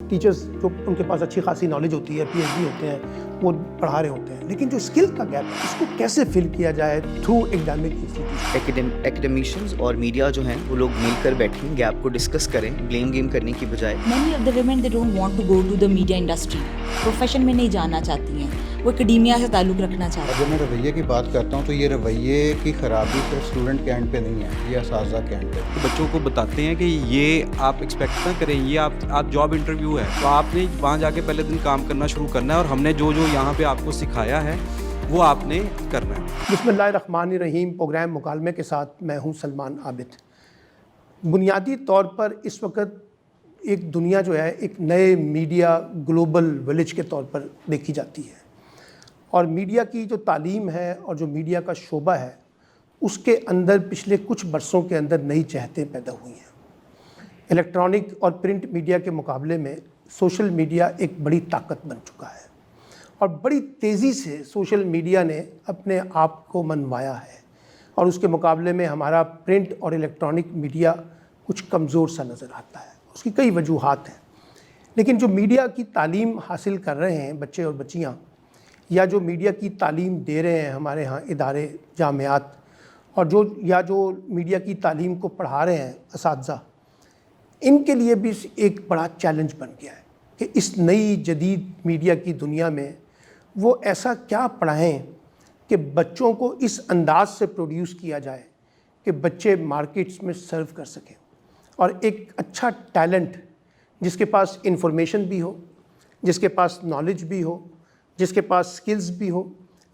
Teachers جو ان کے پاس اچھی خاصی نالج ہوتی ہے، پی ایچ ڈی ہوتے ہیں، وہ پڑھا رہے ہوتے ہیں، لیکن جو اسکل کا گیپ ہے اس کو کیسے فل کیا جائے تھرو ایکڈیمک انسٹیٹیوشن. ایکڈیمیشنز اور میڈیا جو ہیں وہ لوگ مل کر بیٹھیں، گیپ کو ڈسکس کریں، بلیم گیم کرنے کی بجائے. Many of the women they don't want to go to the media industry. Profession میں نہیں جانا چاہتی ہیں، وہ اکیڈیمیا سے تعلق رکھنا چاہتی ہیں. جب میں رویے کی بات کرتا ہوں تو یہ رویے کی خرابی صرف اسٹوڈنٹ کے اینڈ پہ نہیں ہے، یہ اساتذہ کے اینڈ پہ. بچوں کو بتاتے ہیں کہ یہ آپ ایکسپیکٹ نہ کریں، یہ آپ جاب انٹرویو ہے تو آپ نے وہاں جا کے پہلے دن کام کرنا شروع کرنا ہے، اور ہم نے جو یہاں پہ آپ کو سکھایا ہے وہ آپ نے کرنا ہے. بسم اللہ الرحمن الرحیم. پروگرام مکالمے کے ساتھ میں ہوں سلمان عابد. بنیادی طور پر اس وقت ایک دنیا جو ہے ایک نئے میڈیا گلوبل ولیج کے طور پر دیکھی جاتی ہے، اور میڈیا کی جو تعلیم ہے اور جو میڈیا کا شعبہ ہے اس کے اندر پچھلے کچھ برسوں کے اندر نئی جہتیں پیدا ہوئی ہیں. الیکٹرانک اور پرنٹ میڈیا کے مقابلے میں سوشل میڈیا ایک بڑی طاقت بن چکا ہے، اور بڑی تیزی سے سوشل میڈیا نے اپنے آپ کو منوایا ہے، اور اس کے مقابلے میں ہمارا پرنٹ اور الیکٹرانک میڈیا کچھ کمزور سا نظر آتا ہے. اس کی کئی وجوہات ہیں، لیکن جو میڈیا کی تعلیم حاصل کر رہے ہیں بچے اور بچیاں، یا جو میڈیا کی تعلیم دے رہے ہیں ہمارے ہاں ادارے جامعات، اور جو میڈیا کی تعلیم کو پڑھا رہے ہیں اساتذہ، ان کے لیے بھی ایک بڑا چیلنج بن گیا ہے کہ اس نئی جدید میڈیا کی دنیا میں وہ ایسا کیا پڑھائیں کہ بچوں کو اس انداز سے پروڈیوس کیا جائے کہ بچے مارکیٹس میں سرو کر سکیں، اور ایک اچھا ٹیلنٹ جس کے پاس انفارمیشن بھی ہو، جس کے پاس نالج بھی ہو، جس کے پاس سکلز بھی ہو،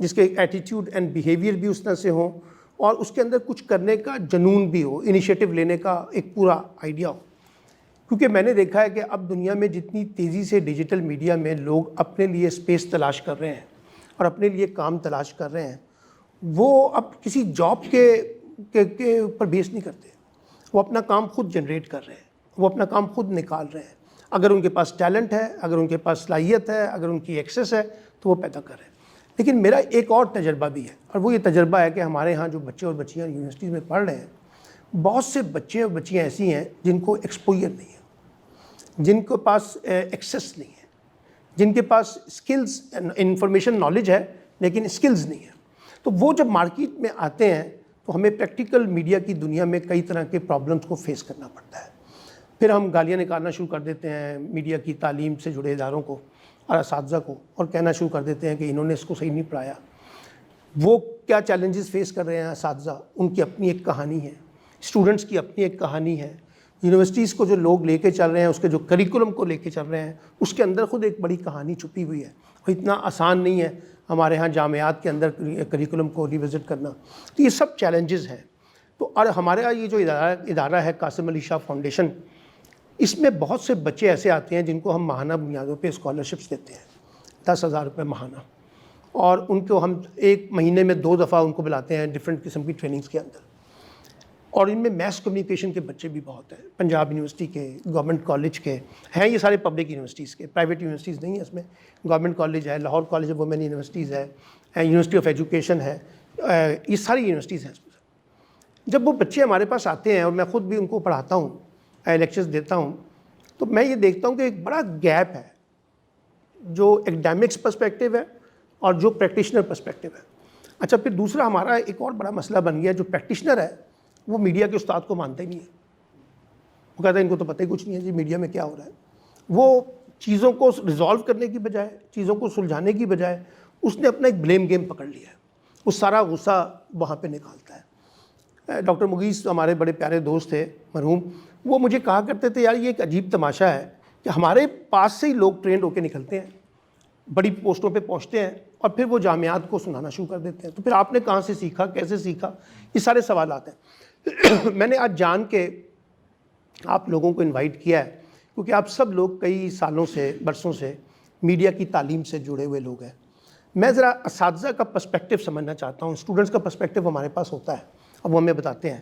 جس کے ایٹیٹیوڈ اینڈ بیہیویئر بھی اس طرح سے ہوں، اور اس کے اندر کچھ کرنے کا جنون بھی ہو، انیشیٹو لینے کا ایک پورا آئیڈیا ہو. کیونکہ میں نے دیکھا ہے کہ اب دنیا میں جتنی تیزی سے ڈیجیٹل میڈیا میں لوگ اپنے لیے اسپیس تلاش کر رہے ہیں اور اپنے لیے کام تلاش کر رہے ہیں، وہ اب کسی جاب کے اوپر بیس نہیں کرتے. وہ اپنا کام خود جنریٹ کر رہے ہیں، وہ اپنا کام خود نکال رہے ہیں. اگر ان کے پاس ٹیلنٹ ہے، اگر ان کے پاس صلاحیت ہے، اگر ان کی ایکسیس ہے تو وہ پیدا کر رہے ہیں. لیکن میرا ایک اور تجربہ بھی ہے، اور وہ یہ تجربہ ہے کہ ہمارے ہاں جو بچے اور بچیاں یونیورسٹیز میں پڑھ رہے ہیں، بہت سے بچے اور بچیاں ایسی ہیں جن کو ایکسپوئر نہیں ہے، جن کے پاس ایکسیس نہیں ہے، جن کے پاس اسکلز انفارمیشن نالج ہے لیکن اسکلز نہیں ہے. تو وہ جب مارکیٹ میں آتے ہیں تو ہمیں پریکٹیکل میڈیا کی دنیا میں کئی طرح کے پرابلمس کو فیس کرنا پڑتا ہے. پھر ہم گالیاں نکالنا شروع کر دیتے ہیں میڈیا کی تعلیم سے جڑے اداروں کو اور اساتذہ کو، اور کہنا شروع کر دیتے ہیں کہ انہوں نے اس کو صحیح نہیں پڑھایا. وہ کیا چیلنجز فیس کر رہے ہیں اساتذہ، ان کی اپنی ایک کہانی ہے، اسٹوڈنٹس کی اپنی ایک کہانی ہے. یونیورسٹیز کو جو لوگ لے کے چل رہے ہیں، اس کے جو کریکولم کو لے کے چل رہے ہیں، اس کے اندر خود ایک بڑی کہانی چھپی ہوئی ہے، اور اتنا آسان نہیں ہے ہمارے ہاں جامعات کے اندر کریکولم کو ریوزٹ کرنا. تو یہ سب چیلنجز ہیں. تو اور ہمارے یہاں یہ جو ادارہ ہے قاسم علی شاہ فاؤنڈیشن، اس میں بہت سے بچے ایسے آتے ہیں جن کو ہم ماہانہ بنیادوں پہ اسکالرشپس دیتے ہیں، 10,000 روپے ماہانہ، اور ان کو ہم ایک مہینے میں 2 دفعہ ان کو بلاتے ہیں ڈفرینٹ قسم کی ٹریننگز کے اندر. اور ان میں میس کمیونیکیشن کے بچے بھی بہت ہیں، پنجاب یونیورسٹی کے، گورنمنٹ کالج کے ہیں، یہ سارے پبلک یونیورسٹیز کے، پرائیویٹ یونیورسٹیز نہیں ہیں اس میں. گورنمنٹ کالج ہے، Lahore college of women universities ہے، یونیورسٹی آف ایجوکیشن ہے، یہ ساری یونیورسٹیز ہیں اس میں. جب وہ بچے ہمارے پاس آتے ہیں، اور میں خود بھی ان کو پڑھاتا ہوں، لیکچرز دیتا ہوں، تو میں یہ دیکھتا ہوں کہ ایک بڑا گیپ ہے جو ایکڈیمکس پرسپیکٹیو ہے اور جو پریکٹیشنر پرسپیکٹیو ہے. اچھا، پھر دوسرا ہمارا ایک اور بڑا مسئلہ بن گیا، جو پریکٹیشنر ہے وہ میڈیا کے استاد کو مانتا ہی نہیں ہے. وہ کہتا ہے ان کو تو پتہ ہی کچھ نہیں ہے جی میڈیا میں کیا ہو رہا ہے. وہ چیزوں کو ریزالو کرنے کی بجائے، چیزوں کو سلجھانے کی بجائے، اس نے اپنا ایک بلیم گیم پکڑ لیا ہے. وہ سارا غصہ وہاں پہ نکالتا ہے. ڈاکٹر مغیث ہمارے بڑے پیارے دوست تھے مرحوم، وہ مجھے کہا کرتے تھے یار یہ ایک عجیب تماشا ہے کہ ہمارے پاس سے ہی لوگ ٹرینڈ ہو کے نکلتے ہیں، بڑی پوسٹوں پہ پہنچتے ہیں، اور پھر وہ جامعات کو سنانا شروع کر دیتے ہیں. تو پھر آپ نے کہاں سے سیکھا، کیسے سیکھا، یہ سارے سوالات ہیں. میں نے آج جان کے آپ لوگوں کو انوائٹ کیا ہے کیونکہ آپ سب لوگ کئی سالوں سے، برسوں سے میڈیا کی تعلیم سے جڑے ہوئے لوگ ہیں. میں ذرا اساتذہ کا پرسپیکٹیو سمجھنا چاہتا ہوں. اسٹوڈنٹس کا پرسپیکٹیو ہمارے پاس ہوتا ہے، اب وہ ہمیں بتاتے ہیں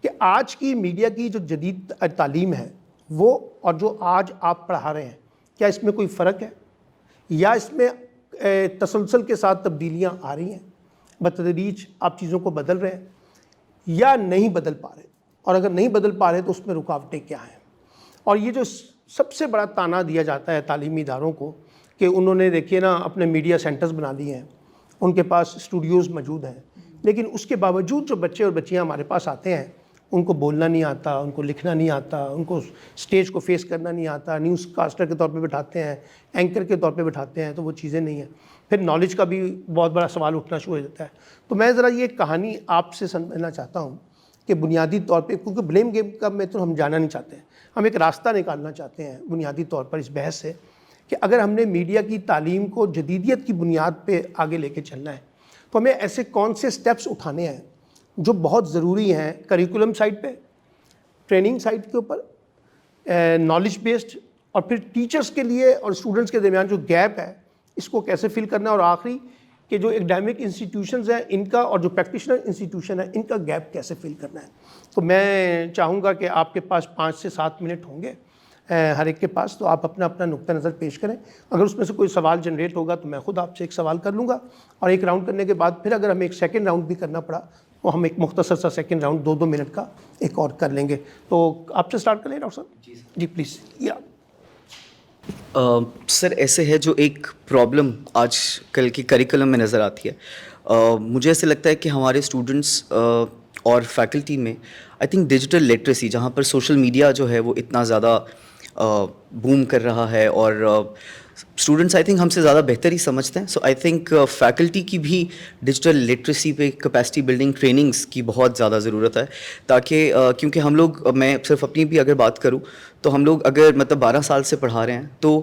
کہ آج کی میڈیا کی جو جدید تعلیم ہے وہ، اور جو آج آپ پڑھا رہے ہیں، کیا اس میں کوئی فرق ہے، یا اس میں تسلسل کے ساتھ تبدیلیاں آ رہی ہیں، بتدریج آپ چیزوں کو بدل رہے ہیں، یا نہیں بدل پا رہے، اور اگر نہیں بدل پا رہے تو اس میں رکاوٹیں کیا ہیں. اور یہ جو سب سے بڑا تانا دیا جاتا ہے تعلیمی اداروں کو کہ انہوں نے دیکھیے نا اپنے میڈیا سینٹرز بنا دیے ہیں, ان کے پاس اسٹوڈیوز موجود ہیں, لیکن اس کے باوجود جو بچے اور بچیاں ہمارے پاس آتے ہیں ان کو بولنا نہیں آتا, ان کو لکھنا نہیں آتا, ان کو اسٹیج کو فیس کرنا نہیں آتا, نیوز کاسٹر کے طور پہ بٹھاتے ہیں, اینکر کے طور پہ بٹھاتے ہیں, تو وہ چیزیں نہیں ہیں. پھر نالج کا بھی بہت بڑا سوال اٹھنا شروع ہو جاتا ہے. تو میں ذرا یہ کہانی آپ سے سمجھنا چاہتا ہوں کہ بنیادی طور پہ, کیونکہ بلیم گیم کا میں تو ہم جانا نہیں چاہتے ہیں, ہم ایک راستہ نکالنا چاہتے ہیں بنیادی طور پر اس بحث سے کہ اگر ہم نے میڈیا کی تعلیم کو جدیدیت کی بنیاد پہ آگے لے کے چلنا ہے تو ہمیں ایسے کون سے سٹیپس اٹھانے ہیں جو بہت ضروری ہیں کریکولم سائڈ پہ, ٹریننگ سائڈ کے اوپر, نالج بیسڈ, اور پھر ٹیچرز کے لیے اور اسٹوڈنٹس کے درمیان جو گیپ ہے اس کو کیسے فل کرنا ہے, اور آخری کہ جو اکیڈیمک انسٹیٹیوشنز ہیں ان کا اور جو پریکٹیشنر انسٹیٹیوشن ہے ان کا گیپ کیسے فل کرنا ہے. تو میں چاہوں گا کہ آپ کے پاس 5 سے 7 منٹ ہوں گے ہر ایک کے پاس, تو آپ اپنا اپنا نقطہ نظر پیش کریں. اگر اس میں سے کوئی سوال جنریٹ ہوگا تو میں خود آپ سے ایک سوال کر لوں گا, اور ایک راؤنڈ کرنے کے بعد پھر اگر ہمیں ایک سیکنڈ راؤنڈ بھی کرنا پڑا تو ہم ایک مختصر سا سیکنڈ راؤنڈ 2 منٹ کا ایک اور کر لیں گے. تو آپ سے سٹارٹ کر لیں ڈاکٹر صاحب. جی پلیز. یا سر ایسے ہے جو ایک پرابلم آج کل کی کریکولم میں نظر آتی ہے, مجھے ایسے لگتا ہے کہ ہمارے اسٹوڈنٹس اور فیکلٹی میں آئی تھنک ڈیجیٹل لٹریسی, جہاں پر سوشل میڈیا جو ہے وہ اتنا زیادہ بوم کر رہا ہے اور اسٹوڈنٹس آئی تھنک ہم سے زیادہ بہتر ہی سمجھتے ہیں. سو آئی تھنک فیکلٹی کی بھی ڈیجیٹل لٹریسی پہ کیپیسٹی بلڈنگ ٹریننگس کی بہت زیادہ ضرورت ہے, تاکہ کیونکہ ہم لوگ, میں صرف اپنی بھی اگر بات کروں تو ہم لوگ اگر مطلب 12 سال سے پڑھا رہے ہیں تو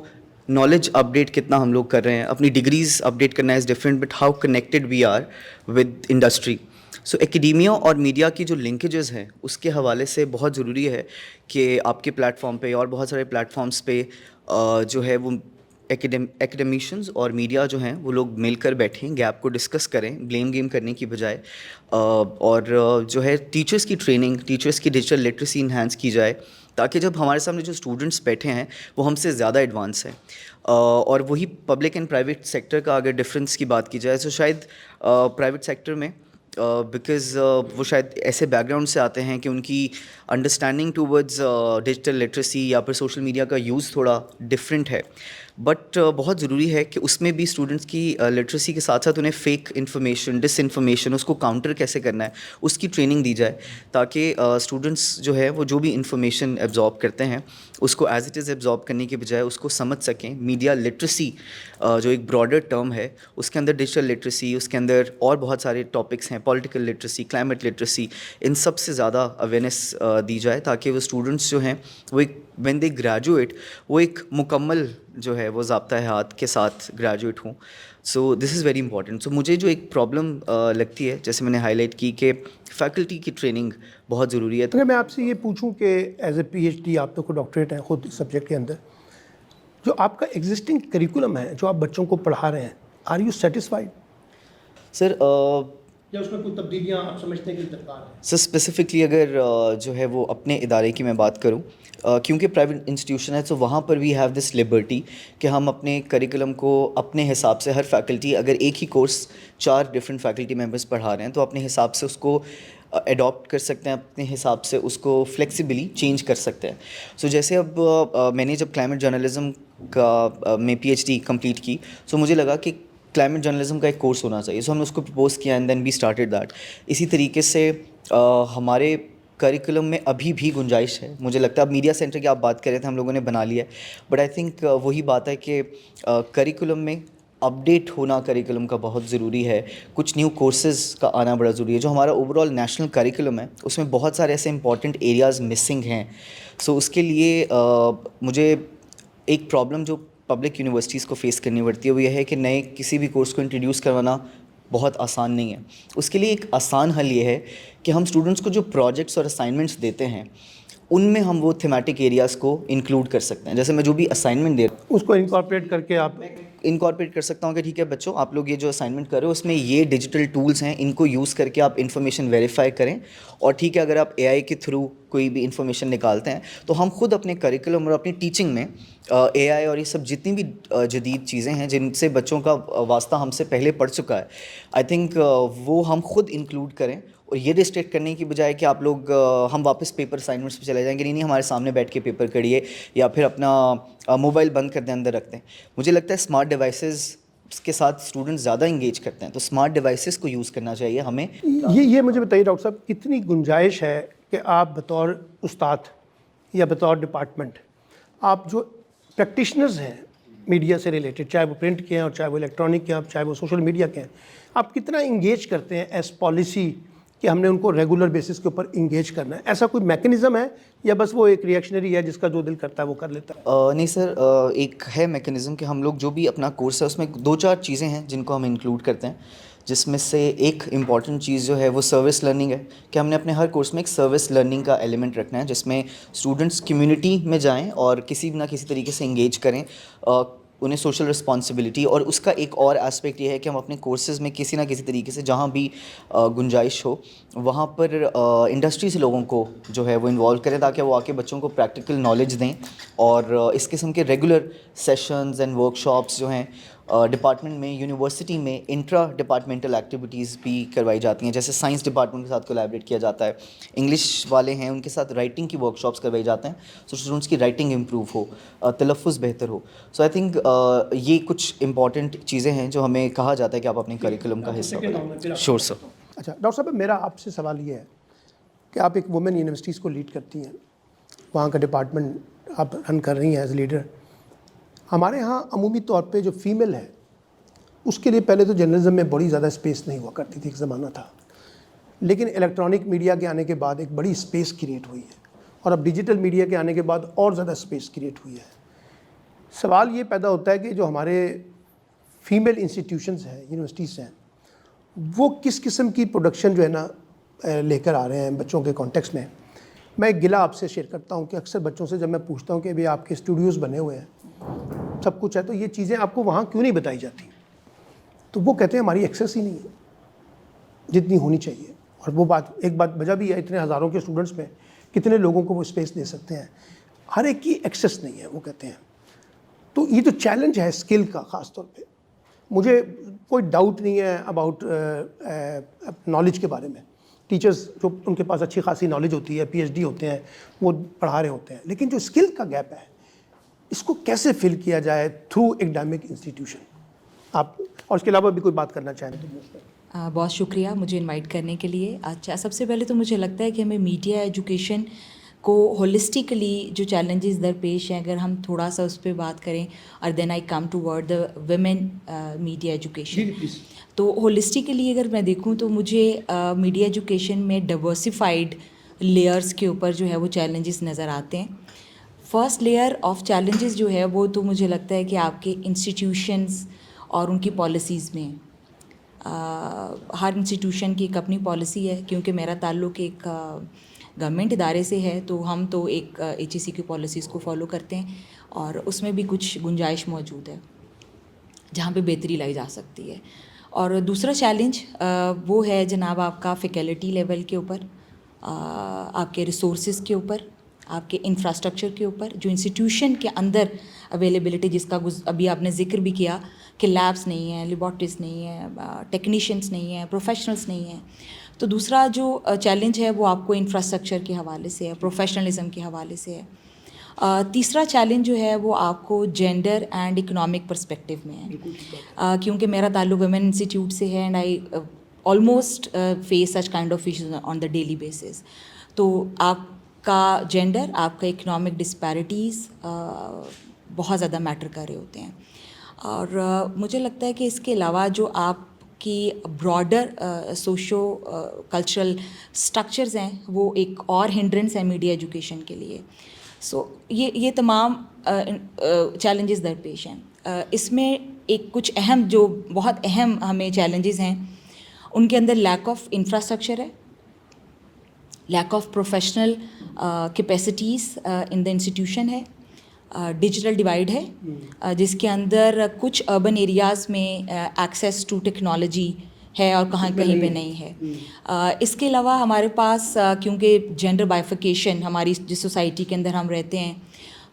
نالج اپڈیٹ کتنا ہم لوگ کر رہے ہیں, اپنی ڈگریز اپڈیٹ کرنا is different, but how connected we are with industry. So academia اور میڈیا کی جو لنکیجز ہیں اس کے حوالے سے بہت ضروری ہے کہ آپ کے پلیٹ فارم پہ اور بہت سارے پلیٹ فارمس پہ جو ہے وہ ایکڈیمیشنز اور میڈیا جو ہیں وہ لوگ مل کر بیٹھیں, گیپ کو ڈسکس کریں بلیم گیم کرنے کی بجائے, اور جو ہے ٹیچرس کی ٹریننگ, ٹیچرس کی ڈیجیٹل لٹریسی انہینس کی جائے, تاکہ جب ہمارے سامنے جو اسٹوڈنٹس بیٹھے ہیں وہ ہم سے زیادہ ایڈوانس ہیں. اور وہی پبلک اینڈ پرائیویٹ سیکٹر کا اگر ڈفرینس کی بات کی جائے تو شاید پرائیویٹ سیکٹر میں بیکاز وہ شاید ایسے بیک گراؤنڈ سے آتے ہیں کہ ان کی انڈرسٹینڈنگ ٹوورڈز ڈیجیٹل لٹریسی یا پھر سوشل میڈیا کا یوز تھوڑا ڈفرینٹ ہے, بٹ بہت ضروری ہے کہ اس میں بھی اسٹوڈنٹس کی لٹریسی کے ساتھ ساتھ انہیں فیک انفارمیشن, ڈس انفارمیشن, اس کو کاؤنٹر کیسے کرنا ہے اس کی ٹریننگ دی جائے, تاکہ اسٹوڈنٹس جو ہے وہ جو بھی انفارمیشن ایبزارب کرتے ہیں اس کو ایز اٹ از ایبزارب کرنے کے بجائے اس کو سمجھ سکیں. میڈیا لٹریسی جو ایک براڈر ٹرم ہے اس کے اندر ڈیجیٹل لٹریسی, اس کے اندر اور بہت سارے ٹاپکس ہیں, پولیٹیکل لٹریسی, کلائمیٹ لٹریسی, ان سب سے زیادہ اویئرنیس دی جائے تاکہ وہ اسٹوڈنٹس جو ہیں وہ ایک وین دے گریجویٹ وہ ایک مکمل جو ہے وہ ضابطۂ حیات کے ساتھ گریجویٹ ہوں. سو دس از ویری امپورٹنٹ. سو مجھے جو ایک پرابلم لگتی ہے, جیسے میں نے ہائی لائٹ کی, کہ فیکلٹی کی ٹریننگ بہت ضروری ہے. اگر میں آپ سے یہ پوچھوں کہ as a P H D آپ تو کو ڈاکٹریٹ ہیں خود اس سبجیکٹ کے اندر, جو آپ کا ایگزسٹنگ کریکولم ہے جو آپ بچوں کو پڑھا رہے ہیں, آر یو سیٹسفائڈ؟ سر یا اس میں کوئی تبدیلیاں آپ سمجھتے ہیں کہ درکار ہیں؟ سر اسپیسیفکلی اگر جو ہے وہ اپنے ادارے کی میں بات کروں, کیونکہ پرائیویٹ انسٹیٹیوشن ہے تو وہاں پر وی ہیو دس لبرٹی کہ ہم اپنے کریکولم کو اپنے حساب سے, ہر فیکلٹی اگر ایک ہی کورس 4 ڈفرینٹ فیکلٹی ممبرس پڑھا رہے ہیں تو اپنے حساب سے اس کو اڈاپٹ کر سکتے ہیں, اپنے حساب سے اس کو فلیکسیبلی چینج کر سکتے ہیں. سو جیسے اب میں نے جب کلائمیٹ جرنلزم کا میں پی ایچ ڈی کمپلیٹ کی, سو مجھے لگا کہ کلائمیٹ جرنلزم کا ایک کورس ہونا چاہیے. سو ہم نے اس کو پرپوز کیا and then we started that. اسی طریقے سے ہمارے کریکولم میں ابھی بھی گنجائش ہے, مجھے لگتا ہے. اب میڈیا سینٹر کی آپ بات کر رہے تھے, ہم لوگوں نے بنا لیا ہے, بٹ آئی تھنک وہی بات ہے کہ کریکولم میں اپڈیٹ ہونا کریکولم کا بہت ضروری ہے. کچھ نیو کورسز کا آنا بڑا ضروری ہے. جو ہمارا اوور آل نیشنل کریکولم ہے اس میں بہت سارے ایسے امپورٹنٹ ایریاز مسنگ ہیں. سو اس کے لیے مجھے ایک پرابلم جو پبلک یونیورسٹیز کو فیس کرنی پڑتی ہے وہ یہ ہے کہ نئے کسی بھی کورس کو انٹروڈیوس کروانا بہت آسان نہیں ہے. اس کے لیے ایک آسان حل یہ ہے کہ ہم اسٹوڈنٹس کو جو پروجیکٹس اور اسائنمنٹس دیتے ہیں ان میں ہم وہ تھیمیٹک ایریاز کو انکلوڈ کر سکتے ہیں. جیسے میں جو بھی اسائنمنٹ دے رہا ہوں اس کو انکارپوریٹ کر کے آپ انکارپوریٹ کر سکتا ہوں کہ ٹھیک ہے بچوں, آپ لوگ یہ جو اسائنمنٹ کر رہے ہو اس میں یہ ڈیجیٹل ٹولس ہیں, ان کو یوز کر کے آپ انفارمیشن ویریفائی کریں. اور ٹھیک ہے اگر آپ اے آئی کے تھرو کوئی بھی انفارمیشن نکالتے ہیں تو ہم خود اپنے کریکولم اور اپنی ٹیچنگ میں اے آئی اور یہ سب جتنی بھی جدید چیزیں ہیں جن سے بچوں کا واسطہ ہم سے پہلے پڑ چکا ہے, آئی تھنک وہ ہم خود انکلوڈ کریں. یہ ریسٹرکٹ کرنے کی بجائے کہ آپ لوگ ہم واپس پیپر اسائنمنٹس پہ چلے جائیں گے، نہیں ہمارے سامنے بیٹھ کے پیپر کریے یا پھر اپنا موبائل بند کر دیں اندر رکھتے ہیں. مجھے لگتا ہے اسمارٹ ڈیوائسز کے ساتھ اسٹوڈنٹس زیادہ انگیج کرتے ہیں، تو اسمارٹ ڈیوائسز کو یوز کرنا چاہیے ہمیں. یہ مجھے بتائیے ڈاکٹر صاحب، کتنی گنجائش ہے کہ آپ بطور استاد یا بطور ڈپارٹمنٹ، آپ جو پریکٹیشنرز ہیں میڈیا سے ریلیٹڈ، چاہے وہ پرنٹ کے ہیں اور چاہے وہ الیکٹرانک کے ہیں، چاہے وہ سوشل میڈیا کے ہیں، آپ کتنا انگیج کرتے ہیں ایز پالیسی کہ ہم نے ان کو ریگولر بیسس کے اوپر انگیج کرنا ہے؟ ایسا کوئی میکنزم ہے یا بس وہ ایک ریئیکشنری ہے جس کا جو دل کرتا ہے وہ کر لیتا ہے؟ نہیں سر، ایک ہے میکنزم کہ ہم لوگ جو بھی اپنا کورس ہے اس میں 2-4 چیزیں ہیں جن کو ہم انکلوڈ کرتے ہیں، جس میں سے ایک امپورٹنٹ چیز جو ہے وہ سروس لرننگ ہے، کہ ہم نے اپنے ہر کورس میں ایک سروس لرننگ کا ایلیمنٹ رکھنا ہے، جس میں اسٹوڈنٹس کمیونٹی میں جائیں اور کسی نہ کسی طریقے سے انگیج کریں، انہیں سوشل رسپانسبلٹی. اور اس کا ایک اور اسپیکٹ یہ ہے کہ ہم اپنے کورسز میں کسی نہ کسی طریقے سے جہاں بھی گنجائش ہو وہاں پر انڈسٹری سے لوگوں کو جو ہے وہ انوالو کریں، تاکہ وہ آ کے بچوں کو پریکٹیکل نالج دیں. اور اس قسم کے regular sessions and work shops جو ہیں ڈپارٹمنٹ میں، یونیورسٹی میں انٹرا ڈپارٹمنٹل ایکٹیویٹیز بھی کروائی جاتی ہیں، جیسے سائنس ڈپارٹمنٹ کے ساتھ کولیبریٹ کیا جاتا ہے، انگلش والے ہیں ان کے ساتھ رائٹنگ کی ورک شاپس کروائی جاتے ہیں، سو اسٹوڈنٹس کی رائٹنگ امپروو ہو، تلفظ بہتر ہو. سو آئی تھنک یہ کچھ امپورٹنٹ چیزیں ہیں جو ہمیں کہا جاتا ہے کہ آپ اپنے کریکولم کا حصہ بنائیں. شور سر. اچھا ڈاکٹر صاحب، میرا آپ سے سوال یہ ہے کہ آپ ایک وومن یونیورسٹیز کو لیڈ کرتی ہیں، وہاں کا ڈپارٹمنٹ آپ رن کر رہی ہیں ایز لیڈر. ہمارے ہاں عمومی طور پہ جو فیمیل ہے اس کے لیے پہلے تو جرنلزم میں بڑی زیادہ اسپیس نہیں ہوا کرتی تھی، ایک زمانہ تھا، لیکن الیکٹرانک میڈیا کے آنے کے بعد ایک بڑی اسپیس کریٹ ہوئی ہے، اور اب ڈیجیٹل میڈیا کے آنے کے بعد اور زیادہ اسپیس کریٹ ہوئی ہے. سوال یہ پیدا ہوتا ہے کہ جو ہمارے فیمیل انسٹیٹیوشنز ہیں، یونیورسٹیز ہیں، وہ کس قسم کی پروڈکشن جو ہے نا لے کر آ رہے ہیں بچوں کے کانٹیکس میں. میں ایک گلہ آپ سے شیئر کرتا ہوں کہ اکثر بچوں سے جب میں پوچھتا ہوں کہ بھئی آپ کے اسٹوڈیوز بنے ہوئے ہیں، سب کچھ ہے، تو یہ چیزیں آپ کو وہاں کیوں نہیں بتائی جاتی؟ تو وہ کہتے ہیں ہماری ایکسیس ہی نہیں ہے جتنی ہونی چاہیے. اور وہ ایک بات وجہ بھی ہے، اتنے ہزاروں کے اسٹوڈنٹس میں کتنے لوگوں کو وہ اسپیس دے سکتے ہیں؟ ہر ایک کی ایکسیس نہیں ہے، وہ کہتے ہیں. تو یہ تو چیلنج ہے اسکل کا. خاص طور پہ مجھے کوئی ڈاؤٹ نہیں ہے اباؤٹ نالج کے بارے میں. ٹیچرز جو ان کے پاس اچھی خاصی نالج ہوتی ہے، پی ایچ ڈی ہوتے ہیں، وہ پڑھا رہے ہوتے ہیں، لیکن جو اسکل کا گیپ ہے اس کو کیسے فل کیا جائے تھرو ایکڈیمک انسٹیٹیوشن؟ آپ اور اس کے علاوہ بھی کوئی بات کرنا چاہیں تو؟ بہت شکریہ مجھے انوائٹ کرنے کے لیے. اچھا، سب سے پہلے تو مجھے لگتا ہے کہ ہمیں میڈیا ایجوکیشن کو ہولسٹکلی جو چیلنجز درپیش ہیں، اگر ہم تھوڑا سا اس پہ بات کریں، اور then I come toward the women media education. تو ہولسٹکلی اگر میں دیکھوں تو مجھے میڈیا ایجوکیشن میں ڈائیورسفائڈ لیئرس کے اوپر جو ہے وہ چیلنجز نظر آتے ہیں. فرسٹ لیئر آف چیلنجز جو ہے وہ تو مجھے لگتا ہے کہ آپ کے انسٹیٹیوشنز اور ان کی پالیسیز میں. ہر انسٹیٹیوشن کی ایک اپنی پالیسی ہے، کیونکہ میرا تعلق ایک گورنمنٹ ادارے سے ہے، تو ہم تو ایک ایچ ای سی کی پالیسیز کو فالو کرتے ہیں، اور اس میں بھی کچھ گنجائش موجود ہے جہاں پہ بہتری لائی جا سکتی ہے. اور دوسرا چیلنج وہ ہے جناب آپ کا فیکلٹی لیول کے اوپر، آپ کے ریسورسز کے اوپر، آپ کے انفراسٹرکچر کے اوپر، جو انسٹیٹیوشن کے اندر اویلیبلٹی، جس کا ابھی آپ نے ذکر بھی کیا کہ لیبس نہیں ہیں، لیبارٹریز نہیں ہیں، ٹیکنیشینس نہیں ہیں، پروفیشنلس نہیں ہیں. تو دوسرا جو چیلنج ہے وہ آپ کو انفراسٹرکچر کے حوالے سے ہے، پروفیشنلزم کے حوالے سے ہے. تیسرا چیلنج جو ہے وہ آپ کو جینڈر اینڈ اکنامک پرسپیکٹیو میں ہے، کیونکہ میرا تعلق ویمن انسٹیٹیوٹ سے ہے، and I almost face such kind of issues on the daily basis. تو آپ کا جینڈر، آپ کا اکنامک ڈسپیرٹیز بہت زیادہ میٹر کر رہے ہوتے ہیں. اور مجھے لگتا ہے کہ اس کے علاوہ جو آپ کی براڈر سوشو کلچرل اسٹرکچرز ہیں، وہ ایک اور ہنڈرنس ہے میڈیا ایجوکیشن کے لیے. سو یہ تمام چیلنجز درپیش ہیں. اس میں ایک کچھ اہم، جو بہت اہم ہمیں چیلنجز ہیں، ان کے اندر لیک آف انفراسٹرکچر ہے، lack of professional capacities in the institution ہے، ڈیجیٹل ڈیوائڈ ہے، جس کے اندر کچھ اربن ایریاز میں ایکسیس ٹو ٹیکنالوجی ہے اور کہیں پہ نہیں ہے. اس کے علاوہ ہمارے پاس کیونکہ جینڈر بائیفیکیشن ہماری جس سوسائٹی کے اندر ہم رہتے ہیں،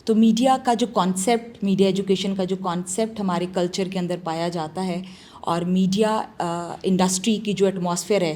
تو میڈیا کا جو کانسیپٹ، میڈیا ایجوکیشن کا جو کانسیپٹ ہمارے کلچر کے اندر پایا جاتا ہے، اور میڈیا انڈسٹری کی جو ایٹماسفیئر ہے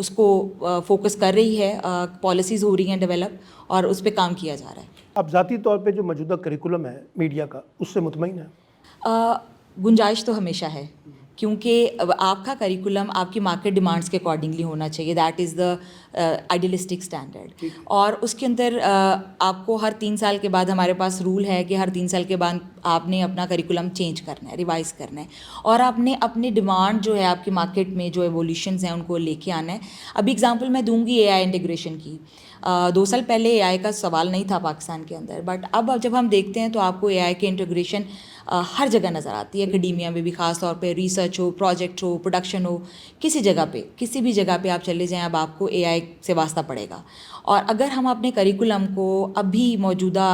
اس کو فوکس کر رہی ہے, پالیسیز ہو رہی ہیں ڈیولپ اور اس پہ کام کیا جا رہا ہے. اب ذاتی طور پہ جو موجودہ کریکولم ہے میڈیا کا, اس سے مطمئن ہے؟ گنجائش تو ہمیشہ ہے, کیونکہ آپ کا کریکولم آپ کی مارکیٹ ڈیمانڈس کے اکارڈنگلی ہونا چاہیے. That is the idealistic standard. اور اس کے اندر آپ کو ہر 3 سال کے بعد, ہمارے پاس رول ہے کہ ہر 3 سال کے بعد آپ نے اپنا کریکولم چینج کرنا ہے, ریوائز کرنا ہے, اور آپ نے اپنی ڈیمانڈ جو ہے آپ کی مارکیٹ میں جو ایولیوشنز ہیں ان کو لے کے آنا ہے. ابھی اگزامپل میں دوں گی اے آئی انٹیگریشن کی. 2 سال پہلے اے آئی کا سوال نہیں تھا پاکستان کے اندر, بٹ اب جب ہم دیکھتے ہیں تو آپ کو اے آئی کی انٹیگریشن ہر جگہ نظر آتی ہے. اکیڈیمیا میں بھی خاص طور پہ ریسرچ ہو, پروجیکٹ ہو, پروڈکشن ہو, کسی جگہ پہ, کسی بھی جگہ پہ آپ چلے جائیں اب آپ کو اے آئی سے واسطہ پڑے گا. اور اگر ہم اپنے کریکولم کو ابھی موجودہ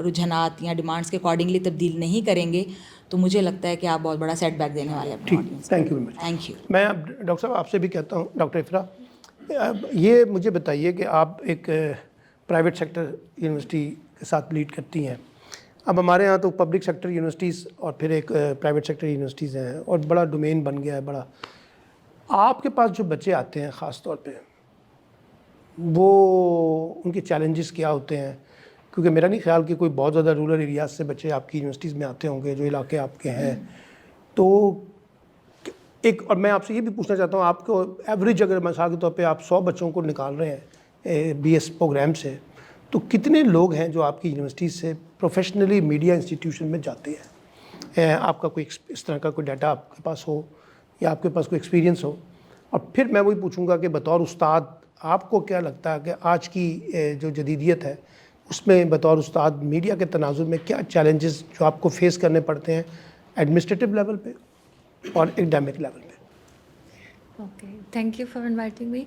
رجحانات یا ڈیمانڈس کے اکارڈنگلی تبدیل نہیں کریں گے تو مجھے لگتا ہے کہ آپ بہت بڑا سیٹ بیک دینے والے ہیں. ٹھیک, thank you very much. Thank you. میں اب ڈاکٹر صاحب آپ سے بھی کہتا ہوں, ڈاکٹر افرا, یہ مجھے بتائیے کہ آپ ایک پرائیویٹ سیکٹر یونیورسٹی کے ساتھ لیڈ کرتی ہیں. اب ہمارے یہاں تو پبلک سیکٹر یونیورسٹیز اور پھر ایک پرائیویٹ سیکٹر یونیورسٹیز ہیں, اور بڑا ڈومین بن گیا ہے بڑا. آپ کے پاس جو بچے آتے ہیں خاص طور پہ, وہ ان کے چیلنجز کیا ہوتے ہیں؟ کیونکہ میرا نہیں خیال کہ کوئی بہت زیادہ رورل ایریاز سے بچے آپ کی یونیورسٹیز میں آتے ہوں گے, جو علاقے آپ کے ہیں. تو ایک, اور میں آپ سے یہ بھی پوچھنا چاہتا ہوں, آپ کو ایوریج اگر مثال کے طور پہ آپ 100 بچوں کو نکال رہے ہیں بی ایس پروگرام سے, تو کتنے لوگ ہیں جو آپ کی یونیورسٹی سے پروفیشنلی میڈیا انسٹیٹیوشن میں جاتے ہیں؟ آپ کا کوئی اس طرح کا کوئی ڈیٹا آپ کے پاس ہو, یا آپ کے پاس کوئی ایکسپیرینس ہو. اور پھر میں وہی پوچھوں گا کہ بطور استاد آپ کو کیا لگتا ہے کہ آج کی جو جدیدیت ہے اس میں بطور استاد میڈیا کے تناظر میں کیا چیلنجز جو آپ کو فیس کرنے پڑتے ہیں ایڈمنسٹریٹو لیول پہ اور ایکڈیمک لیول پہ؟ Okay, thank you for inviting me.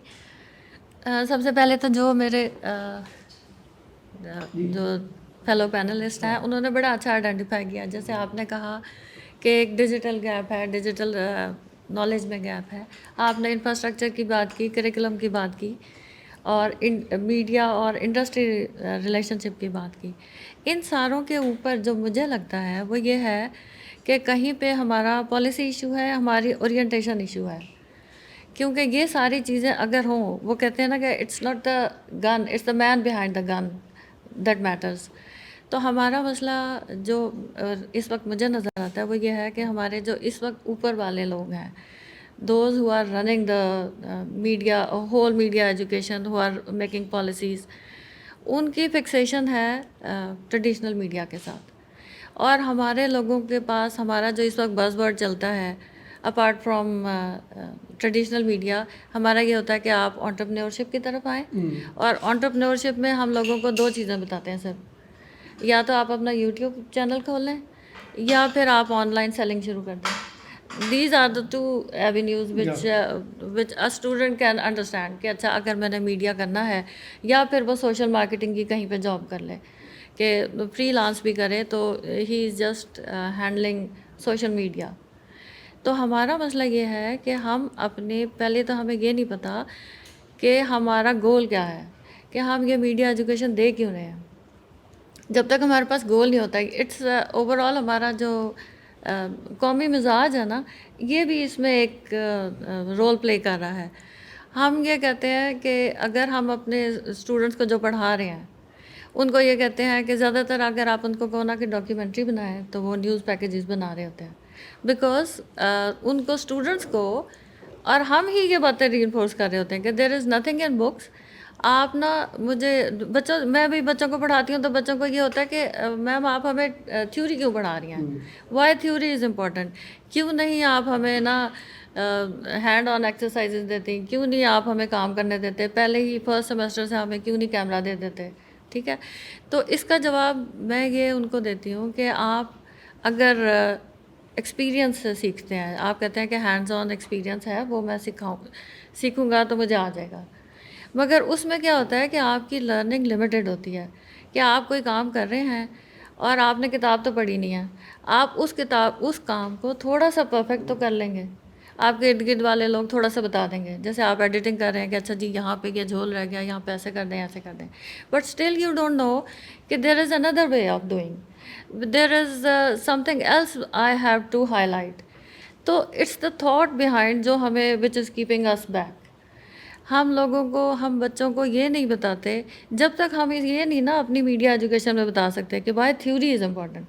سب سے پہلے تو جو میرے جو فیلو پینلسٹ ہیں انہوں نے بڑا اچھا آئیڈینٹیفائی کیا. جیسے آپ نے کہا کہ ایک ڈیجیٹل گیپ ہے, ڈیجیٹل نالج میں گیپ ہے. آپ نے انفراسٹرکچر کی بات کی, کریکولم کی بات کی, اور میڈیا اور انڈسٹری ریلیشن شپ کی بات کی. ان ساروں کے اوپر جو مجھے لگتا ہے وہ یہ ہے کہ کہیں پہ ہمارا پالیسی ایشو ہے, ہماری اورینٹیشن ایشو ہے. کیونکہ یہ ساری چیزیں اگر ہوں, وہ کہتے ہیں نا کہ it's not the gun, it's the man behind the gun that matters. تو ہمارا مسئلہ جو اس وقت مجھے نظر آتا ہے وہ یہ ہے کہ ہمارے جو اس وقت اوپر والے لوگ ہیں, those who are running the media, whole media education, who are making policies, ان کی فکسیشن ہے ٹریڈیشنل میڈیا کے ساتھ. اور ہمارے لوگوں کے پاس ہمارا جو اس وقت بز ورڈ چلتا ہے اپارٹ فرام ٹریڈیشنل میڈیا, ہمارا یہ ہوتا ہے کہ آپ انٹرپرینورشپ کی طرف آئیں. اور انٹرپرینورشپ میں ہم لوگوں کو 2 چیزیں بتاتے ہیں سر, یا تو آپ اپنا یوٹیوب چینل کھول لیں یا پھر آپ آن لائن سیلنگ شروع کر دیں. These are the 2 avenues which a student can understand کہ اچھا اگر میں نے میڈیا کرنا ہے, یا پھر وہ سوشل مارکیٹنگ کی کہیں پہ جاب کر لے کہ فری لانس بھی کرے, تو he is just handling social media. تو ہمارا مسئلہ یہ ہے کہ ہم اپنے, پہلے تو ہمیں یہ نہیں پتہ کہ ہمارا گول کیا ہے, کہ ہم یہ میڈیا ایجوکیشن دے کیوں رہے ہیں. جب تک ہمارے پاس گول نہیں ہوتا, اٹس اوور آل ہمارا جو قومی مزاج ہے نا, یہ بھی اس میں ایک رول پلے کر رہا ہے. ہم یہ کہتے ہیں کہ اگر ہم اپنے اسٹوڈنٹس کو جو پڑھا رہے ہیں ان کو یہ کہتے ہیں کہ زیادہ تر اگر آپ ان کو کہو نا کہ ڈاکیومنٹری بنائیں تو وہ نیوز پیکیجز بنا رہے ہوتے ہیں, بیکاز ان کو اسٹوڈنٹس کو, اور ہم ہی یہ باتیں ری انفورس کر رہے ہوتے ہیں کہ there is nothing in books. آپ نا مجھے بچوں, میں بھی بچوں کو پڑھاتی ہوں تو بچوں کو یہ ہوتا ہے کہ میم آپ ہمیں تھیوری کیوں پڑھا رہی ہیں, وائی تھیوری از امپورٹنٹ, کیوں نہیں آپ ہمیں نا ہینڈ آن ایکسرسائزز دیتی, کیوں نہیں آپ ہمیں کام کرنے دیتے, پہلے ہی فرسٹ سیمسٹر سے ہمیں کیوں نہیں کیمرہ دے دیتے. ٹھیک ہے, تو اس کا جواب میں یہ ان کو دیتی ہوں کہ آپ اگر ایکسپیرینس سے سیکھتے ہیں, آپ کہتے ہیں کہ ہینڈز آن ایکسپیرینس ہے وہ میں سیکھوں گا تو مجھے آ جائے گا, مگر اس میں کیا ہوتا ہے کہ آپ کی لرننگ لمیٹیڈ ہوتی ہے. کہ آپ کوئی کام کر رہے ہیں اور آپ نے کتاب تو پڑھی نہیں ہے, آپ اس کام کو تھوڑا سا پرفیکٹ تو کر لیں گے, آپ کے ارد گرد والے لوگ تھوڑا سا بتا دیں گے. جیسے آپ ایڈیٹنگ کر رہے ہیں کہ اچھا جی یہاں پہ یہ جھول رہ گیا, یہاں پہ ایسے کر دیں, ایسے کر دیں, but still you don't know کہ there is another way of doing, there is something else I have to highlight. تو اٹس دا تھاٹ بیہائنڈ جو ہمیں وچ از کیپنگ اس بیک. ہم لوگوں کو, ہم بچوں کو یہ نہیں بتاتے, جب تک ہم یہ نہیں نا اپنی میڈیا ایجوکیشن میں بتا سکتے کہ بھائی تھیوری از امپورٹنٹ,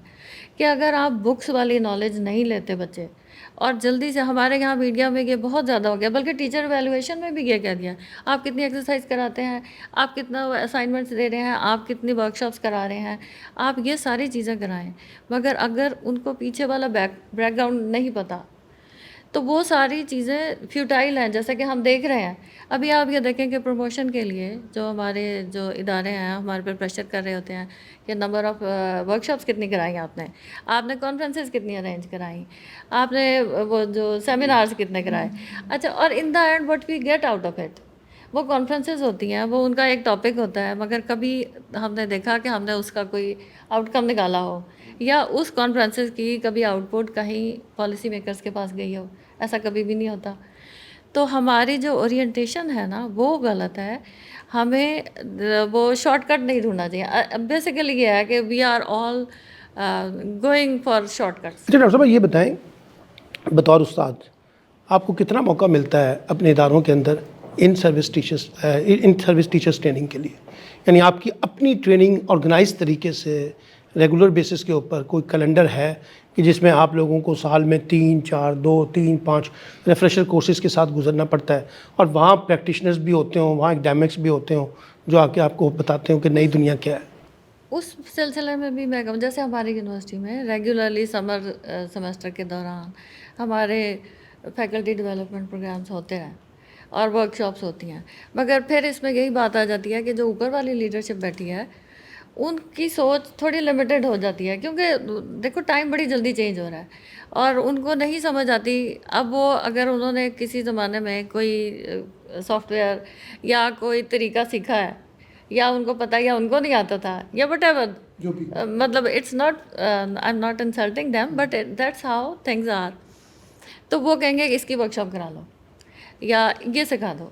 کہ اگر آپ بکس والی نالج نہیں لیتے بچے, اور جلدی سے ہمارے یہاں میڈیا میں یہ بہت زیادہ ہو گیا, بلکہ ٹیچر ایویلویشن میں بھی یہ کہہ دیا آپ کتنی ایکسرسائز کراتے ہیں, آپ کتنا اسائنمنٹس دے رہے ہیں, آپ کتنی ورک شاپس کرا رہے ہیں, آپ یہ ساری چیزیں کرائیں, مگر اگر ان کو پیچھے والا بیک گراؤنڈ نہیں پتہ تو وہ ساری چیزیں فیوٹائل ہیں. جیسے کہ ہم دیکھ رہے ہیں ابھی, آپ یہ دیکھیں کہ پروموشن کے لیے جو ہمارے جو ادارے ہیں ہمارے پر پریشر کر رہے ہوتے ہیں کہ نمبر آف ورک شاپس کتنی کرائی آپ نے کانفرنسز کتنی ارینج کرائی, آپ نے وہ جو سیمینارز کتنے کرائے. اچھا, اور in the end what we get out of it, وہ کانفرنسز ہوتی ہیں, وہ ان کا ایک ٹاپک ہوتا ہے, مگر کبھی ہم نے دیکھا کہ ہم نے اس کا کوئی آؤٹ کم نکالا ہو, یا اس کانفرنسز کی کبھی آؤٹ پٹ کہیں پالیسی میکرز کے پاس گئی ہو, ایسا کبھی بھی نہیں ہوتا. تو ہماری جو اورینٹیشن ہے نا وہ غلط ہے, ہمیں وہ شارٹ کٹ نہیں ڈھونڈنا چاہیے. بیسیکلی یہ ہے کہ we are all going for shortcuts. اچھا ڈاکٹر صاحب یہ بتائیں, بطور استاد آپ کو کتنا موقع ملتا ہے اپنے اداروں کے اندر ان سروس ٹیچرس ٹریننگ کے لیے؟ یعنی آپ کی اپنی ٹریننگ آرگنائز طریقے سے ریگولر بیسس کے اوپر کوئی کیلنڈر ہے کہ جس میں آپ لوگوں کو سال میں 3 4 2 3 5 ریفریشر کورسز کے ساتھ گزرنا پڑتا ہے, اور وہاں پریکٹیشنرز بھی ہوتے ہوں, وہاں اکیڈمکس بھی ہوتے ہوں جو آ کے آپ کو بتاتے ہوں کہ نئی دنیا کیا ہے؟ اس سلسلے میں بھی میں کہوں, جیسے ہماری یونیورسٹی میں ریگولرلی سمر سیمسٹر کے دوران ہمارے فیکلٹی ڈیولپمنٹ پروگرامس ہوتے ہیں اور ورک شاپس ہوتی ہیں, مگر پھر اس میں یہی بات آ جاتی ہے کہ جو اوپر والی لیڈرشپ بیٹھی ہے ان کی سوچ تھوڑی لمیٹڈ ہو جاتی ہے, کیونکہ دیکھو ٹائم بڑی جلدی چینج ہو رہا ہے اور ان کو نہیں سمجھ آتی. اب وہ اگر انہوں نے کسی زمانے میں کوئی سافٹ ویئر یا کوئی طریقہ سیکھا ہے, یا ان کو پتہ یا ان کو نہیں آتا تھا, یا وٹ ایور, مطلب it's not, I am not insulting them, but that's how things are. تو وہ کہیں گے کہ اس کی ورک شاپ کرا لو یا یہ سکھا دو.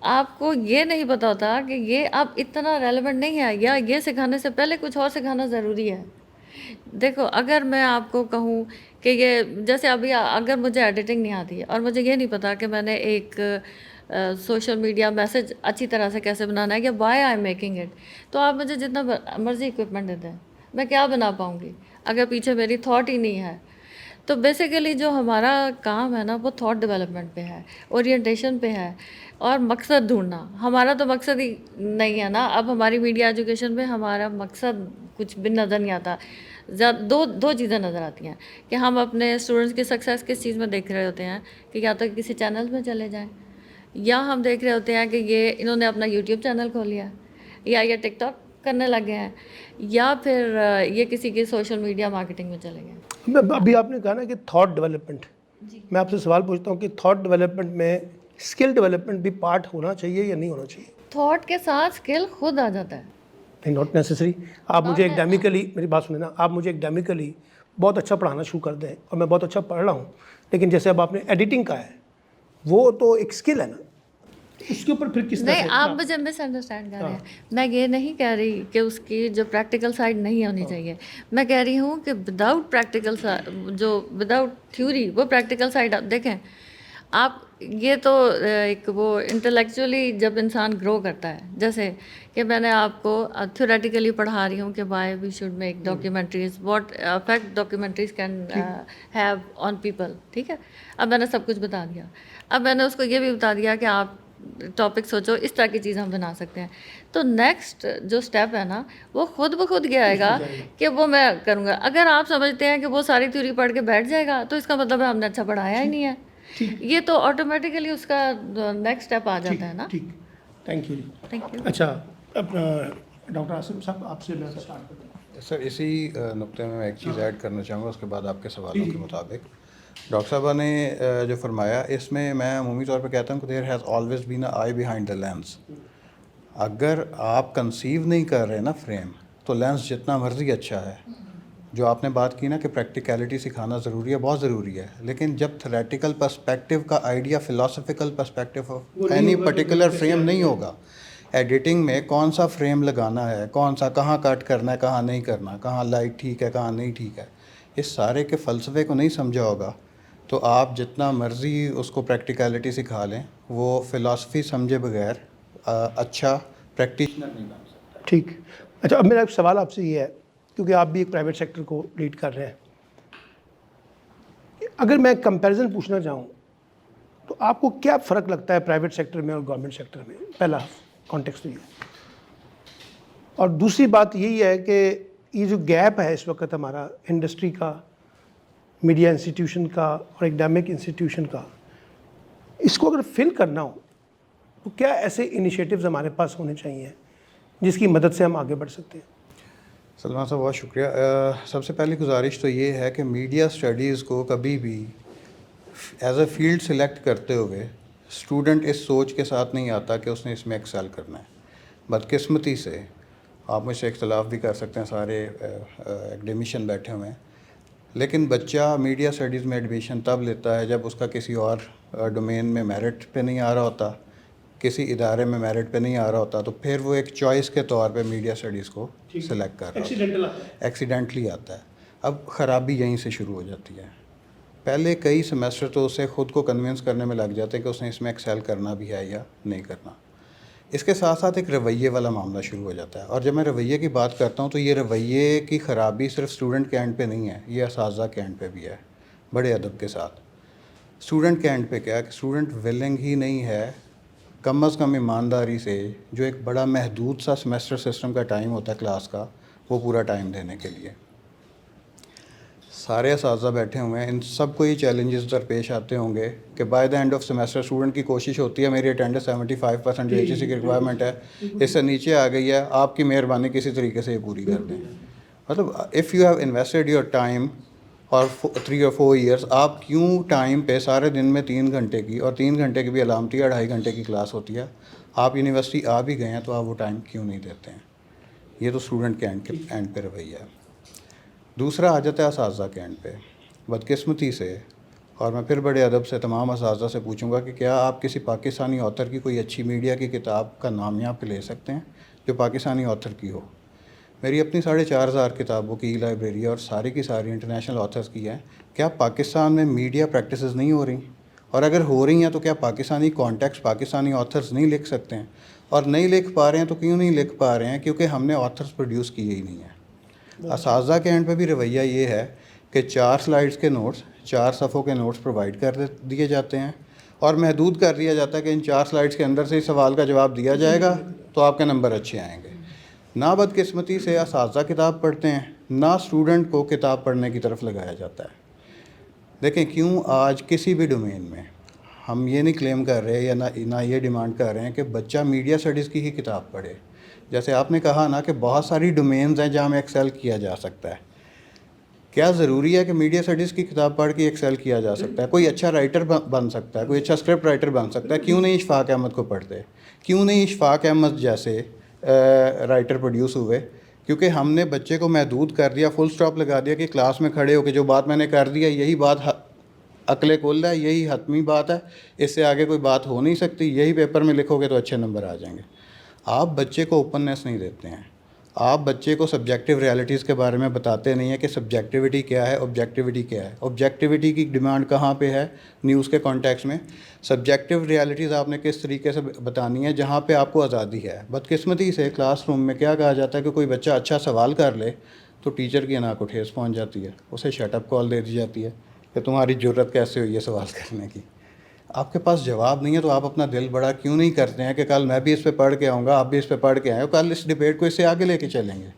آپ کو یہ نہیں پتہ ہوتا کہ یہ اب اتنا ریلیونٹ نہیں ہے, یا یہ سکھانے سے پہلے کچھ اور سکھانا ضروری ہے. دیکھو اگر میں آپ کو کہوں کہ یہ جیسے ابھی اگر مجھے ایڈیٹنگ نہیں آتی ہے اور مجھے یہ نہیں پتا کہ میں نے ایک سوشل میڈیا میسج اچھی طرح سے کیسے بنانا ہے, یا why I am making it, تو آپ مجھے جتنا مرضی اکوپمنٹ دے دیں, میں کیا بنا پاؤں گی اگر پیچھے میری تھاٹ ہی نہیں ہے. تو بیسیکلی جو ہمارا کام ہے نا وہ تھاٹ ڈیولپمنٹ پہ ہے, اورینٹیشن پہ ہے, اور مقصد ڈھونڈنا. ہمارا تو مقصد ہی نہیں ہے نا. اب ہماری میڈیا ایجوکیشن میں ہمارا مقصد کچھ بھی نظر نہیں آتا. دو چیزیں نظر آتی ہیں کہ ہم اپنے اسٹوڈنٹس کی سکسیس کس چیز میں دیکھ رہے ہوتے ہیں, کہ یا تو کسی چینل میں چلے جائیں, یا ہم دیکھ رہے ہوتے ہیں کہ یہ انہوں نے اپنا یوٹیوب چینل کھول لیا, یا یہ ٹک ٹاک کرنے لگے ہیں, یا پھر یہ کسی کی سوشل میڈیا مارکیٹنگ میں چلے گئے. ابھی آپ نے کہا نا کہ تھاٹ ڈیولپمنٹ, میں آپ سے سوال پوچھتا ہوں کہ تھاٹ ڈیولپمنٹ میں اسکل ڈیولپمنٹ بھی پارٹ ہونا چاہیے یا نہیں ہونا چاہیے؟ تھاٹ کے ساتھ اسکل خود آ جاتا ہے. نہیں, ناٹ نیسیسری. آپ مجھے ایکڈیمکلی, میری بات سنیں نا, آپ مجھے ایکڈیمکلی بہت اچھا پڑھانا شروع کر دیں اور میں بہت اچھا پڑھ رہا ہوں, لیکن جیسے اب آپ نے ایڈیٹنگ کا ہے, وہ تو ایک اسکل ہے نا, اس کے اوپر پھر کس طرح نہیں, آپ مجھے مس انڈرسٹینڈ کر رہے ہیں. میں یہ نہیں کہہ رہی کہ اس کی جو پریکٹیکل سائڈ نہیں ہونی چاہیے. میں کہہ رہی ہوں کہ وداؤٹ پریکٹیکل, جو وداؤٹ تھیوری, وہ پریکٹیکل سائڈ آپ دیکھیں. آپ یہ تو ایک وہ انٹلیکچولی جب انسان گرو کرتا ہے, جیسے کہ میں نے آپ کو تھیوریٹیکلی پڑھا رہی ہوں کہ why we should make documentaries, what effect documentaries can have on people, ٹھیک ہے. اب میں نے سب کچھ بتا دیا. اب میں نے اس کو یہ بھی بتا دیا کہ آپ ٹاپک سوچو, اس طرح کی چیز ہم بنا سکتے ہیں. تو نیکسٹ جو اسٹیپ ہے نا وہ خود بخود یہ آئے گا کہ وہ میں کروں گا. اگر آپ سمجھتے ہیں کہ وہ ساری تھیوری پڑھ کے بیٹھ جائے گا تو اس کا مطلب ہے ہم نے اچھا پڑھایا ہی نہیں ہے. یہ تو آٹومیٹیکلی اس کا نیکسٹ اسٹیپ آ جاتا ہے نا. ٹھیک, تھینک یو. Thank you. اچھا, اپنا ڈاکٹر عاصم صاحب آپ سے میں اسٹارٹ کرتا ہوں. سر اسی نقطے میں ایک چیز ایڈ کرنا چاہوں گا, اس کے بعد آپ کے سوالوں کے مطابق. ڈاکٹر صاحبہ نے جو فرمایا, اس میں میں عمومی طور پہ کہتا ہوں کہ there has always been a eye behind the lens. اگر آپ کنسیو نہیں کر رہے نا فریم, تو لینس جتنا مرضی اچھا ہے. جو آپ نے بات کی نا کہ پریکٹیکیلٹی سکھانا ضروری ہے, بہت ضروری ہے, لیکن جب تھیوریٹیکل پرسپیکٹیو کا idea philosophical perspective of any particular frame نہیں ہوگا. ایڈیٹنگ میں کون سا فریم لگانا ہے, کون سا کہاں کٹ کرنا ہے, کہاں نہیں کرنا, کہاں لائٹ ٹھیک ہے, کہاں نہیں ٹھیک ہے, اس سارے کے فلسفے کو نہیں سمجھا ہوگا تو آپ جتنا مرضی اس کو پریکٹیکلٹی سکھا لیں, وہ فلاسفی سمجھے بغیر اچھا پریکٹیشنر نہیں بن سکتا. ٹھیک. اچھا, اب میرا ایک سوال آپ سے یہ ہے, کیونکہ آپ بھی ایک پرائیویٹ سیکٹر کو لیڈ کر رہے ہیں, اگر میں کمپیریزن پوچھنا چاہوں تو آپ کو کیا فرق لگتا ہے پرائیویٹ سیکٹر میں اور گورنمنٹ سیکٹر میں؟ پہلا کانٹیکسٹ یہ ہے. اور دوسری بات یہی ہے کہ یہ جو گیپ ہے اس وقت ہمارا انڈسٹری کا, میڈیا انسٹیٹیوشن کا اور اکیڈیمک انسٹیٹیوشن کا, اس کو اگر فل کرنا ہو تو کیا ایسے انیشیٹوز ہمارے پاس ہونے چاہیے جس کی مدد سے ہم آگے بڑھ سکتے ہیں؟ سلمان صاحب بہت شکریہ. سب سے پہلی گزارش تو یہ ہے کہ میڈیا اسٹڈیز کو کبھی بھی ایز اے فیلڈ سلیکٹ کرتے ہوئے اسٹوڈنٹ اس سوچ کے ساتھ نہیں آتا کہ اس نے اس میں ایکسیل کرنا ہے. بدقسمتی سے آپ مجھ سے اختلاف بھی کر سکتے ہیں, سارے ایکڈیمیشین بیٹھے ہوئے ہیں, لیکن بچہ میڈیا اسٹڈیز میں ایڈمیشن تب لیتا ہے جب اس کا کسی اور ڈومین میں میرٹ پہ نہیں آ رہا ہوتا, کسی ادارے میں میرٹ پہ نہیں آ رہا ہوتا, تو پھر وہ ایک چوائس کے طور پہ میڈیا اسٹڈیز کو سلیکٹ کر رہا ہے, ایکسیڈنٹلی آتا ہے. اب خرابی یہیں سے شروع ہو جاتی ہے. پہلے کئی سیمیسٹر تو اسے خود کو کنونس کرنے میں لگ جاتے ہیں کہ اس نے اس میں ایکسیل کرنا بھی ہے یا نہیں کرنا. اس کے ساتھ ساتھ ایک رویے والا معاملہ شروع ہو جاتا ہے, اور جب میں رویے کی بات کرتا ہوں تو یہ رویے کی خرابی صرف اسٹوڈنٹ کے اینڈ پہ نہیں ہے, یہ اساتذہ کے اینڈ پہ بھی ہے. بڑے ادب کے ساتھ اسٹوڈنٹ کے اینڈ پہ کیا ہے کہ اسٹوڈنٹ ولنگ ہی نہیں ہے کم از کم ایمانداری سے, جو ایک بڑا محدود سا سیمیسٹر سسٹم کا ٹائم ہوتا ہے کلاس کا, وہ پورا ٹائم دینے کے لیے. سارے اساتذہ بیٹھے ہوئے ہیں, ان سب کو یہ چیلنجز درپیش آتے ہوں گے کہ by the and of semester student کی کوشش ہوتی ہے میری اٹینڈنس 75% جو HEC کی ریکوائرمنٹ ہے اس سے نیچے آ گئی ہے, آپ کی مہربانی کسی طریقے سے یہ پوری کر دیں. مطلب if you have invested your time اور 3 or 4 ایئرس, آپ کیوں ٹائم پہ سارے دن میں 3 گھنٹے کی, اور 3 گھنٹے کی بھی علامتی 2.5 گھنٹے کی کلاس ہوتی ہے, آپ یونیورسٹی آ بھی گئے ہیں تو آپ وہ ٹائم کیوں نہیں دیتے ہیں؟ یہ تو اسٹوڈنٹ کے اینڈ پہ رویہ ہے. دوسرا آ جاتا ہے اساتذہ کے اینڈ پہ. بدقسمتی سے, اور میں پھر بڑے ادب سے تمام اساتذہ سے پوچھوں گا کہ کیا آپ کسی پاکستانی آتھر کی کوئی اچھی میڈیا کی کتاب کا نام یہاں پہ لے سکتے ہیں جو پاکستانی آتھر کی ہو؟ میری اپنی 4,500 کتابوں کی لائبریری ہے اور ساری کی ساری انٹرنیشنل آتھرز کی ہے. کیا پاکستان میں میڈیا پریکٹسز نہیں ہو رہی؟ اور اگر ہو رہی ہیں تو کیا پاکستانی کانٹیکسٹ پاکستانی آتھرز نہیں لکھ سکتے ہیں؟ اور نہیں لکھ پا رہے ہیں تو کیوں نہیں لکھ پا رہے ہیں؟ کیونکہ ہم نے آتھرز پروڈیوس کیے ہی نہیں ہیں. اساتذہ کے اینڈ پہ بھی رویہ یہ ہے کہ 4 سلائیڈز کے نوٹس, 4 صفحوں کے نوٹس پرووائڈ کر دیے جاتے ہیں, اور محدود کر دیا جاتا ہے کہ ان 4 سلائیڈز کے اندر سے ہی سوال کا جواب دیا جائے گا تو آپ کے نمبر اچھے آئیں گے. نہ بدقسمتی سے اساتذہ کتاب پڑھتے ہیں, نہ اسٹوڈنٹ کو کتاب پڑھنے کی طرف لگایا جاتا ہے. دیکھیں کیوں آج کسی بھی ڈومین میں ہم یہ نہیں کلیم کر رہے یا نہ یہ ڈیمانڈ کر رہے ہیں کہ بچہ میڈیا اسٹڈیز کی ہی کتاب پڑھے. جیسے آپ نے کہا نا کہ بہت ساری ڈومینز ہیں جہاں میں ایکسیل کیا جا سکتا ہے. کیا ضروری ہے کہ میڈیا اسٹڈیز کی کتاب پڑھ کے ایکسیل کیا جا سکتا ہے؟ کوئی اچھا رائٹر بن سکتا ہے, کوئی اچھا اسکرپٹ رائٹر بن سکتا ہے. کیوں نہیں اشفاق احمد کو پڑھتے؟ کیوں نہیں اشفاق احمد جیسے رائٹر پروڈیوس ہوئے؟ کیونکہ ہم نے بچے کو محدود کر دیا, فل سٹاپ لگا دیا کہ کلاس میں کھڑے ہو کے جو بات میں نے کر دیا یہی بات عقل کل ہے, یہی حتمی بات ہے, اس سے آگے کوئی بات ہو نہیں سکتی, یہی پیپر میں لکھو گے تو اچھے نمبر آ جائیں گے. آپ بچے کو اوپننیس نہیں دیتے ہیں, آپ بچے کو سبجیکٹیو ریالٹیز کے بارے میں بتاتے نہیں ہیں کہ سبجیکٹیوٹی کیا ہے, آبجیکٹیوٹی کیا ہے. آبجیکٹیوٹی کی ڈیمانڈ کہاں پہ ہے نیوز کے کانٹیکس میں؟ سبجیکٹیو ریالٹیز آپ نے کس طریقے سے بتانی ہے جہاں پہ آپ کو آزادی ہے. بدقسمتی سے کلاس روم میں کیا کہا جاتا ہے کہ کوئی بچہ اچھا سوال کر لے تو ٹیچر کی ناک کو ٹھیس پہنچ جاتی ہے, اسے شٹ اپ کال دے دی جاتی ہے کہ تمہاری جرت کیسے ہوئی ہے سوال کرنے کی. آپ کے پاس جواب نہیں ہے تو آپ اپنا دل بڑا کیوں نہیں کرتے ہیں کہ کل میں بھی اس پہ پڑھ کے آؤں گا, آپ بھی اس پہ پڑھ کے آئیں ہو, کل اس ڈبیٹ کو اس سے آگے لے کے چلیں گے.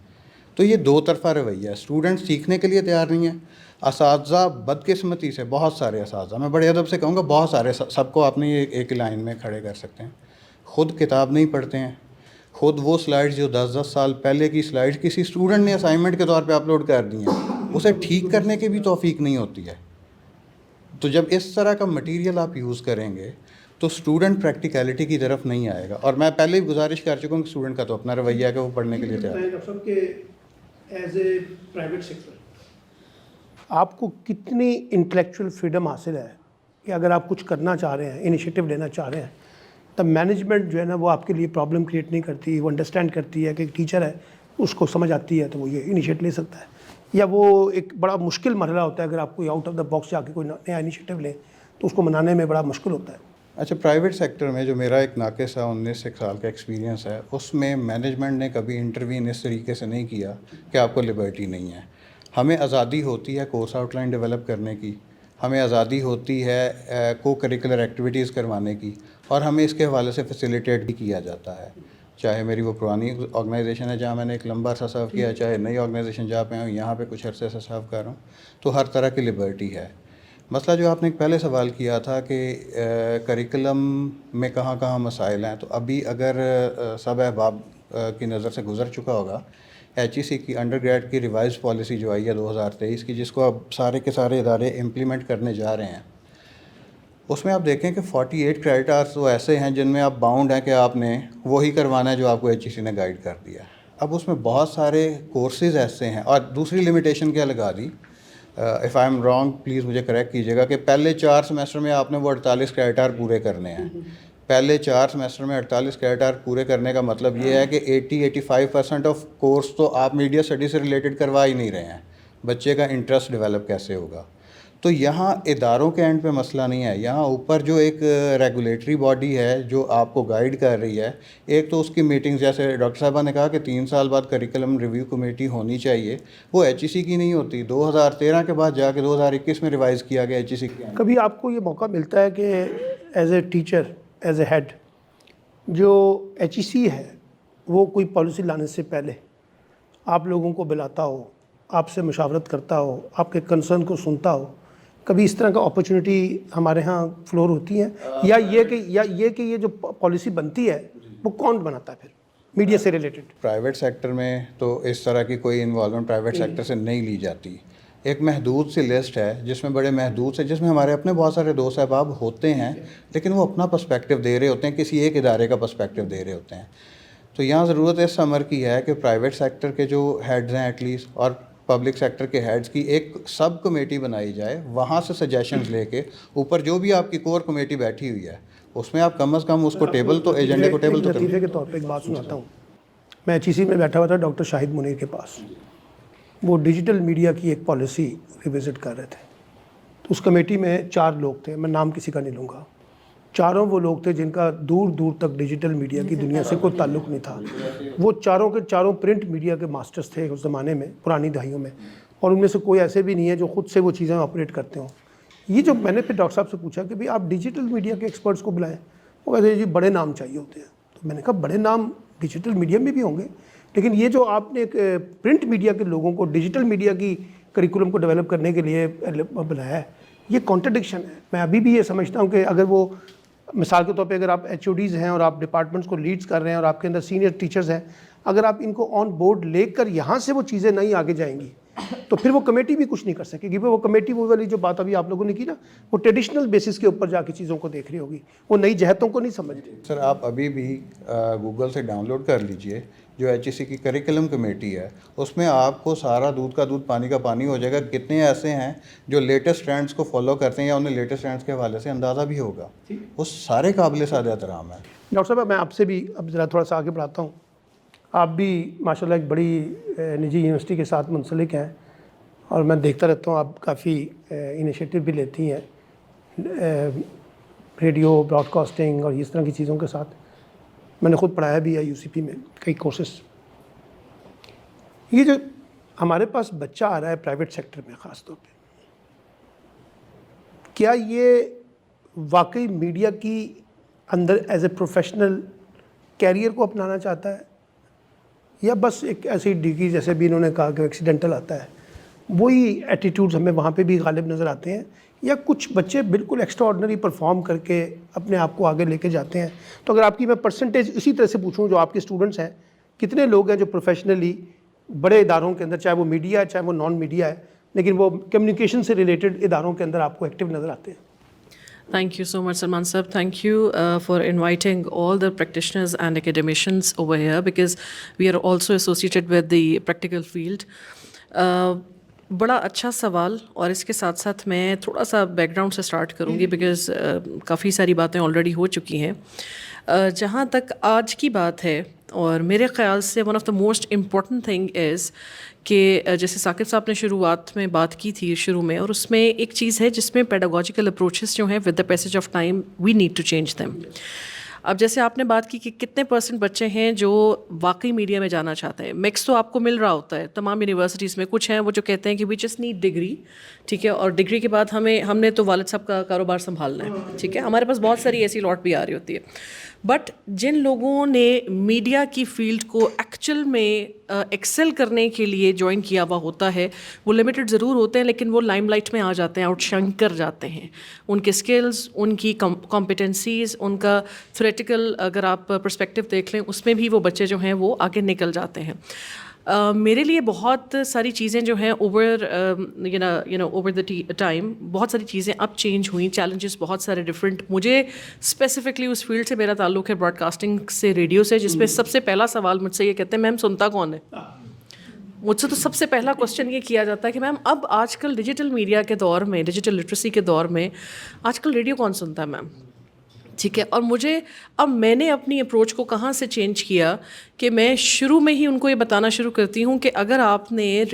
تو یہ 2 طرفہ رویہ ہے. اسٹوڈنٹ سیکھنے کے لیے تیار نہیں ہے. اساتذہ بدقسمتی سے, بہت سارے اساتذہ, میں بڑے ادب سے کہوں گا بہت سارے, سب کو آپ نے ایک لائن میں کھڑے کر سکتے ہیں, خود کتاب نہیں پڑھتے ہیں. خود وہ سلائڈز جو 10 سال پہلے کی سلائڈز کسی اسٹوڈنٹ نے اسائنمنٹ کے طور پہ اپلوڈ کر دی ہیں, اسے ٹھیک کرنے کی بھی توفیق نہیں ہوتی ہے. تو جب اس طرح کا مٹیریل آپ یوز کریں گے تو اسٹوڈنٹ پریکٹیکلٹی کی طرف نہیں آئے گا. اور میں پہلے ہی گزارش کر چکا ہوں کہ اسٹوڈنٹ کا تو اپنا رویہ ہے کہ وہ پڑھنے کے لیے تیار ہے. ڈاکٹر صاحب کہ ایز اے پرائیویٹ سیکٹر آپ کو کتنی انٹلیکچوئل فریڈم حاصل ہے کہ اگر آپ کچھ کرنا چاہ رہے ہیں, انیشیٹو لینا چاہ رہے ہیں, تب مینجمنٹ جو ہے نا وہ آپ کے لیے پرابلم کریٹ نہیں کرتی, وہ انڈرسٹینڈ کرتی ہے کہ ایک ٹیچر ہے, اس کو سمجھ آتی ہے تو وہ یہ انیشیٹ لے سکتا ہے. یا وہ ایک بڑا مشکل مرحلہ ہوتا ہے اگر آپ کوئی آؤٹ آف دا باکس جا کے کوئی نیا انیشیٹو لیں تو اس کو منانے میں بڑا مشکل ہوتا ہے؟ اچھا، پرائیویٹ سیکٹر میں جو میرا ایک ناقص ہے 19 سال کا ایکسپیرینس ہے، اس میں مینجمنٹ نے کبھی انٹروین اس طریقے سے نہیں کیا کہ آپ کو لبرٹی نہیں ہے. ہمیں آزادی ہوتی ہے کورس آؤٹ لائن ڈیولپ کرنے کی، ہمیں آزادی ہوتی ہے کو کریکولر ایکٹیویٹیز کروانے کی، اور ہمیں اس کے حوالے سے فیسیلیٹیٹ بھی کیا جاتا ہے. چاہے میری وہ پرانی آرگنائزیشن ہے جہاں میں نے ایک لمبا عرصہ سرو کیا، چاہے نئی آرگنائزیشن جہاں پہ ہوں یہاں پہ کچھ عرصے سے سرو کر رہا ہوں، تو ہر طرح کی لبرٹی ہے. مسئلہ جو آپ نے پہلے سوال کیا تھا کہ کریکولم میں کہاں کہاں مسائل ہیں، تو ابھی اگر سب احباب کی نظر سے گزر چکا ہوگا ایچ ای سی کی انڈر گریڈ کی ریوائز پالیسی جو آئی ہے 2023 کی، جس کو اب سارے کے سارے ادارے امپلیمنٹ کرنے جا رہے ہیں. اس میں آپ دیکھیں کہ 48 کریڈٹ آورس تو ایسے ہیں جن میں آپ باؤنڈ ہیں کہ آپ نے وہی کروانا ہے جو آپ کو ایچ ای سی نے گائیڈ کر دیا. اب اس میں بہت سارے کورسز ایسے ہیں، اور دوسری لمیٹیشن کیا لگا دی، if I am wrong please مجھے کریکٹ کیجیے گا، کہ پہلے 4 سیمیسٹر میں آپ نے وہ 48 کریڈٹ آور پورے کرنے ہیں. پہلے 4 سیمیسٹر میں 48 کریڈٹ آور پورے کرنے کا مطلب یہ ہے کہ 80-85% آف کورس تو آپ میڈیا اسٹڈی سے ریلیٹڈ کروا ہی نہیں رہے ہیں. بچے کا انٹرسٹ ڈیولپ کیسے ہوگا؟ تو یہاں اداروں کے اینڈ پہ مسئلہ نہیں ہے، یہاں اوپر جو ایک ریگولیٹری باڈی ہے جو آپ کو گائیڈ کر رہی ہے، ایک تو اس کی میٹنگ، جیسے ڈاکٹر صاحبہ نے کہا کہ 3 سال بعد کریکولم ریویو کمیٹی ہونی چاہیے، وہ ایچ ای سی کی نہیں ہوتی. 2013 کے بعد جا کے 2021 میں ریوائز کیا گیا ایچ ای سی کی. کبھی آپ کو یہ موقع ملتا ہے کہ as a teacher, as a head, جو ایچ ای سی ہے وہ کوئی پالیسی لانے سے پہلے آپ لوگوں کو بلاتا ہو، آپ سے مشاورت کرتا ہو، آپ کے کنسرن کو سنتا ہو؟ کبھی اس طرح کا اپرچونیٹی ہمارے ہاں فلور ہوتی ہے؟ یا یہ کہ یہ جو پالیسی بنتی ہے وہ کون بناتا ہے پھر میڈیا سے ریلیٹڈ؟ پرائیویٹ سیکٹر میں تو اس طرح کی کوئی انوالومنٹ پرائیویٹ سیکٹر سے نہیں لی جاتی. ایک محدود سی لسٹ ہے جس میں بڑے محدود سے، جس میں ہمارے اپنے بہت سارے دوست احباب ہوتے ہیں، لیکن وہ اپنا پرسپیکٹیو دے رہے ہوتے ہیں، کسی ایک ادارے کا پرسپیکٹیو دے رہے ہوتے ہیں. تو یہاں ضرورت اس امر کی ہے کہ پرائیویٹ سیکٹر کے جو ہیڈز ہیں ایٹ لیسٹ، اور پبلک سیکٹر کے ہیڈز کی ایک سب کمیٹی بنائی جائے، وہاں سے سجیشنز لے کے اوپر جو بھی آپ کی کور کمیٹی بیٹھی ہوئی ہے اس میں آپ کم از کم اس کو ٹیبل تو ایجنڈے کو ٹیبل تو کریں. لطیفے کے طور پہ ایک بات سناتا ہوں. میں ایچ ای سی میں بیٹھا ہوا تھا ڈاکٹر شاہد منیر کے پاس، وہ ڈیجیٹل میڈیا کی ایک پالیسی ریوزٹ کر رہے تھے. تو اس کمیٹی میں 4 لوگ تھے، میں نام کسی کا نہیں لوں گا. چاروں وہ لوگ تھے جن کا دور دور تک ڈیجیٹل میڈیا کی دنیا سے کوئی تعلق نہیں تھا. وہ چاروں کے چاروں پرنٹ میڈیا کے ماسٹرز تھے اس زمانے میں، پرانی دہائیوں میں، اور ان میں سے کوئی ایسے بھی نہیں ہے جو خود سے وہ چیزیں آپریٹ کرتے ہوں. یہ جو میں نے پھر ڈاکٹر صاحب سے پوچھا کہ بھئی آپ ڈیجیٹل میڈیا کے ایکسپرٹس کو بلائیں، وہ کہتے ہیں جی بڑے نام چاہیے ہوتے ہیں. تو میں نے کہا بڑے نام ڈیجیٹل میڈیا میں بھی ہوں گے، لیکن یہ جو آپ نے ایک پرنٹ میڈیا کے لوگوں کو ڈیجیٹل میڈیا کی کریکولم کو ڈیولپ کرنے کے لیے بلایا ہے، یہ کانٹرڈکشن ہے. میں ابھی بھی یہ سمجھتا ہوں کہ اگر وہ مثال کے طور پہ اگر آپ ایچ او ڈیز ہیں اور آپ ڈپارٹمنٹس کو لیڈز کر رہے ہیں اور آپ کے اندر سینئر ٹیچرز ہیں، اگر آپ ان کو آن بورڈ لے کر یہاں سے وہ چیزیں نہیں آگے جائیں گی تو پھر وہ کمیٹی بھی کچھ نہیں کر سکے گی. وہ کمیٹی وہ والی جو بات ابھی آپ لوگوں نے کی نا، وہ ٹریڈیشنل بیسس کے اوپر جا کے چیزوں کو دیکھ رہی ہوگی، وہ نئی جہتوں کو نہیں سمجھ رہی. سر آپ ابھی بھی گوگل سے ڈاؤن لوڈ کر لیجئے جو ایچ ای سی کی کریکولم کمیٹی ہے، اس میں آپ کو سارا دودھ کا دودھ پانی کا پانی ہو جائے گا. کتنے ایسے ہیں جو لیٹسٹ ٹرینڈس کو فالو کرتے ہیں یا انہیں لیٹسٹ ٹرینڈس کے حوالے سے اندازہ بھی ہوگا. وہ سارے قابل سعادت احترام ہیں. ڈاکٹر صاحب میں آپ سے بھی اب ذرا تھوڑا سا آگے بڑھاتا ہوں. آپ بھی ماشاء اللہ ایک بڑی نجی یونیورسٹی کے ساتھ منسلک ہیں اور میں دیکھتا رہتا ہوں آپ کافی انیشیٹو بھی لیتی ہیں ریڈیو براڈ کاسٹنگ اور اس طرح کی چیزوں کے ساتھ. میں نے خود پڑھایا بھی ہے یو سی پی میں کئی کورسز. یہ جو ہمارے پاس بچہ آ رہا ہے پرائیویٹ سیکٹر میں خاص طور پہ، کیا یہ واقعی میڈیا کی اندر ایز اے پروفیشنل کیریئر کو اپنانا چاہتا ہے، یا بس ایک ایسی ڈگری جیسے بھی انہوں نے کہا کہ ایکسیڈنٹل آتا ہے، وہی ایٹیٹیوڈز ہمیں وہاں پہ بھی غالب نظر آتے ہیں، یا کچھ بچے بالکل ایکسٹرا آرڈنری پرفارم کر کے اپنے آپ کو آگے لے کے جاتے ہیں؟ تو اگر آپ کی میں پرسنٹیج اسی طرح سے پوچھوں جو آپ کے اسٹوڈنٹس ہیں، کتنے لوگ ہیں جو پروفیشنلی بڑے اداروں کے اندر، چاہے وہ میڈیا ہے چاہے وہ نان میڈیا ہے، لیکن وہ کمیونیکیشن سے ریلیٹڈ اداروں کے اندر آپ کو ایکٹیو نظر آتے ہیں؟ Thank you so much, Salman Sahab. Thank you for inviting all the practitioners and academicians over here, because we are also associated with the practical field. بڑا اچھا سوال، اور اس کے ساتھ ساتھ میں تھوڑا سا بیک گراؤنڈ سے اسٹارٹ کروں گی بیکاز کافی ساری باتیں آلریڈی ہو چکی ہیں. جہاں تک آج کی بات ہے اور میرے خیال سے one of the most important thing is کہ جیسے ثاقب صاحب نے شروعات میں بات کی تھی شروع میں، اور اس میں ایک چیز ہے جس میں پیڈاگوجیکل اپروچز جو ہیں with the passage of time we need to change them. اب جیسے آپ نے بات کی کہ کتنے % بچے ہیں جو واقعی میڈیا میں جانا چاہتے ہیں. مکس تو آپ کو مل رہا ہوتا ہے تمام یونیورسٹیز میں. کچھ ہیں وہ جو کہتے ہیں کہ وی جسٹ نیڈ ڈگری، ٹھیک ہے، اور ڈگری کے بعد ہم نے تو والد صاحب کا کاروبار سنبھالنا ہے، ٹھیک ہے. ہمارے پاس بہت ساری ایسی لاٹ بھی آ رہی ہوتی ہے. بٹ جن لوگوں نے میڈیا کی فیلڈ کو ایکچوئل میں ایکسل کرنے کے لیے جوائن کیا ہوا ہوتا ہے، وہ لمیٹڈ ضرور ہوتے ہیں لیکن وہ لائم لائٹ میں آ جاتے ہیں، آؤٹ شائن کر جاتے ہیں. ان کے اسکلز، ان کی کمپیٹنسیز، ان کا تھریٹیکل اگر آپ پرسپیکٹیو دیکھ لیں اس میں بھی وہ بچے جو ہیں وہ آگے نکل جاتے ہیں. میرے لیے بہت ساری چیزیں جو ہیں اوور دا ٹائم بہت ساری چیزیں اب چینج ہوئیں، چیلنجز بہت سارے ڈفرینٹ. مجھے اسپیسیفکلی اس فیلڈ سے میرا تعلق ہے براڈ کاسٹنگ سے، ریڈیو سے، جس میں سب سے پہلا سوال مجھ سے یہ کہتے ہیں میم سنتا کون ہے. مجھ سے تو سب سے پہلا کوشچن یہ کیا جاتا ہے کہ میم اب آج کل ڈیجیٹل میڈیا کے دور میں، ڈیجیٹل لٹریسی کے دور میں آج کل ریڈیو کون سنتا ہے میم، ٹھیک ہے. اور میں نے اپنی اپروچ کو کہاں سے چینج کیا کہ میں شروع میں ہی ان کو یہ بتانا شروع کرتی ہوں کہ اگر آپ نے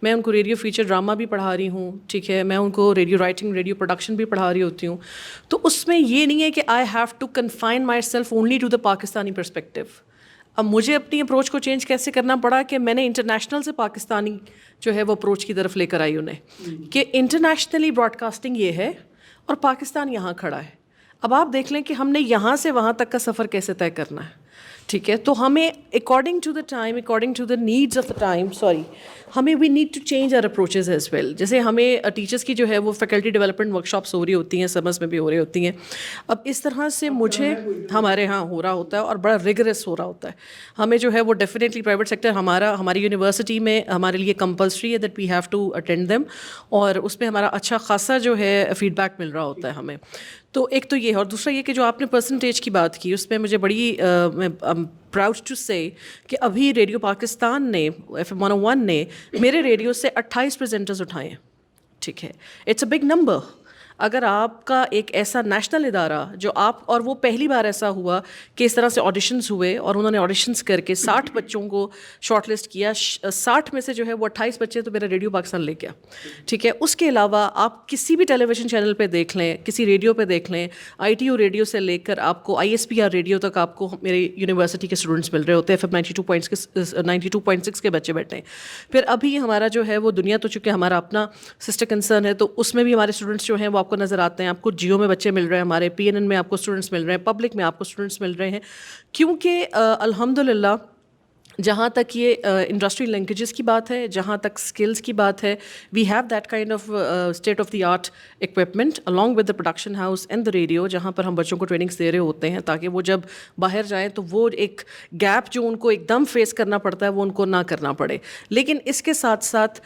میں ان کو ریڈیو فیچر ڈرامہ بھی پڑھا رہی ہوں، ٹھیک ہے، میں ان کو ریڈیو رائٹنگ، ریڈیو پروڈکشن بھی پڑھا رہی ہوتی ہوں، تو اس میں یہ نہیں ہے کہ I have to confine myself only to the Pakistani perspective. اب مجھے اپنی اپروچ کو چینج کیسے کرنا پڑا کہ میں نے انٹرنیشنل سے پاکستانی جو ہے وہ اپروچ کی طرف لے کر آئی انہیں کہ انٹرنیشنلی براڈ کاسٹنگ یہ ہے اور پاکستان یہاں کھڑا ہے. اب آپ دیکھ لیں کہ ہم نے یہاں سے وہاں تک کا سفر کیسے طے کرنا ہے، ٹھیک ہے. تو ہمیں according to the time, according to the needs of the time, ہمیں we need to change our approaches as well. جیسے ہمیں ٹیچرس کی جو ہے وہ فیکلٹی ڈیولپمنٹ ورک شاپس ہو رہی ہوتی ہیں، سمرس میں بھی ہو رہی ہوتی ہیں. اب اس طرح سے مجھے ہمارے ہاں ہو رہا ہوتا ہے اور بڑا ریگرس ہو رہا ہوتا ہے. ہمیں جو ہے وہ ڈیفینیٹلی پرائیویٹ سیکٹر ہماری یونیورسٹی میں ہمارے لیے کمپلسری ہے that we have to attend them, اور اس میں ہمارا اچھا خاصا جو ہے فیڈ بیک مل رہا ہوتا ہے ہمیں. تو ایک تو یہ ہے، اور دوسرا یہ کہ جو آپ نے پرسنٹیج کی بات کی اس میں مجھے بڑی پراؤڈ ٹو سے کہ ابھی ریڈیو پاکستان نے FM 101 نے میرے ریڈیو سے 28 پریزنٹرز اٹھائے ہیں، ٹھیک ہے. It's a big number. اگر آپ کا ایک ایسا نیشنل ادارہ جو اور وہ پہلی بار ایسا ہوا کہ اس طرح سے آڈیشنز ہوئے اور انہوں نے آڈیشنز کر کے 60 بچوں کو شارٹ لسٹ کیا، 60 میں سے جو ہے وہ 28 بچے تو میرا ریڈیو پاکستان لے گیا، ٹھیک ہے. اس کے علاوہ آپ کسی بھی ٹیلی ویژن چینل پہ دیکھ لیں، کسی ریڈیو پہ دیکھ لیں، ITU ریڈیو سے لے کر آپ کو ISPR ریڈیو تک آپ کو میرے یونیورسٹی کے اسٹوڈنٹس مل رہے ہوتے ہیں. FM 92.6 کے بچے بیٹھے ہیں. پھر ابھی ہمارا جو ہے وہ دنیا تو چونکہ ہمارا اپنا سسٹر کنسرن ہے تو اس میں بھی ہمارے اسٹوڈنٹس جو ہیں وہ آپ کو نظر آتے ہیں. آپ کو جیو میں بچے مل رہے ہیں، ہمارے PNN میں آپ کو اسٹوڈنٹس مل رہے ہیں، پبلک میں آپ کو اسٹوڈنٹس مل رہے ہیں. کیونکہ الحمدللہ جہاں تک یہ انڈسٹری لنکیجز کی بات ہے، جہاں تک اسکلس کی بات ہے، we have that kind of state of the art equipment along with the production house and the radio، جہاں پر ہم بچوں کو ٹریننگس دے رہے ہوتے ہیں تاکہ وہ جب باہر جائیں تو وہ ایک گیپ جو ان کو ایک دم فیس کرنا پڑتا ہے وہ ان کو نہ کرنا پڑے. لیکن اس کے ساتھ ساتھ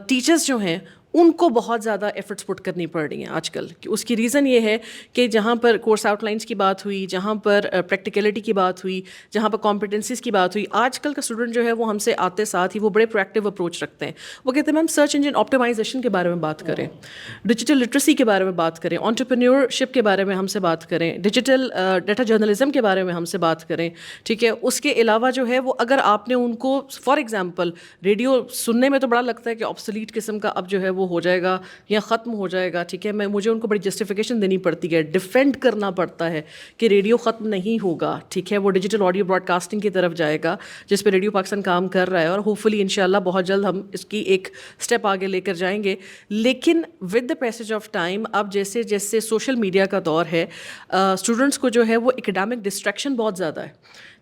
ٹیچرز جو ہیں ان کو بہت زیادہ ایفرٹس پٹ کرنی پڑ رہی ہیں آج کل. اس کی ریزن یہ ہے کہ جہاں پر کورس آؤٹ لائنس کی بات ہوئی، جہاں پر پریکٹیکلٹی کی بات ہوئی، جہاں پر کمپیٹنسیز کی بات ہوئی، آج کل کا اسٹوڈنٹ جو ہے وہ ہم سے آتے ساتھ ہی وہ بڑے پرویکٹیو اپروچ رکھتے ہیں. وہ کہتے ہیں میم سرچ انجن آپٹیمائزیشن کے بارے میں بات کریں، ڈیجیٹل لٹریسی کے بارے میں بات کریں، انٹرپرینیورشپ کے بارے میں ہم سے بات کریں، ڈیجیٹل ڈیٹا جرنلزم کے بارے میں ہم سے بات کریں، ٹھیک ہے. اس کے علاوہ جو ہے وہ اگر آپ نے ان کو فار ایگزامپل ریڈیو سننے میں تو بڑا لگتا ہے کہ آبسلیٹ قسم کا اب جو ہے وہ ہو جائے گا یا ختم ہو جائے گا، ٹھیک ہے. مجھے ان کو بڑی جسٹیفیکیشن دینی پڑتی ہے، ڈیفینڈ کرنا پڑتا ہے کہ ریڈیو ختم نہیں ہوگا، ٹھیک ہے. وہ ڈیجیٹل آڈیو براڈ کاسٹنگ کی طرف جائے گا جس پہ ریڈیو پاکستان کام کر رہا ہے اور ہوپ فلی انشاءاللہ بہت جلد ہم اس کی ایک اسٹیپ آگے لے کر جائیں گے. لیکن with the passage of time اب جیسے جیسے سوشل میڈیا کا دور ہے، اسٹوڈنٹس کو جو ہے وہ اکیڈیمک ڈسٹریکشن بہت زیادہ ہے،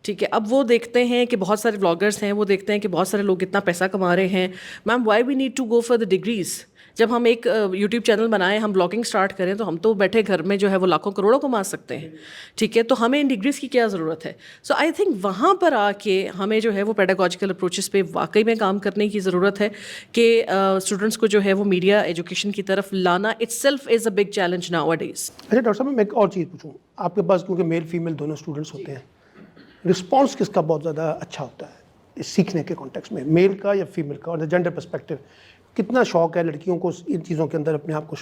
ٹھیک ہے. اب وہ دیکھتے ہیں کہ بہت سارے بلاگرس ہیں، وہ دیکھتے ہیں کہ بہت سارے لوگ اتنا پیسہ کما رہے ہیں. Ma'am why we need to go for the degrees? جب ہم ایک یوٹیوب چینل بنائیں، ہم بلاگنگ اسٹارٹ کریں تو ہم تو بیٹھے گھر میں جو ہے وہ لاکھوں کروڑوں کما سکتے ہیں، ٹھیک ہے. تو ہمیں ان ڈگریز کی کیا ضرورت ہے؟ سو آئی تھنک وہاں پر آ کے ہمیں جو ہے وہ پیڈاگوجیکل اپروچز پہ واقعی میں کام کرنے کی ضرورت ہے کہ اسٹوڈنٹس کو جو ہے وہ میڈیا ایجوکیشن کی طرف لانا itself is a big challenge nowadays. اچھا ڈاکٹر صاحب میں ایک اور چیز پوچھوں آپ کے پاس، کیونکہ میل فیمیل دونوں اسٹوڈنٹس ہوتے ہیں، رسپانس کس کا بہت زیادہ اچھا ہوتا ہے سیکھنے کے کانٹیکس میں، میل کا یا فیمیل کا؟ اور جینڈر پرسپیکٹیو کتنا شوق ہے لڑکیوں کو ان چیزوں کے اندر اپنے آپ کو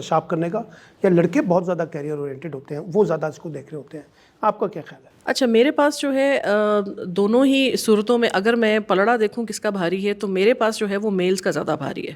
شارپ کرنے کا، یا لڑکے بہت زیادہ کیریئر اورینٹیڈ ہوتے ہیں، وہ زیادہ اس کو دیکھ رہے ہوتے ہیں؟ آپ کا کیا خیال ہے؟ اچھا میرے پاس جو ہے دونوں ہی صورتوں میں اگر میں پلڑا دیکھوں کس کا بھاری ہے تو میرے پاس جو ہے وہ میلز کا زیادہ بھاری ہے.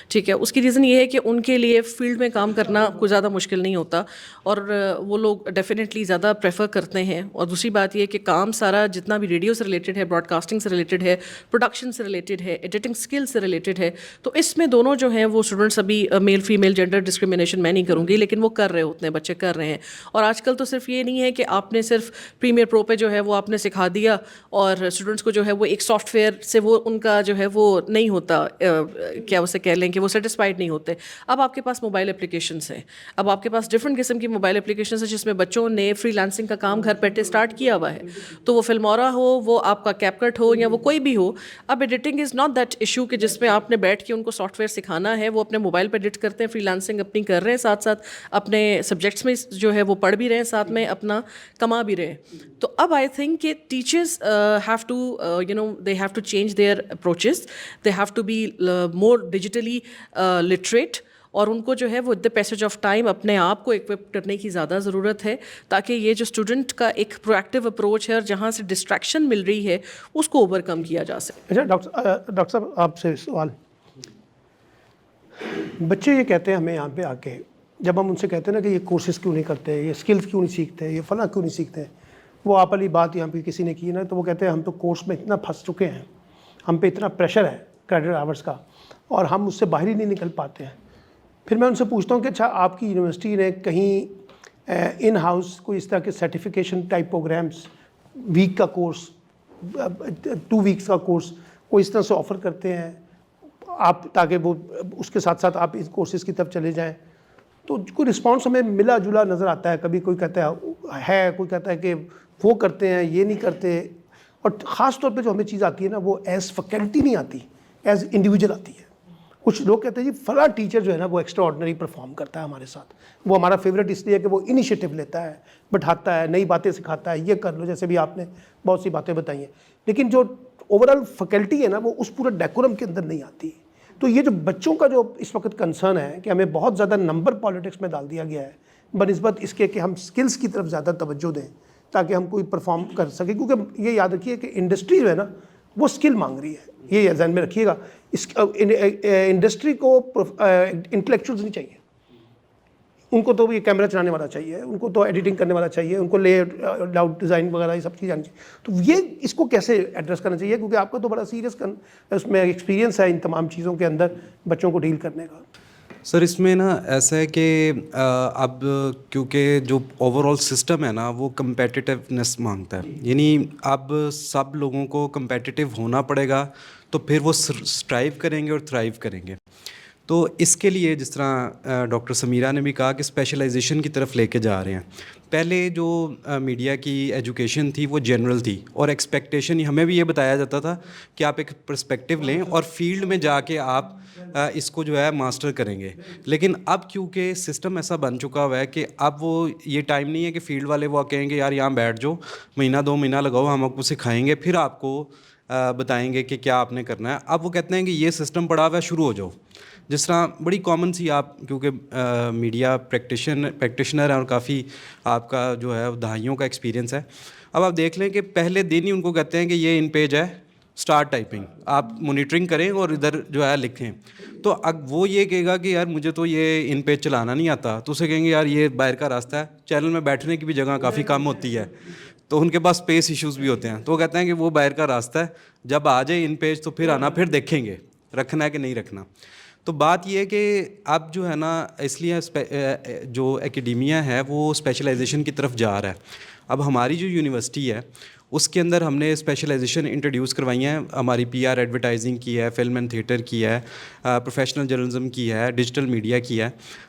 ٹھیک ہے, اس کی ریزن یہ ہے کہ ان کے لیے فیلڈ میں کام کرنا کوئی زیادہ مشکل نہیں ہوتا اور وہ لوگ ڈیفینیٹلی زیادہ پریفر کرتے ہیں. اور دوسری بات یہ ہے کہ کام سارا جتنا بھی ریڈیو سے ریلیٹڈ ہے, براڈ کاسٹنگ سے ریلیٹڈ ہے, پروڈکشن سے ریلیٹڈ ہے, ایڈیٹنگ اسکل سے ریلیٹڈ ہے, تو اس میں دونوں جو ہیں وہ اسٹوڈنٹس ابھی میل فیمیل جینڈر ڈسکریمنیشن میں نہیں کروں گی لیکن وہ کر رہے ہوتے ہیں, بچے کر رہے ہیں. اور آج کل تو صرف یہ نہیں ہے کہ آپ نے صرف پریمیئر پرو پہ جو ہے وہ آپ نے سکھا دیا اور اسٹوڈنٹس کو جو ہے وہ ایک سافٹ ویئر سے وہ ان کا جو ہے وہ نہیں ہوتا, کیا اسے کہہ لیں کہ وہ سیٹسفائڈ نہیں ہوتے. اب آپ کے پاس موبائل اپلیکیشنس ہیں, اب آپ کے پاس ڈفرینٹ قسم کی موبائل اپلیکیشنس ہیں جس میں بچوں نے فری لانسنگ کا کام گھر بیٹھے اسٹارٹ کیا ہوا ہے. تو وہ فلمورا ہو, وہ آپ کا کیپ کٹ ہو, یا وہ کوئی بھی ہو, اب editing is not that issue کہ جس میں آپ نے بیٹھ کے ان کو سافٹ ویئر سکھانا ہے. وہ اپنے موبائل پہ ایڈٹ کرتے ہیں, فری لانسنگ اپنی کر رہے ہیں, ساتھ ساتھ اپنے سبجیکٹس میں جو ہے وہ پڑھ بھی رہے ہیں, ساتھ میں اپنا کما بھی رہے ہیں. تو اب آئی تھنک کہ teachers have to they have to change their approaches. They have to be more digitally literate, اور ان کو جو ہے وہ with the passage of time اپنے آپ کو ایکوپ کرنے کی زیادہ ضرورت ہے تاکہ یہ جو اسٹوڈنٹ کا ایک پرویکٹیو اپروچ ہے اور جہاں سے ڈسٹریکشن مل رہی ہے اس کو اوور کم کیا جا سکے. اچھا ڈاکٹر صاحب آپ سے سوال, بچے یہ کہتے ہیں ہمیں یہاں پہ آ کے, جب ہم ان سے کہتے ہیں نا کہ یہ کورسز کیوں نہیں کرتے, یہ اسکلس کیوں نہیں سیکھتے, یہ فلاں کیوں نہیں سیکھتے, وہ آپ والی بات یہاں پہ کسی نے کی نا, تو وہ کہتے ہیں ہم تو کورس میں اتنا پھنس چکے ہیں, ہم پہ اتنا پریشر ہے کریڈٹ آورس کا اور ہم اس سے باہر ہی نہیں نکل پاتے ہیں. پھر میں ان سے پوچھتا ہوں کہ اچھا آپ کی یونیورسٹی نے کہیں ان ہاؤس کوئی اس طرح کے سرٹیفکیشن ٹائپ پروگرامس, ویک کا کورس, 2 ویکس کا کورس کوئی اس طرح سے آفر کرتے ہیں آپ, تاکہ وہ اس کے ساتھ ساتھ آپ اس کورسز کی طرف چلے جائیں؟ تو کوئی رسپانس ہمیں ملا جلا نظر آتا ہے. کبھی کوئی کہتا ہے کوئی کہتا ہے کہ وہ کرتے ہیں, یہ نہیں کرتے. اور خاص طور پہ جو ہمیں چیز آتی ہے نا وہ ایز فیکلٹی نہیں آتی, ایز انڈیویجول آتی ہے. کچھ لوگ کہتے ہیں جی فلاں ٹیچر جو ہے نا وہ ایکسٹرا آرڈنری پرفارم کرتا ہے ہمارے ساتھ, وہ ہمارا فیوریٹ اس لیے کہ وہ انیشیٹو لیتا ہے, بٹھاتا ہے, نئی باتیں سکھاتا ہے, یہ کر لو, جیسے بھی آپ نے بہت سی باتیں بتائی ہیں. لیکن جو اوور آل فیکلٹی ہے نا وہ اس پورے ڈیکورم کے اندر نہیں آتی. تو یہ جو بچوں کا جو اس وقت کنسرن ہے کہ ہمیں بہت زیادہ نمبر پالیٹکس میں ڈال دیا گیا ہے بنسبت اس کے کہ ہم سکلز کی طرف زیادہ توجہ دیں تاکہ ہم کوئی پرفارم کر سکیں. کیونکہ یہ یاد رکھیے کہ انڈسٹری جو ہے نا وہ سکل مانگ رہی ہے, یہ ذہن میں رکھیے گا. اس انڈسٹری کو انٹلیکچوئلز نہیں چاہیے, ان کو تو یہ کیمرہ چلانے والا چاہیے, ان کو تو ایڈیٹنگ کرنے والا چاہیے, ان کو لے آؤٹ ڈیزائن وغیرہ یہ سب چیزیں آنی چاہیے. تو یہ اس کو کیسے ایڈریس کرنا چاہیے, کیونکہ آپ کا تو بڑا سیریس اس میں ایکسپیرینس ہے ان تمام چیزوں کے اندر بچوں کو ڈیل کرنے کا. سر اس میں نا ایسا ہے کہ اب کیونکہ جو اوور آل سسٹم ہے نا وہ کمپیٹیٹیونیس مانگتا ہے, یعنی اب سب لوگوں کو کمپیٹیٹیو ہونا پڑے گا تو پھر وہ اسٹرائیو کریں گے اور تھرائیو کریں گے. تو اس کے لیے جس طرح ڈاکٹر سمیرہ نے بھی کہا کہ اسپیشلائزیشن کی طرف لے کے جا رہے ہیں. پہلے جو میڈیا کی ایجوکیشن تھی وہ جنرل تھی اور ایکسپیکٹیشن ہمیں بھی یہ بتایا جاتا تھا کہ آپ ایک پرسپیکٹیو لیں اور فیلڈ میں جا کے آپ اس کو جو ہے ماسٹر کریں گے. لیکن اب کیونکہ سسٹم ایسا بن چکا ہوا ہے کہ اب وہ یہ ٹائم نہیں ہے کہ فیلڈ والے وہ کہیں گے یار یہاں بیٹھ جاؤ, مہینہ 2 مہینہ لگاؤ, ہم آپ کو سکھائیں گے, پھر آپ کو بتائیں گے کہ کیا آپ نے کرنا ہے. اب وہ کہتے ہیں کہ یہ سسٹم پڑا ہوا ہے, شروع ہو جاؤ. جس طرح بڑی کامن سی, آپ کیونکہ میڈیا پریکٹیشنر ہیں اور کافی آپ کا جو ہے دہائیوں کا ایکسپیرینس ہے. اب آپ دیکھ لیں کہ پہلے دن ہی ان کو کہتے ہیں کہ یہ ان پیج ہے, اسٹارٹ ٹائپنگ, آپ مانیٹرنگ کریں اور ادھر جو ہے لکھیں. تو اب وہ یہ کہے گا کہ یار مجھے تو یہ ان پیج چلانا نہیں آتا, تو اسے کہیں گے یار یہ باہر کا راستہ ہے, چینل میں بیٹھنے کی بھی جگہ کافی کم ہوتی ہے, تو ان کے پاس اسپیس ایشوز بھی ہوتے ہیں. تو وہ کہتے ہیں کہ وہ باہر کا راستہ ہے, جب آ جائے ان پیج تو پھر آنا, پھر دیکھیں گے رکھنا ہے کہ نہیں رکھنا. تو بات یہ ہے کہ اب جو ہے نا اس لیے جو ایکیڈیمیا ہے وہ اسپیشلائزیشن کی طرف جا رہا ہے. اب ہماری جو یونیورسٹی ہے اس کے اندر ہم نے اسپیشلائزیشن انٹروڈیوس کروائی ہیں. ہماری پی آر ایڈورٹائزنگ کی ہے, فلم اینڈ تھیٹر کی ہے, پروفیشنل جرنلزم کی ہے, ڈیجیٹل میڈیا کی ہے.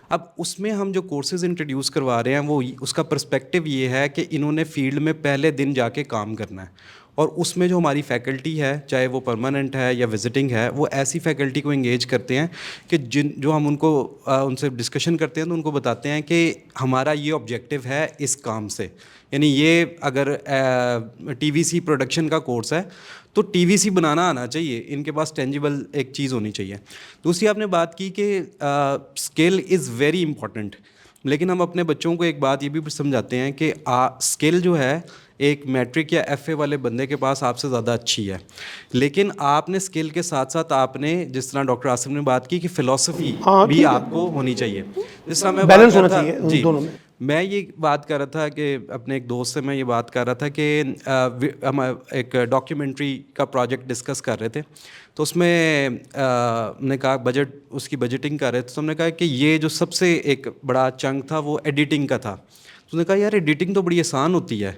اب اس میں ہم جو کورسز انٹروڈیوس کروا رہے ہیں وہ اس کا پرسپیکٹیو یہ ہے کہ انہوں نے فیلڈ میں پہلے دن جا کے کام کرنا ہے, اور اس میں جو ہماری فیکلٹی ہے چاہے وہ پرماننٹ ہے یا وزٹنگ ہے, وہ ایسی فیکلٹی کو انگیج کرتے ہیں کہ جو ہم ان سے ڈسکشن کرتے ہیں تو ان کو بتاتے ہیں کہ ہمارا یہ آبجیکٹیو ہے اس کام سے. یعنی یہ اگر ٹی وی سی پروڈکشن کا کورس ہے تو ٹی وی سی بنانا آنا چاہیے, ان کے پاس ٹینجیبل ایک چیز ہونی چاہیے. دوسری آپ نے بات کی کہ اسکل از ویری امپورٹنٹ. لیکن ہم اپنے بچوں کو ایک بات یہ بھی سمجھاتے ہیں کہ اسکل جو ہے ایک میٹرک یا ایف اے والے بندے کے پاس آپ سے زیادہ اچھی ہے, لیکن آپ نے اسکل کے ساتھ ساتھ آپ نے جس طرح ڈاکٹر عاصم نے بات کی کہ فلسفی بھی آپ کو ہونی چاہیے, جس طرح میں بیلنس ہونا چاہیے جی دونوں میں. میں یہ بات کر رہا تھا کہ اپنے ایک دوست سے میں یہ بات کر رہا تھا کہ ہم ایک ڈاکیومنٹری کا پروجیکٹ ڈسکس کر رہے تھے, تو اس میں نے کہا بجٹ, اس کی بجٹنگ کر رہے تھے, تو ہم نے کہا کہ یہ جو سب سے ایک بڑا چنک تھا وہ ایڈیٹنگ کا تھا. تو اس نے کہا یار ایڈیٹنگ تو بڑی آسان ہوتی ہے,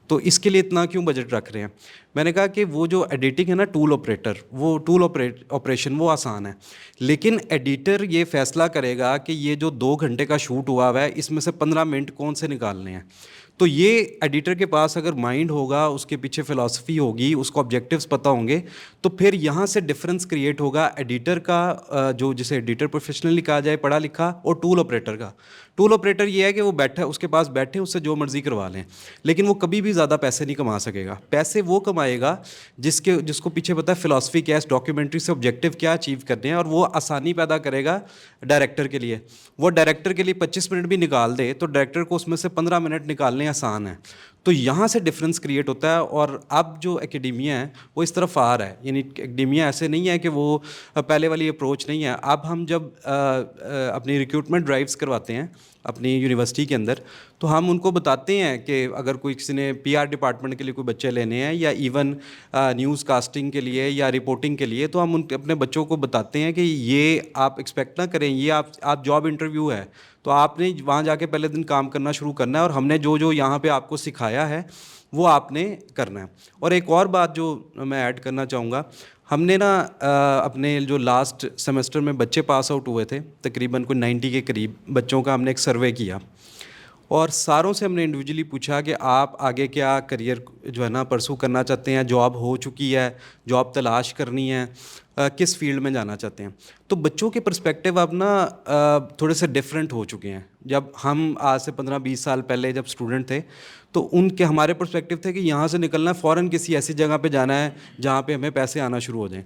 تو اس کے لیے اتنا کیوں بجٹ رکھ رہے ہیں. میں نے کہا کہ وہ جو ایڈیٹنگ ہے نا, ٹول آپریٹر, وہ ٹول آپریشن وہ آسان ہے, لیکن ایڈیٹر یہ فیصلہ کرے گا کہ یہ جو 2 گھنٹے کا شوٹ ہوا ہوا ہے اس میں سے 15 منٹ کون سے نکالنے ہیں. تو یہ ایڈیٹر کے پاس اگر مائنڈ ہوگا, اس کے پیچھے فلسفی ہوگی, اس کو آبجیکٹیوز پتہ ہوں گے, تو پھر یہاں سے ڈفرینس کریٹ ہوگا ایڈیٹر کا, جو جسے ایڈیٹر پروفیشنلی کہا جائے پڑھا لکھا, اور ٹول آپریٹر کا. ٹول آپریٹر یہ ہے کہ وہ بیٹھا, اس کے پاس بیٹھے, اس سے جو مرضی کروا لیں, لیکن وہ کبھی بھی زیادہ پیسے نہیں کما سکے گا. پیسے وہ کمائے گا جس کو پیچھے پتہ ہے فلسفی کیا ہے, اس ڈاکیومنٹری سے آبجیکٹیو کیا اچیو کرنے ہیں, اور وہ آسانی پیدا کرے گا ڈائریکٹر کے لیے. وہ ڈائریکٹر کے لیے 25 منٹ بھی نکال دے تو ڈائریکٹر کو اس میں سے 15 منٹ نکالنے آسان ہیں. تو یہاں سے ڈفرینس کریٹ ہوتا ہے. اور اب جو اکیڈیمیا ہے وہ اس طرف آ رہا ہے, یعنی اکیڈیمیا ایسے نہیں ہے کہ وہ پہلے والی اپروچ نہیں ہے. اب ہم جب اپنی ریکروٹمنٹ ڈرائیوز کرواتے ہیں اپنی یونیورسٹی کے اندر, تو ہم ان کو بتاتے ہیں کہ اگر کوئی کسی نے پی آر ڈپارٹمنٹ کے لیے کوئی بچے لینے ہیں, یا ایون نیوز کاسٹنگ کے لیے یا رپورٹنگ کے لیے, تو ہم اپنے بچوں کو بتاتے ہیں کہ یہ آپ ایکسپیکٹ نہ کریں, یہ آپ جاب انٹرویو ہے, تو آپ نے وہاں جا کے پہلے دن کام کرنا شروع کرنا ہے, اور ہم نے جو یہاں پہ آپ کو سکھایا ہے وہ آپ نے کرنا ہے. اور ایک اور بات جو میں ایڈ کرنا چاہوں گا, ہم نے نا اپنے جو لاسٹ سیمسٹر میں بچے پاس آؤٹ ہوئے تھے, تقریباً کوئی 90 کے قریب بچوں کا ہم نے ایک سروے کیا, اور ساروں سے ہم نے انڈیویجولی پوچھا کہ آپ آگے کیا کریئر جو ہے نا پرسو کرنا چاہتے ہیں, جاب ہو چکی ہے, جاب تلاش کرنی ہے, کس فیلڈ میں جانا چاہتے ہیں. تو بچوں کے پرسپیکٹیو اب نا تھوڑے سے ڈفرینٹ ہو چکے ہیں. جب ہم آج سے 15-20 سال پہلے جب اسٹوڈنٹ تھے تو ان کے ہمارے پرسپیکٹیو تھے کہ یہاں سے نکلنا ہے, فوراً کسی ایسی جگہ پہ جانا ہے جہاں پہ ہمیں پیسے آنا شروع ہو جائیں.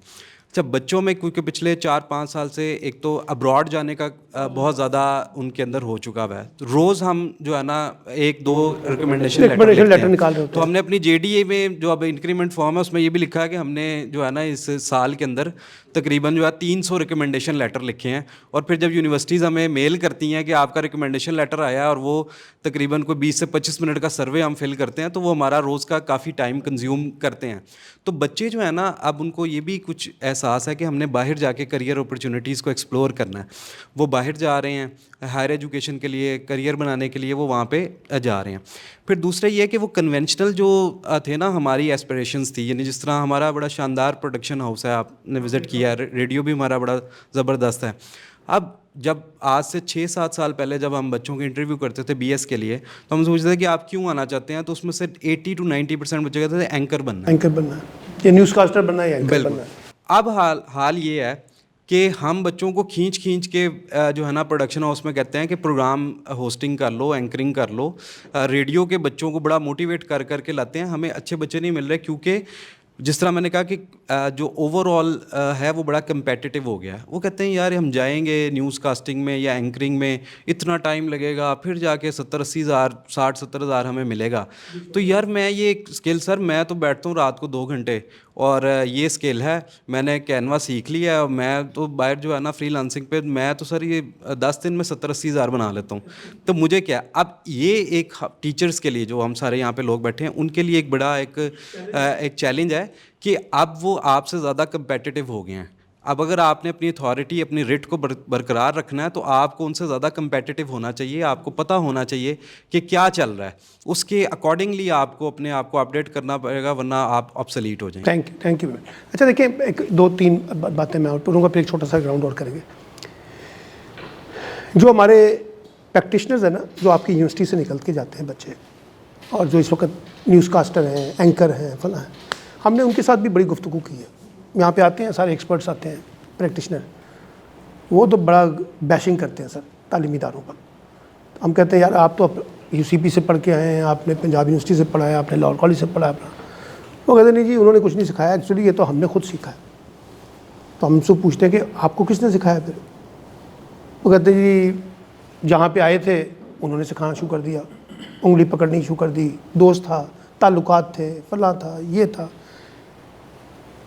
اچھا, بچوں میں کیونکہ پچھلے 4-5 سال سے ایک تو ابراڈ جانے کا بہت زیادہ ان کے اندر ہو چکا ہوا ہے. روز ہم جو ہے نا 1-2 ریکمنڈیشن لیٹر نکال رہے ہوتے ہیں. تو ہم نے اپنی جے ڈی اے میں جو اب انکریمنٹ فارم ہے اس میں یہ بھی لکھا ہے کہ ہم نے جو ہے نا اس سال کے اندر تقریباً جو ہے 300 ریکمنڈیشن لیٹر لکھے ہیں. اور پھر جب یونیورسٹیز ہمیں میل کرتی ہیں کہ آپ کا ریکمنڈیشن لیٹر آیا ہے, اور وہ تقریباً کوئی 20 سے 25 منٹ کا سروے ہم فل کرتے ہیں, تو وہ ہمارا روز کا کافی ٹائم کنزیوم کرتے ہیں. تو بچے جو ہے نا اب ان کو یہ بھی کچھ احساس ہے کہ ہم نے باہر جا کے کریئر اپرچونیٹیز کو ایکسپلور کرنا ہے. وہ باہر جا رہے ہیں ہائر ایجوکیشن کے لیے, کریئر بنانے کے لیے وہ وہاں پہ جا رہے ہیں. پھر دوسرا یہ ہے کہ وہ کنونشنل جو تھے نا ہماری ایسپریشنز تھی, یعنی جس طرح ہمارا بڑا شاندار پروڈکشن ہاؤس ہے, آپ نے وزٹ کیا ہے, ریڈیو بھی ہمارا بڑا زبردست ہے. اب جب آج سے 6-7 سال پہلے جب ہم بچوں کے انٹرویو کرتے تھے بی ایس کے لیے, تو ہم سوچتے تھے کہ آپ کیوں آنا چاہتے ہیں, تو اس میں سے 80-90% بچے کہتے تھے اینکر بننا ہے, یا نیوز کاسٹر بننا ہے, یا اینکر بننا ہے. اب حال یہ ہے کہ ہم بچوں کو کھینچ کے جو ہے نا پروڈکشن ہاؤس میں کہتے ہیں کہ پروگرام ہوسٹنگ کر لو, اینکرنگ کر لو. ریڈیو کے بچوں کو بڑا موٹیویٹ کر کے لاتے ہیں. ہمیں اچھے بچے نہیں مل رہے, کیونکہ جس طرح میں نے کہا کہ جو اوور آل ہے وہ بڑا کمپیٹیٹیو ہو گیا ہے. وہ کہتے ہیں یار ہم جائیں گے نیوز کاسٹنگ میں یا اینکرنگ میں, اتنا ٹائم لگے گا, پھر جا کے 70-80 ہزار 60-70 ہزار ہمیں ملے گا. تو یار میں یہ ایک اسکل, سر میں تو بیٹھتا ہوں رات کو 2 گھنٹے, اور یہ اسکل ہے, میں نے کینوا سیکھ لیا ہے, اور میں تو باہر جو ہے نا فری لانسنگ پہ میں تو سر یہ 10 دن میں 70-80 ہزار بنا لیتا ہوں. تو مجھے کیا, اب یہ ایک ٹیچرس کے لیے جو ہم سارے یہاں پہ لوگ بیٹھے ہیں ان کے لیے ایک بڑا ایک چیلنج ہے کہ اب وہ آپ سے زیادہ کمپیٹیٹیو ہو گئے ہیں. اب اگر آپ نے اپنی اتھارٹی, اپنی ریٹ کو برقرار رکھنا ہے, تو آپ کو ان سے زیادہ کمپیٹیٹیو ہونا چاہیے. آپ کو پتہ ہونا چاہیے کہ کیا چل رہا ہے, اس کے اکارڈنگلی آپ کو اپنے آپ کو اپڈیٹ کرنا پڑے گا, ورنہ آپ آبسلیٹ ہو جائیں. Thank you. اچھا دیکھیں, 2-3 باتیں میں اور پڑھوں گا, پھر ایک چھوٹا سا گراؤنڈ اور کریں گے. جو ہمارے پریکٹیشنرز ہیں نا, جو آپ کی یونیورسٹی سے نکل کے جاتے ہیں بچے, اور جو اس وقت نیوز کاسٹر ہیں, اینکر ہیں, فلاں ہیں, ہم نے ان کے ساتھ بھی بڑی گفتگو کی ہے. یہاں پہ آتے ہیں سارے ایکسپرٹس آتے ہیں, پریکٹیشنر, وہ تو بڑا بیشنگ کرتے ہیں سر تعلیمی اداروں پر. ہم کہتے ہیں یار آپ تو یو سی پی سے پڑھ کے آئے ہیں, آپ نے پنجاب یونیورسٹی سے پڑھا ہے, آپ نے لاہور کالج سے پڑھا ہے اپنا. وہ کہتے ہیں نہیں جی انہوں نے کچھ نہیں سکھایا, ایکچولی یہ تو ہم نے خود سیکھا ہے. تو ہم سے پوچھتے ہیں کہ آپ کو کس نے سکھایا پھر؟ وہ کہتے ہیں جی جہاں پہ آئے تھے انہوں نے سکھانا شروع کر دیا, انگلی پکڑنی شروع کر دی, دوست تھا, تعلقات تھے, فلاں تھا, یہ تھا.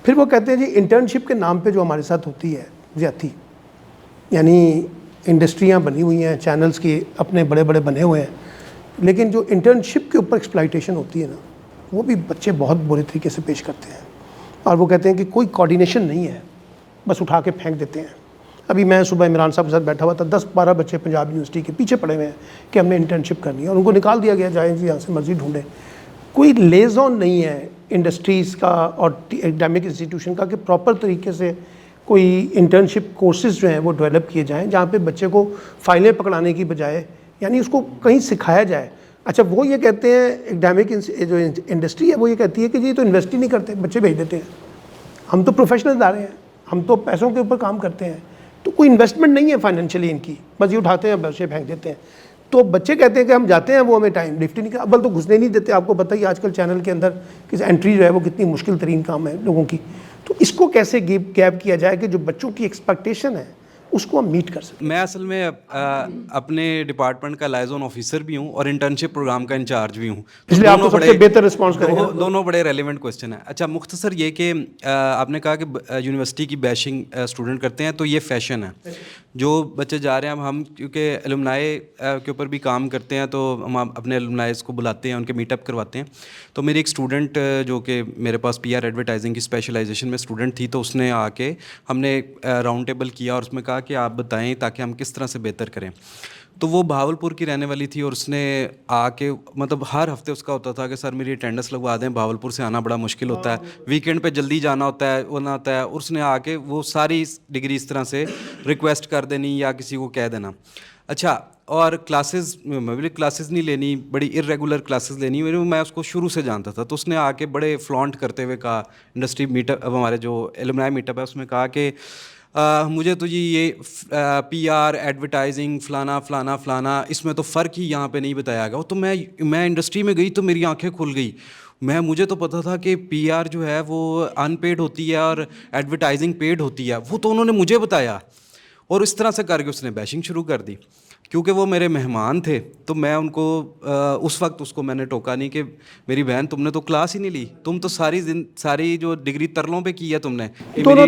پھر وہ کہتے ہیں جی انٹرنشپ کے نام پہ جو ہمارے ساتھ ہوتی ہے زیادتی, یعنی انڈسٹریاں بنی ہوئی ہیں, چینلز کے اپنے بڑے بڑے بنے ہوئے ہیں, لیکن جو انٹرنشپ کے اوپر ایکسپلائٹیشن ہوتی ہے نا, وہ بھی بچے بہت برے طریقے سے پیش کرتے ہیں. اور وہ کہتے ہیں کہ کوئی کوارڈینیشن نہیں ہے, بس اٹھا کے پھینک دیتے ہیں. ابھی میں صبح عمران صاحب کے ساتھ بیٹھا ہوا تھا, 10-12 بچے پنجاب یونیورسٹی کے پیچھے پڑے ہوئے ہیں کہ ہم نے انٹرنشپ کرنی ہے, اور ان کو نکال دیا گیا, جائیں جی یہاں سے مرضی ڈھونڈیں. کوئی لیزون نہیں ہے انڈسٹریز کا اور اکیڈیمک انسٹیٹیوشن کا کہ پراپر طریقے سے کوئی انٹرنشپ کورسز جو ہیں وہ ڈیولپ کیے جائیں, جہاں پہ بچے کو فائلیں پکڑانے کی بجائے یعنی اس کو کہیں سکھایا جائے. اچھا وہ یہ کہتے ہیں اکیڈیمک جو انڈسٹری ہے وہ یہ کہتی ہے کہ جی تو انویسٹ ہی نہیں کرتے, بچے بھیج دیتے ہیں. ہم تو پروفیشنل ادارے ہیں, ہم تو پیسوں کے اوپر کام کرتے ہیں, تو کوئی انویسٹمنٹ نہیں ہے فائنینشلی ان کی, بس یہ اٹھاتے ہیں بچے پھینک دیتے ہیں. تو بچے کہتے ہیں کہ ہم جاتے ہیں, وہ ہمیں ٹائم لفٹ ہی نہیں کرتے. اول تو گھسنے نہیں دیتے, آپ کو پتہ ہی آج کل چینل کے اندر کسی انٹری جو ہے وہ کتنی مشکل ترین کام ہے لوگوں کی. تو اس کو کیسے گیپ کیا جائے کہ جو بچوں کی ایکسپیکٹیشن ہے اس کو ہم میٹ کر سکیں. میں اصل میں اپنے ڈپارٹمنٹ کا لائزون آفیسر بھی ہوں اور انٹرنشپ پروگرام کا انچارج بھی ہوں, اس لیے آپ کو سب سے بہتر رسپانس کریں گے. دونوں بڑے ریلیونٹ کوسچن ہیں. اچھا مختصر یہ کہ آپ نے کہا کہ یونیورسٹی کی بیشنگ اسٹوڈنٹ کرتے ہیں, تو یہ فیشن ہے. جو بچے جا رہے ہیں, ہم کیونکہ الومنائے کے اوپر بھی کام کرتے ہیں, تو ہم اپنے الومنائز کو بلاتے ہیں, ان کے میٹ اپ کرواتے ہیں. تو میری ایک اسٹوڈنٹ جو کہ میرے پاس پی آر ایڈورٹائزنگ کی اسپیشلائزیشن میں اسٹوڈنٹ تھی, تو اس نے آ کے ہم نے راؤنڈ ٹیبل کیا اور اس میں کہا کہ آپ بتائیں تاکہ ہم کس طرح سے بہتر کریں. تو وہ بہاولپور کی رہنے والی تھی, اور اس نے آ کے مطلب ہر ہفتے اس کا ہوتا تھا کہ سر میری اٹینڈنس لگوا دیں, بہاولپور سے آنا بڑا مشکل ہوتا ہے, ویکینڈ پہ جلدی جانا ہوتا ہے, وہ نہ ہوتا ہے. اور اس نے آ کے وہ ساری ڈگری اس طرح سے ریکویسٹ کر دینی یا کسی کو کہہ دینا. اچھا, اور کلاسز میں کلاسز نہیں لینی, بڑی ارریگولر کلاسز لینی, میں اس کو شروع سے جانتا تھا. تو اس نے آ کے بڑے فلانٹ کرتے ہوئے کہا, انڈسٹری میٹ اپ ہمارے جو الومنائی میٹ اپ ہے اس میں کہا کہ مجھے تو جی یہ پی آر ایڈورٹائزنگ فلانا فلانا فلانا اس میں تو فرق ہی یہاں پہ نہیں بتایا گیا. تو میں انڈسٹری میں گئی تو میری آنکھیں کھل گئی. مجھے تو پتہ تھا کہ پی آر جو ہے وہ ان پیڈ ہوتی ہے اور ایڈورٹائزنگ پیڈ ہوتی ہے, وہ تو انہوں نے مجھے بتایا. اور اس طرح سے کر کے اس نے بیشنگ شروع کر دی. کیونکہ وہ میرے مہمان تھے تو میں ان کو اس وقت اس کو میں نے ٹوکا نہیں کہ میری بہن تم نے تو کلاس ہی نہیں لی, تم تو ساری جو ڈگری ترلوں پہ کی ہے تم نے. دونوں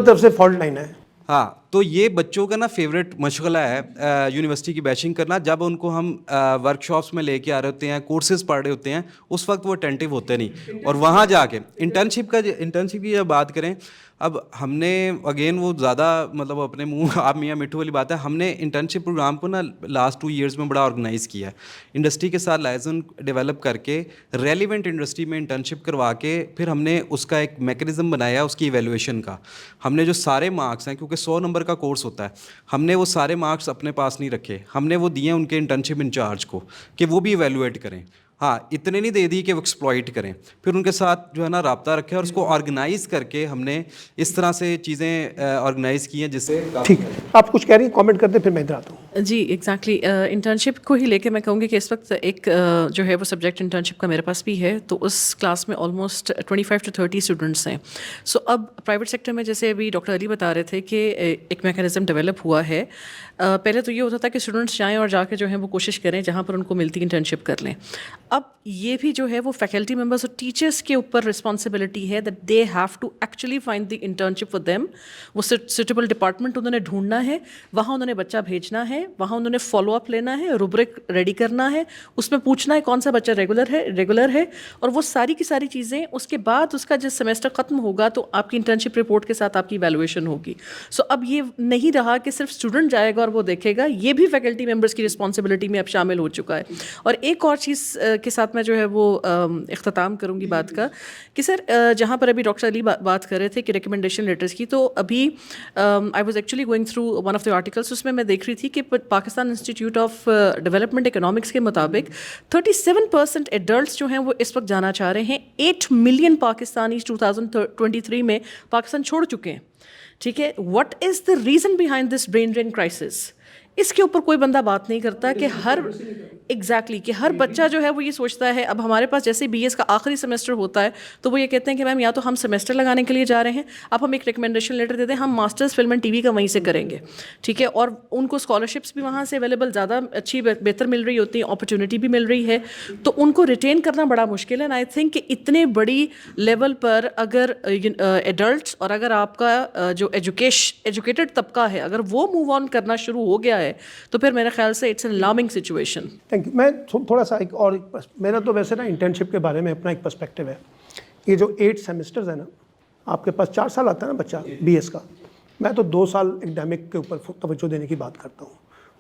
طرف سے فالٹ لائن ہے. ہاں, تو یہ بچوں کا نا فیوریٹ مشغلہ ہے یونیورسٹی کی بیشنگ کرنا. جب ان کو ہم ورک شاپس میں لے کے آ رہے ہوتے ہیں, کورسز پڑھ رہے ہوتے ہیں, اس وقت وہ اٹینٹیو ہوتے نہیں. اور وہاں جا کے انٹرنشپ کی جب بات کریں, اب ہم نے اگین وہ زیادہ مطلب اپنے منہ آپ میاں مٹھو والی بات ہے, ہم نے انٹرنشپ پروگرام کو نا لاسٹ 2 ایئرس میں بڑا آرگنائز کیا ہے. انڈسٹری کے ساتھ لائزن ڈیولپ کر کے ریلیونٹ انڈسٹری میں انٹرنشپ کروا کے پھر ہم نے اس کا ایک میکینزم بنایا اس کی ایویلویشن کا. ہم نے جو سارے مارکس ہیں, کیونکہ 100 نمبر کا کورس ہوتا ہے, ہم نے وہ سارے مارکس اپنے پاس نہیں رکھے, ہم نے وہ دیے ان کے انٹرنشپ انچارج کو کہ وہ بھی ایویلویٹ کریں. ہاں, اتنے نہیں دے دی کہ وہ ایکسپلائٹ کریں, پھر ان کے ساتھ جو ہے نا رابطہ رکھے اور اس کو آرگنائز کر کے ہم نے اس طرح سے چیزیں آرگنائز کی ہیں جس سے. ٹھیک ہے, آپ کچھ کہہ رہی ہیں, کامنٹ کرتے پھر میں ادھر آتا ہوں. جی ایگزیکٹلی, انٹرنشپ کو ہی لے کے میں کہوں گی کہ اس وقت ایک جو ہے وہ سبجیکٹ انٹرنشپ کا میرے پاس بھی ہے, تو اس کلاس میں آلموسٹ 25 to 30 اسٹوڈنٹس ہیں. سو اب پرائیویٹ سیکٹر میں جیسے ابھی ڈاکٹر علی بتا رہے تھے کہ ایک میکینزم ڈیولپ ہوا ہے. پہلے تو یہ ہوتا تھا کہ اسٹوڈنٹس جائیں اور جا کے جو ہے وہ کوشش کریں جہاں پر ان کو ملتی انٹرنشپ کر لیں. اب یہ بھی جو ہے وہ فیکلٹی ممبرس اور ٹیچرس کے اوپر رسپانسبلٹی ہے that they have to actually find the internship for them. وہ سوٹیبل ڈپارٹمنٹ انہوں نے ڈھونڈنا ہے, وہاں انہوں نے بچہ بھیجنا ہے, وہاں انہوں نے فالو اپ لینا ہے, روبرک ریڈی کرنا ہے, اس میں پوچھنا ہے کون سا بچہ ریگولر ہے, اور وہ ساری کی ساری چیزیں. اس کے بعد اس کا جب سیمسٹر ختم ہوگا تو آپ کی انٹرنشپ رپورٹ کے ساتھ آپ کی ایویلویشن ہوگی. سو اب یہ نہیں رہا کہ صرف اسٹوڈنٹ جائے گا اور وہ دیکھے گا, یہ بھی فیکلٹی ممبرس کی رسپانسبلٹی میں اب شامل ہو چکا ہے. اور ایک اور چیز کے ساتھ میں جو ہے وہ اختتام کروں گی بات کا کہ سر جہاں پر ابھی ڈاکٹر علی بات کر رہے تھے کہ ریکمنڈیشن لیٹرس کی, تو ابھی I was actually going through one of the articles, اس میں دیکھ رہی تھی کہ Pakistan Institute of Development Economics کے مطابق 37% ایڈلٹس جو ہیں وہ اس وقت جانا چاہ رہے ہیں. 8 ملین پاکستانی 2023 میں پاکستان چھوڑ چکے ہیں. ٹھیک ہے, what is the reason behind this brain drain crisis? اس کے اوپر کوئی بندہ بات نہیں کرتا کہ ایگزیکٹلی کہ ہر بچہ جو ہے وہ یہ سوچتا ہے, اب ہمارے پاس جیسے BS کا آخری سیمسٹر ہوتا ہے تو وہ یہ کہتے ہیں کہ میم یا تو ہم سیمسٹر لگانے کے لیے جا رہے ہیں, اب ہم ایک ریکمنڈیشن لیٹر دیتے ہیں, ہم ماسٹرز فلم اینڈ TV کا وہیں سے کریں گے, ٹھیک ہے, اور ان کو اسکالرشپس بھی وہاں سے اویلیبل زیادہ اچھی بہتر مل رہی ہوتی ہیں, اپرچونیٹی بھی مل رہی ہے, تو ان کو ریٹین کرنا بڑا مشکل ہے. آئی تھنک کہ اتنے بڑی لیول پر اگر ایڈلٹس اور اگر آپ کا جو ایجوکیٹڈ طبقہ ہے اگر وہ موو آن کرنا شروع ہو گیا ہے تو پھر میرے خیال سے it's an alarming situation. Thank you. میں تھوڑا سا ایک اور میرا تو ویسے نا انٹرنشپ کے بارے میں اپنا ایک پرسپیکٹیو ہے. یہ جو 8 سیمسٹرز ہیں نا, آپ کے پاس 4 سال آتا ہے نا بچہ BS کا, میں تو 2 سال اکیڈمک کے اوپر توجہ دینے کی بات کرتا ہوں,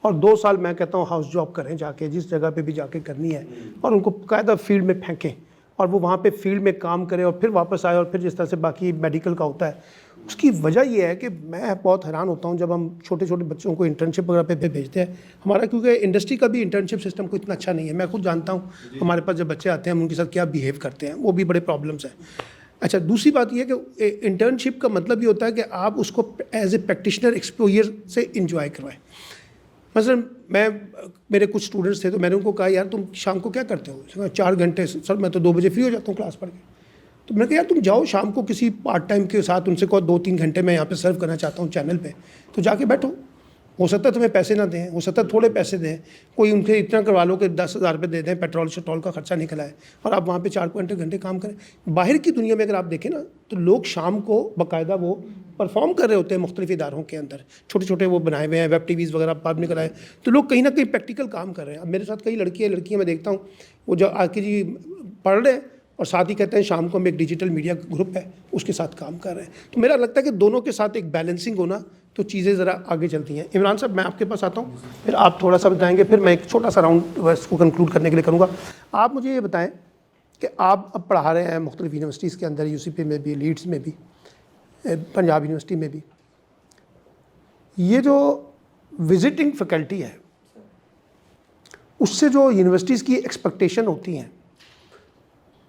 اور 2 سال میں کہتا ہوں ہاؤس جاب کریں جا کے, جس جگہ پہ بھی جا کے کرنی ہے, اور ان کو باقاعدہ فیلڈ میں پھینکیں اور وہ وہاں پہ فیلڈ میں کام کرے اور پھر واپس آئے, اور پھر جس طرح سے باقی میڈیکل کا ہوتا ہے. اس کی وجہ یہ ہے کہ میں بہت حیران ہوتا ہوں جب ہم چھوٹے چھوٹے بچوں کو انٹرنشپ وغیرہ پہ بھیجتے ہیں. ہمارا کیونکہ انڈسٹری کا بھی انٹرنشپ سسٹم کوئی اتنا اچھا نہیں ہے, میں خود جانتا ہوں ہمارے پاس جب بچے آتے ہیں ہم ان کے ساتھ کیا بیہیو کرتے ہیں, وہ بھی بڑے پرابلمس ہیں. اچھا, دوسری بات یہ ہے کہ انٹرنشپ کا مطلب یہ ہوتا ہے کہ آپ اس کو ایز اے پریکٹیشنر ایکسپوجر سے انجوائے کروائیں. مثلاً میرے کچھ اسٹوڈنٹس تھے تو میں نے ان کو کہا یار تم شام کو کیا کرتے ہو؟ 4 گھنٹے. سر میں تو 2 بجے فری ہو جاتا ہوں کلاس پڑھ کے. تو میں نے کہا یار تم جاؤ شام کو کسی پارٹ ٹائم کے ساتھ ان سے کہو 2-3 گھنٹے میں یہاں پہ سرو کرنا چاہتا ہوں چینل پہ, تو جا کے بیٹھو. ہو سکتا ہے تمہیں پیسے نہ دیں, ہو سکتا ہے تھوڑے پیسے دیں, کوئی ان سے اتنا کروا لو کہ 10,000 روپے دے دیں, پیٹرول شٹرول کا خرچہ نکل آئے, اور آپ وہاں پہ 4 گھنٹے کام کریں. باہر کی دنیا میں اگر آپ دیکھیں نا تو لوگ شام کو باقاعدہ وہ پرفارم کر رہے ہوتے ہیں مختلف اداروں کے اندر, چھوٹے چھوٹے وہ بنائے ہوئے ہیں, ویب TVs وغیرہ آپ نکل آئے, تو لوگ کہیں نہ کہیں پریکٹیکل کام کر رہے ہیں. اب میرے ساتھ کئی لڑکیاں میں دیکھتا ہوں وہ جو آ کے جی پڑھ رہے ہیں اور ساتھ ہی کہتے ہیں شام کو ہم ایک ڈیجیٹل میڈیا گروپ ہے اس کے ساتھ کام کر رہے ہیں. تو میرا لگتا ہے کہ دونوں کے ساتھ ایک بیلنسنگ ہونا تو چیزیں ذرا آگے چلتی ہیں. عمران صاحب میں آپ کے پاس آتا ہوں, پھر آپ تھوڑا سا بتائیں گے, پھر میں ایک چھوٹا سا راؤنڈ اس کو کنکلوڈ کرنے کے لیے کروں گا. آپ مجھے یہ بتائیں کہ آپ اب پڑھا رہے ہیں مختلف یونیورسٹیز کے اندر, UCP میں بھی, لیڈس میں بھی, پنجاب یونیورسٹی میں بھی. یہ جو وزٹنگ فیکلٹی ہے اس سے جو یونیورسٹیز کی ایکسپیکٹیشن ہوتی ہیں,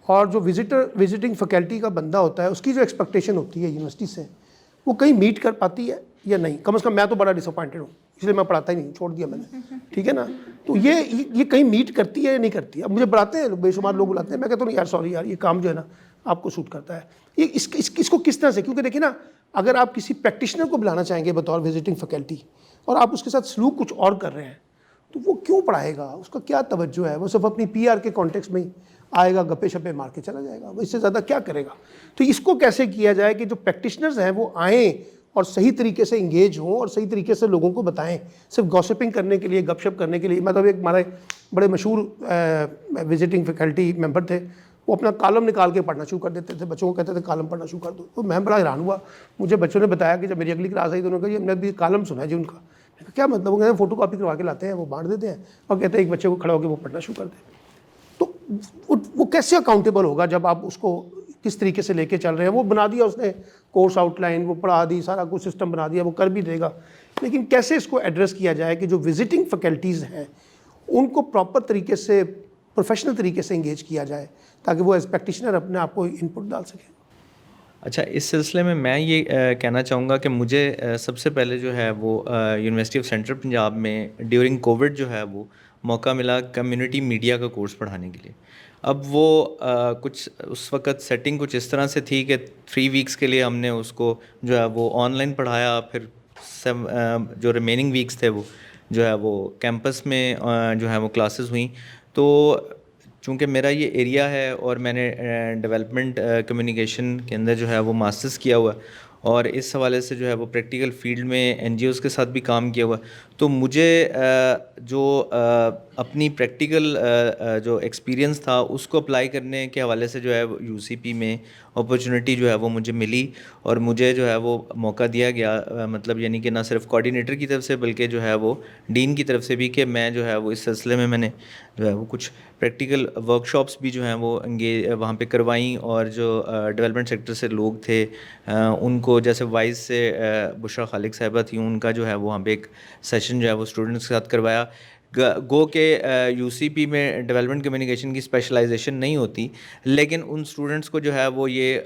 اور جو وزٹنگ فیکلٹی کا بندہ ہوتا ہے اس کی جو ایکسپیکٹیشن ہوتی ہے یونیورسٹی سے, وہ کہیں میٹ کر پاتی ہے یا نہیں؟ کم از کم میں تو بڑا ڈس اپوائنٹڈ ہوں, اس لیے میں پڑھاتا ہی نہیں, چھوڑ دیا میں نے, ٹھیک ہے نا. تو یہ کہیں میٹ کرتی ہے یا نہیں کرتی؟ اب مجھے بلاتے ہیں بے شمار لوگ بلاتے ہیں, میں کہتا ہوں یار سوری یار یہ کام جو ہے نا آپ کو سوٹ کرتا ہے. یہ اس کو کس طرح سے, کیونکہ دیکھیں نا اگر آپ کسی پریکٹیشنر کو بلانا چاہیں گے بطور وزٹنگ فیکلٹی اور آپ اس کے ساتھ سلوک کچھ اور کر رہے ہیں, تو وہ کیوں پڑھائے گا؟ اس کا کیا توجہ ہے؟ وہ صرف اپنی PR کے کانٹیکس میں ہی آئے گا, گپے شپے مار کے چلا جائے گا, وہ اس سے زیادہ کیا کرے گا؟ تو اس کو کیسے کیا جائے کہ جو پریکٹیشنرز ہیں وہ آئیں اور صحیح طریقے سے انگیج ہوں اور صحیح طریقے سے لوگوں کو بتائیں, صرف گوسپنگ کرنے کے لیے, گپ شپ کرنے کے لیے. مطلب ایک ہمارے بڑے مشہور وزٹنگ فیکلٹی ممبر تھے, وہ اپنا کالم نکال کے پڑھنا شروع کر دیتے تھے, بچوں کو کہتے تھے کالم پڑھنا شروع کر دو. تو میں بڑا حیران ہوا, مجھے بچوں نے بتایا کہ جب میری اگلی کلاس آئی تو انہوں نے کہا ہم نے بھی کالم سنا ہے جی ان کا. میں کہا کیا مطلب؟ وہ کہتے ہیں فوٹو کاپی کروا کے لاتے ہیں, وہ بانٹ دیتے ہیں اور کہتے ہیں ایک بچے کو کھڑا ہو کے وہ پڑھنا شروع کر دیں. تو وہ کیسے اکاؤنٹیبل ہوگا جب آپ اس کو کس طریقے سے لے کے چل رہے ہیں؟ وہ بنا دیا اس نے کورس آؤٹ لائن, وہ پڑھا دی, سارا کچھ سسٹم بنا دیا, وہ کر بھی دے گا, لیکن کیسے اس کو ایڈریس کیا جائے کہ جو وزٹنگ فیکلٹیز ہیں ان کو پراپر طریقے سے, پروفیشنل طریقے سے انگیج کیا جائے تاکہ وہ ایز پریکٹیشنر اپنے آپ کو انپٹ ڈال سکیں. اچھا, اس سلسلے میں یہ کہنا چاہوں گا کہ مجھے سب سے پہلے جو ہے وہ یونیورسٹی آف سینٹرل پنجاب میں ڈیورنگ کووڈ جو ہے وہ موقع ملا کمیونٹی میڈیا کا کورس پڑھانے کے لیے. اب وہ کچھ اس وقت سیٹنگ کچھ اس طرح سے تھی کہ 3 ویکس کے لیے ہم نے اس کو جو ہے وہ آن لائن پڑھایا, پھر جو ریمیننگ ویکس تھے وہ جو ہے وہ کیمپس میں جو ہے وہ کلاسز ہوئیں. تو چونکہ میرا یہ ایریا ہے اور میں نے ڈیولپمنٹ کمیونیکیشن کے اندر جو ہے وہ ماسٹرز کیا ہوا ہے اور اس حوالے سے جو ہے وہ پریکٹیکل فیلڈ میں NGOs کے ساتھ بھی کام کیا ہوا ہے, تو مجھے جو اپنی پریکٹیکل جو ایکسپیرینس تھا اس کو اپلائی کرنے کے حوالے سے جو ہے UCP میں اپرچونیٹی جو ہے وہ مجھے ملی اور مجھے جو ہے وہ موقع دیا گیا, مطلب یعنی کہ نہ صرف کوآرڈینیٹر کی طرف سے بلکہ جو ہے وہ ڈین کی طرف سے بھی, کہ میں جو ہے وہ اس سلسلے میں نے جو ہے وہ کچھ پریکٹیکل ورک شاپس بھی جو ہیں وہ وہاں پہ کروائیں, اور جو ڈیولپمنٹ سیکٹر سے لوگ تھے ان کو, جیسے وائس سے بشرا خالق صاحبہ تھیں, ان کا جو ہے وہاں پہ ایک سیشن جو ہے وہ اسٹوڈنٹس کے ساتھ کروایا. گو کہ UCP میں ڈیولپمنٹ کمیونیکیشن کی اسپیشلائزیشن نہیں ہوتی, لیکن ان اسٹوڈنٹس کو جو ہے وہ یہ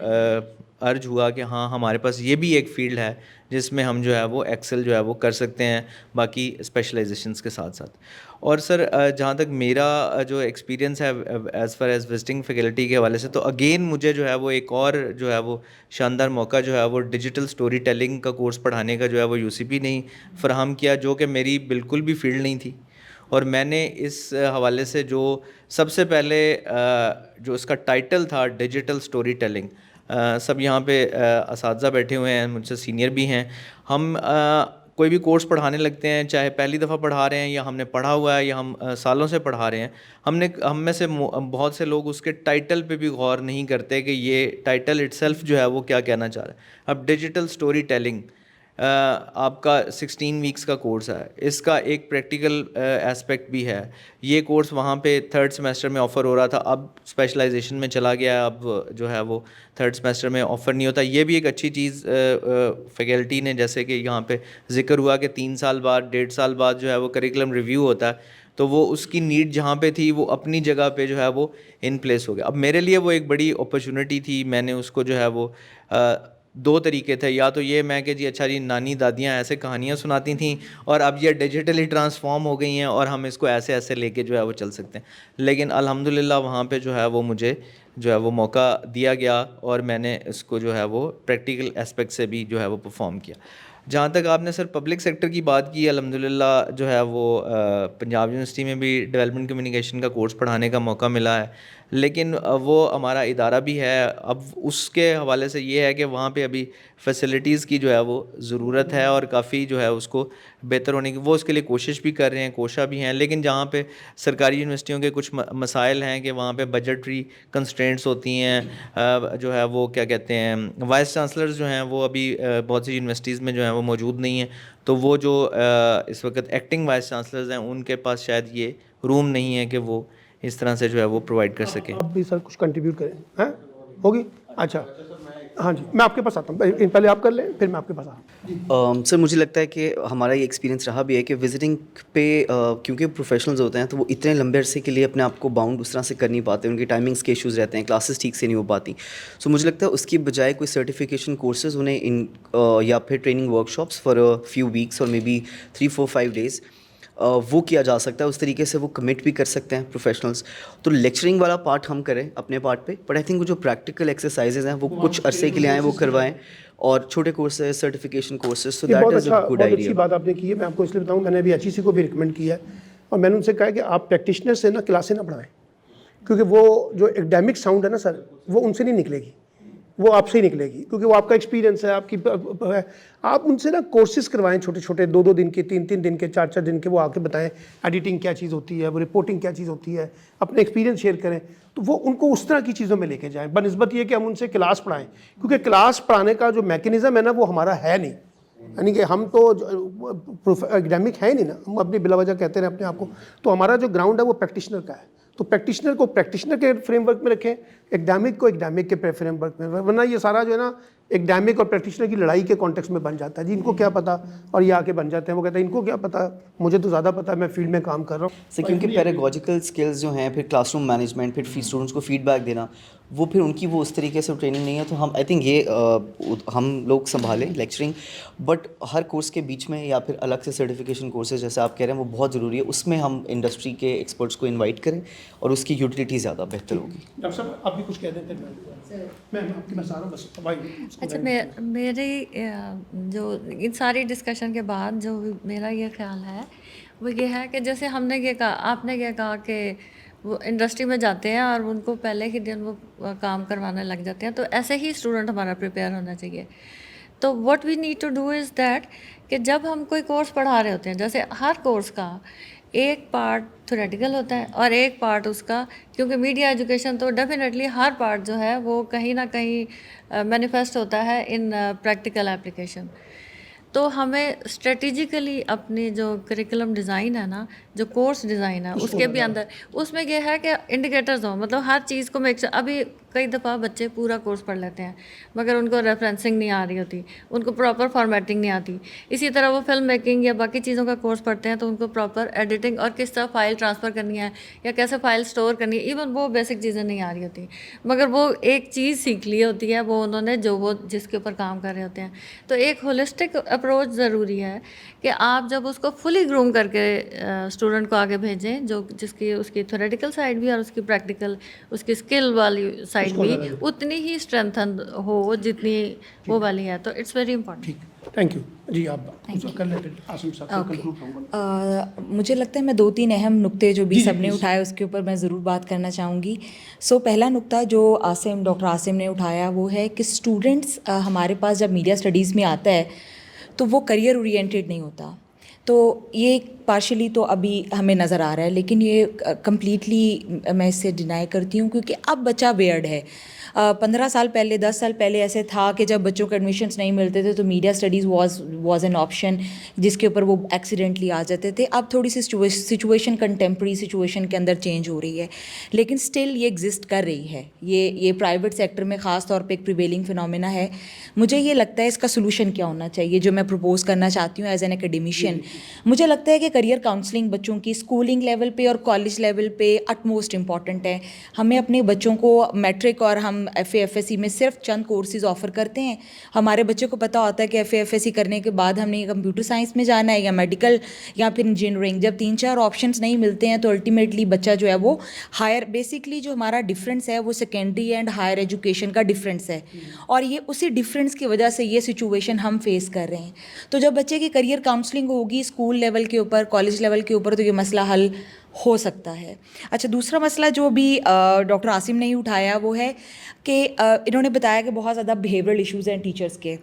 ارج ہوا کہ ہاں ہمارے پاس یہ بھی ایک فیلڈ ہے جس میں ہم جو ہے وہ ایکسل جو ہے وہ کر سکتے ہیں باقی اسپیشلائزیشنس کے ساتھ ساتھ. اور سر جہاں تک میرا جو ایکسپیرینس ہے as far as visiting faculty کے حوالے سے, تو اگین مجھے جو ہے وہ ایک اور جو ہے وہ شاندار موقع جو ہے وہ ڈیجیٹل اسٹوری ٹیلنگ کا کورس پڑھانے کا جو ہے وہ UCP نے فراہم کیا, جو کہ میری بالکل بھی فیلڈ نہیں تھی. اور میں نے اس حوالے سے جو سب سے پہلے جو اس کا ٹائٹل تھا ڈیجیٹل اسٹوری ٹیلنگ, سب یہاں پہ اساتذہ بیٹھے ہوئے ہیں, مجھ سے سینئر بھی ہیں, ہم کوئی بھی کورس پڑھانے لگتے ہیں, چاہے پہلی دفعہ پڑھا رہے ہیں یا ہم نے پڑھا ہوا ہے یا ہم سالوں سے پڑھا رہے ہیں, ہم میں سے بہت سے لوگ اس کے ٹائٹل پہ بھی غور نہیں کرتے کہ یہ ٹائٹل اٹ سیلف جو ہے وہ کیا کہنا چاہ رہا ہے. اب ڈیجیٹل اسٹوری ٹیلنگ آپ کا 16 ویکس کا کورس ہے, اس کا ایک پریکٹیکل اسپیکٹ بھی ہے. یہ کورس وہاں پہ 3rd سیمسٹر میں آفر ہو رہا تھا, اب اسپیشلائزیشن میں چلا گیا ہے, اب جو ہے وہ 3rd سیمسٹر میں آفر نہیں ہوتا. یہ بھی ایک اچھی چیز فیکلٹی نے, جیسے کہ یہاں پہ ذکر ہوا کہ 3 سال بعد 1.5 سال بعد جو ہے وہ کریکولم ریویو ہوتا ہے, تو وہ اس کی نیڈ جہاں پہ تھی وہ اپنی جگہ پہ جو ہے وہ ان پلیس ہو گیا. اب میرے لیے وہ ایک بڑی اپرچونیٹی تھی, میں نے اس کو جو ہے وہ 2 طریقے تھے, یا تو یہ میں کہ جی اچھا جی نانی دادیاں ایسے کہانیاں سناتی تھیں اور اب یہ ڈیجیٹلی ٹرانسفارم ہو گئی ہیں اور ہم اس کو ایسے ایسے لے کے جو ہے وہ چل سکتے ہیں. لیکن الحمدللہ وہاں پہ جو ہے وہ مجھے جو ہے وہ موقع دیا گیا اور میں نے اس کو جو ہے وہ پریکٹیکل اسپیکٹ سے بھی جو ہے وہ پرفارم کیا. جہاں تک آپ نے سر پبلک سیکٹر کی بات کی, الحمدللہ جو ہے وہ پنجاب یونیورسٹی میں بھی ڈیولپمنٹ کمیونیکیشن کا کورس پڑھانے کا موقع ملا ہے, لیکن وہ ہمارا ادارہ بھی ہے. اب اس کے حوالے سے یہ ہے کہ وہاں پہ ابھی فیسلٹیز کی جو ہے وہ ضرورت ہے اور کافی جو ہے اس کو بہتر ہونے کی وہ اس کے لیے کوشش بھی کر رہے ہیں, کوشاں بھی ہیں. لیکن جہاں پہ سرکاری یونیورسٹیوں کے کچھ مسائل ہیں کہ وہاں پہ بجٹری کنسٹرینٹس ہوتی ہیں, جو ہے وہ کیا کہتے ہیں وائس چانسلرز جو ہیں وہ ابھی بہت سی یونیورسٹیز میں جو ہیں وہ موجود نہیں ہیں, تو وہ جو اس وقت ایکٹنگ وائس چانسلرز ہیں ان کے پاس شاید یہ روم نہیں ہے کہ وہ اس طرح سے جو ہے وہ پرووائڈ کر سکیں. آپ بھی سر کچھ کنٹریبیوٹ کریں, ہیں ہوگی؟ اچھا ہاں جی, میں آپ کے پاس آتا ہوں, پہلے آپ کر لیں پھر میں آپ کے پاس آتا ہوں. سر مجھے لگتا ہے کہ ہمارا یہ ایکسپیرینس رہا بھی ہے کہ وزٹنگ پہ کیونکہ پروفیشنلز ہوتے ہیں تو وہ اتنے لمبے عرصے کے لیے اپنے آپ کو باؤنڈ اس طرح سے کر نہیں پاتے, ان کی ٹائمنگس کے ایشوز رہتے ہیں, کلاسز ٹھیک سے نہیں ہو پاتی. سو مجھے لگتا ہے اس کی بجائے کوئی سرٹیفیکیشن کورسز انہیں یا پھر training workshops for few weeks اور مے بی 3-4-5 days وہ کیا جا سکتا ہے. اس طریقے سے وہ کمٹ بھی کر سکتے ہیں پروفیشنلز. تو لیکچرنگ والا پارٹ ہم کریں اپنے پارٹ پہ, بٹ آئی تھنک وہ جو پریکٹیکل ایکسرسائزز ہیں وہ کچھ عرصے کے لیے آئیں وہ کروائیں, اور چھوٹے courses certification courses. So that is a good بہت اچھی آئیڈیا. بات آپ نے کی ہے. میں آپ کو اس لیے بتاؤں, میں نے ابھی HEC کو بھی ریکمینڈ کیا ہے اور میں نے ان سے کہا ہے کہ آپ پریکٹیشنر سے نا کلاسیں نہ پڑھائیں, کیونکہ وہ جو ایکڈیمک ساؤنڈ ہے نا سر وہ ان سے نہیں نکلے گی, وہ آپ سے ہی نکلے گی, کیونکہ وہ آپ کا ایکسپیرینس ہے, آپ کی آپ ان سے نا کورسز کروائیں چھوٹے چھوٹے 2-2 دن کے, 3-3 دن کے, 4-4 دن کے. وہ آ کے بتائیں ایڈیٹنگ کیا چیز ہوتی ہے, وہ رپورٹنگ کیا چیز ہوتی ہے, اپنے ایکسپیرینس شیئر کریں. تو وہ ان کو اس طرح کی چیزوں میں لے کے جائیں بنسبت یہ کہ ہم ان سے کلاس پڑھائیں, کیونکہ کلاس پڑھانے کا جو میکینزم ہے نا وہ ہمارا ہے نہیں. یعنی کہ ہم تو ایکڈیمک ہے نہیں نا, ہم اپنی بلا وجہ کہتے ہیں اپنے آپ کو. تو ہمارا جو گراؤنڈ ہے وہ پریکٹیشنر کا ہے, تو پریکٹیشنر کو پریکٹیشنر کے فریم ورک میں رکھیں, ایکڈیمک کو ایکڈیمک کے فریم ورک میں, ورنہ یہ سارا جو ہے نا ایکڈیمک اور پریکٹیشنر کی لڑائی کے کانٹیکس میں بن جاتا ہے. جی ان کو کیا پتا, اور یہ آ کے بن جاتے ہیں, وہ کہتے ہیں ان کو کیا پتا, مجھے تو زیادہ پتا ہے, میں فیلڈ میں کام کر رہا ہوں. سر کیونکہ پیراگوجیکل اسکلز جو ہیں, پھر کلاس روم مینجمنٹ, پھر اسٹوڈنٹس کو فیڈ بیک دینا, وہ پھر ان کی وہ اس طریقے سے ٹریننگ نہیں ہے. تو ہم آئی تھنک یہ ہم لوگ سنبھالیں لیکچرنگ, بٹ ہر کورس کے بیچ میں یا پھر الگ سے سرٹیفکیشن کورسز جیسے آپ کہہ رہے ہیں وہ بہت ضروری ہے. اس میں ہم انڈسٹری کے ایکسپرٹس کو انوائٹ کریں اور اس کی یوٹیلیٹی زیادہ بہتر ہوگی. ڈاکٹر صاحب آپ بھی کچھ کہہ دیتے ہیں, میں آپ کے پاس آ رہا ہوں بس. اچھا میری جو ان ساری ڈسکشن کے بعد جو میرا یہ خیال ہے وہ یہ ہے کہ جیسے ہم نے یہ کہا, آپ نے یہ کہا کہ وہ انڈسٹری میں جاتے ہیں اور ان کو پہلے ہی دن وہ کام کروانے لگ جاتے ہیں, تو ایسے ہی اسٹوڈنٹ ہمارا پریپیئر ہونا چاہیے. تو what we need to do is that کہ جب ہم کوئی کورس پڑھا رہے ہوتے ہیں, جیسے ہر کورس کا ایک پارٹ تھیوریٹیکل ہوتا ہے اور ایک پارٹ اس کا, کیونکہ میڈیا ایجوکیشن تو ڈیفینیٹلی ہر پارٹ جو ہے وہ کہیں نہ کہیں مینیفیسٹ ہوتا ہے ان پریکٹیکل اپلیکیشن. تو ہمیں اسٹریٹجیکلی اپنی جو کریکولم ڈیزائن ہے نا, جو کورس ڈیزائن ہے اس کے بھی اندر, اس میں یہ ہے کہ انڈیکیٹرز ہوں, مطلب ہر چیز کو ابھی کئی دفعہ بچے پورا کورس پڑھ لیتے ہیں مگر ان کو ریفرنسنگ نہیں آ رہی ہوتی, ان کو پراپر فارمیٹنگ نہیں آتی. اسی طرح وہ فلم میکنگ یا باقی چیزوں کا کورس پڑھتے ہیں تو ان کو پراپر ایڈیٹنگ اور کس طرح فائل ٹرانسفر کرنی ہے یا کیسے فائل اسٹور کرنی ہے, ایون وہ بیسک چیزیں نہیں آ رہی ہوتی, مگر وہ ایک چیز سیکھ لی ہوتی ہے وہ انہوں نے جو وہ جس کے اوپر کام کر رہے ہوتے ہیں. تو ایک ہولسٹک اپروچ ضروری ہے کہ آپ جب اس کو فلی گروم کر کے اسٹوڈنٹ کو آگے بھیجیں, جو جس کی اس کی تھیوریٹیکل سائڈ بھی اور اس کی پریکٹیکل اس کی اسکل والی سائڈ بھی اتنی ہی اسٹرینتھن ہو جتنی وہ والی ہے, تو it's very important. Thank you. جی آپ کر لیتے عاصم صاحب سے کنکلوڈ کروں گا. مجھے لگتا ہے میں 2-3 اہم نقطے جو بھی سب نے اٹھائے اس کے اوپر میں ضرور بات کرنا چاہوں گی. پہلا نقطہ جو ڈاکٹر عاصم نے اٹھایا وہ ہے کہ اسٹوڈنٹس ہمارے پاس جب میڈیا اسٹڈیز میں آتا ہے تو وہ کریئر اورینٹیڈ نہیں ہوتا. تو یہ پارشلی تو ابھی ہمیں نظر آ رہا ہے, لیکن یہ کمپلیٹلی میں اس سے ڈینائی کرتی ہوں کیونکہ اب بچہ ویئرڈ ہے. 15 سال پہلے 10 سال پہلے ایسے تھا کہ جب بچوں کو ایڈمیشنس نہیں ملتے تھے تو media studies was an option جس کے اوپر وہ ایکسیڈنٹلی آ جاتے تھے. اب تھوڑی سی سچویشن کنٹمپری سچویشن کے اندر چینج ہو رہی ہے, لیکن اسٹل یہ ایگزسٹ کر رہی ہے. یہ پرائیویٹ سیکٹر میں خاص طور پہ ایک پریویلنگ فنومینا ہے. مجھے یہ لگتا ہے اس کا سولوشن کیا ہونا چاہیے جو میں پرپوز کرنا چاہتی ہوں ایز این اکیڈیمیشین. مجھے لگتا ہے کہ کریئر کاؤنسلنگ بچوں کی اسکولنگ لیول پہ اور کالج لیول پہ اٹ موسٹ امپورٹنٹ ہے. ہمیں اپنے بچوں کو میٹرک اور ہم FA/FSC میں صرف چند کورسز آفر کرتے ہیں. ہمارے بچوں کو پتہ ہوتا ہے کہ FA/FSC کرنے کے بعد ہم نے کمپیوٹر سائنس میں جانا ہے یا میڈیکل یا پھر انجینئرنگ. جب 3-4 آپشنس نہیں ملتے ہیں تو الٹیمیٹلی بچہ جو ہے وہ ہائر, بیسکلی جو ہمارا ڈفرینس ہے وہ سیکنڈری اینڈ ہائر ایجوکیشن کا ڈفرینس ہے, اور یہ اسی ڈفرینس کی وجہ سے یہ سچویشن ہم فیس کر رہے ہیں. تو جب بچے کی کریئر کاؤنسلنگ ہوگی اسکول لیول کے اوپر, کالج لیول کے اوپر, تو یہ مسئلہ حل ہو سکتا ہے. اچھا, دوسرا مسئلہ جو بھی ڈاکٹر عاصم نے اٹھایا وہ ہے کہ انہوں نے بتایا کہ بہت زیادہ بیہیورل ایشوز ہیں ٹیچرس کے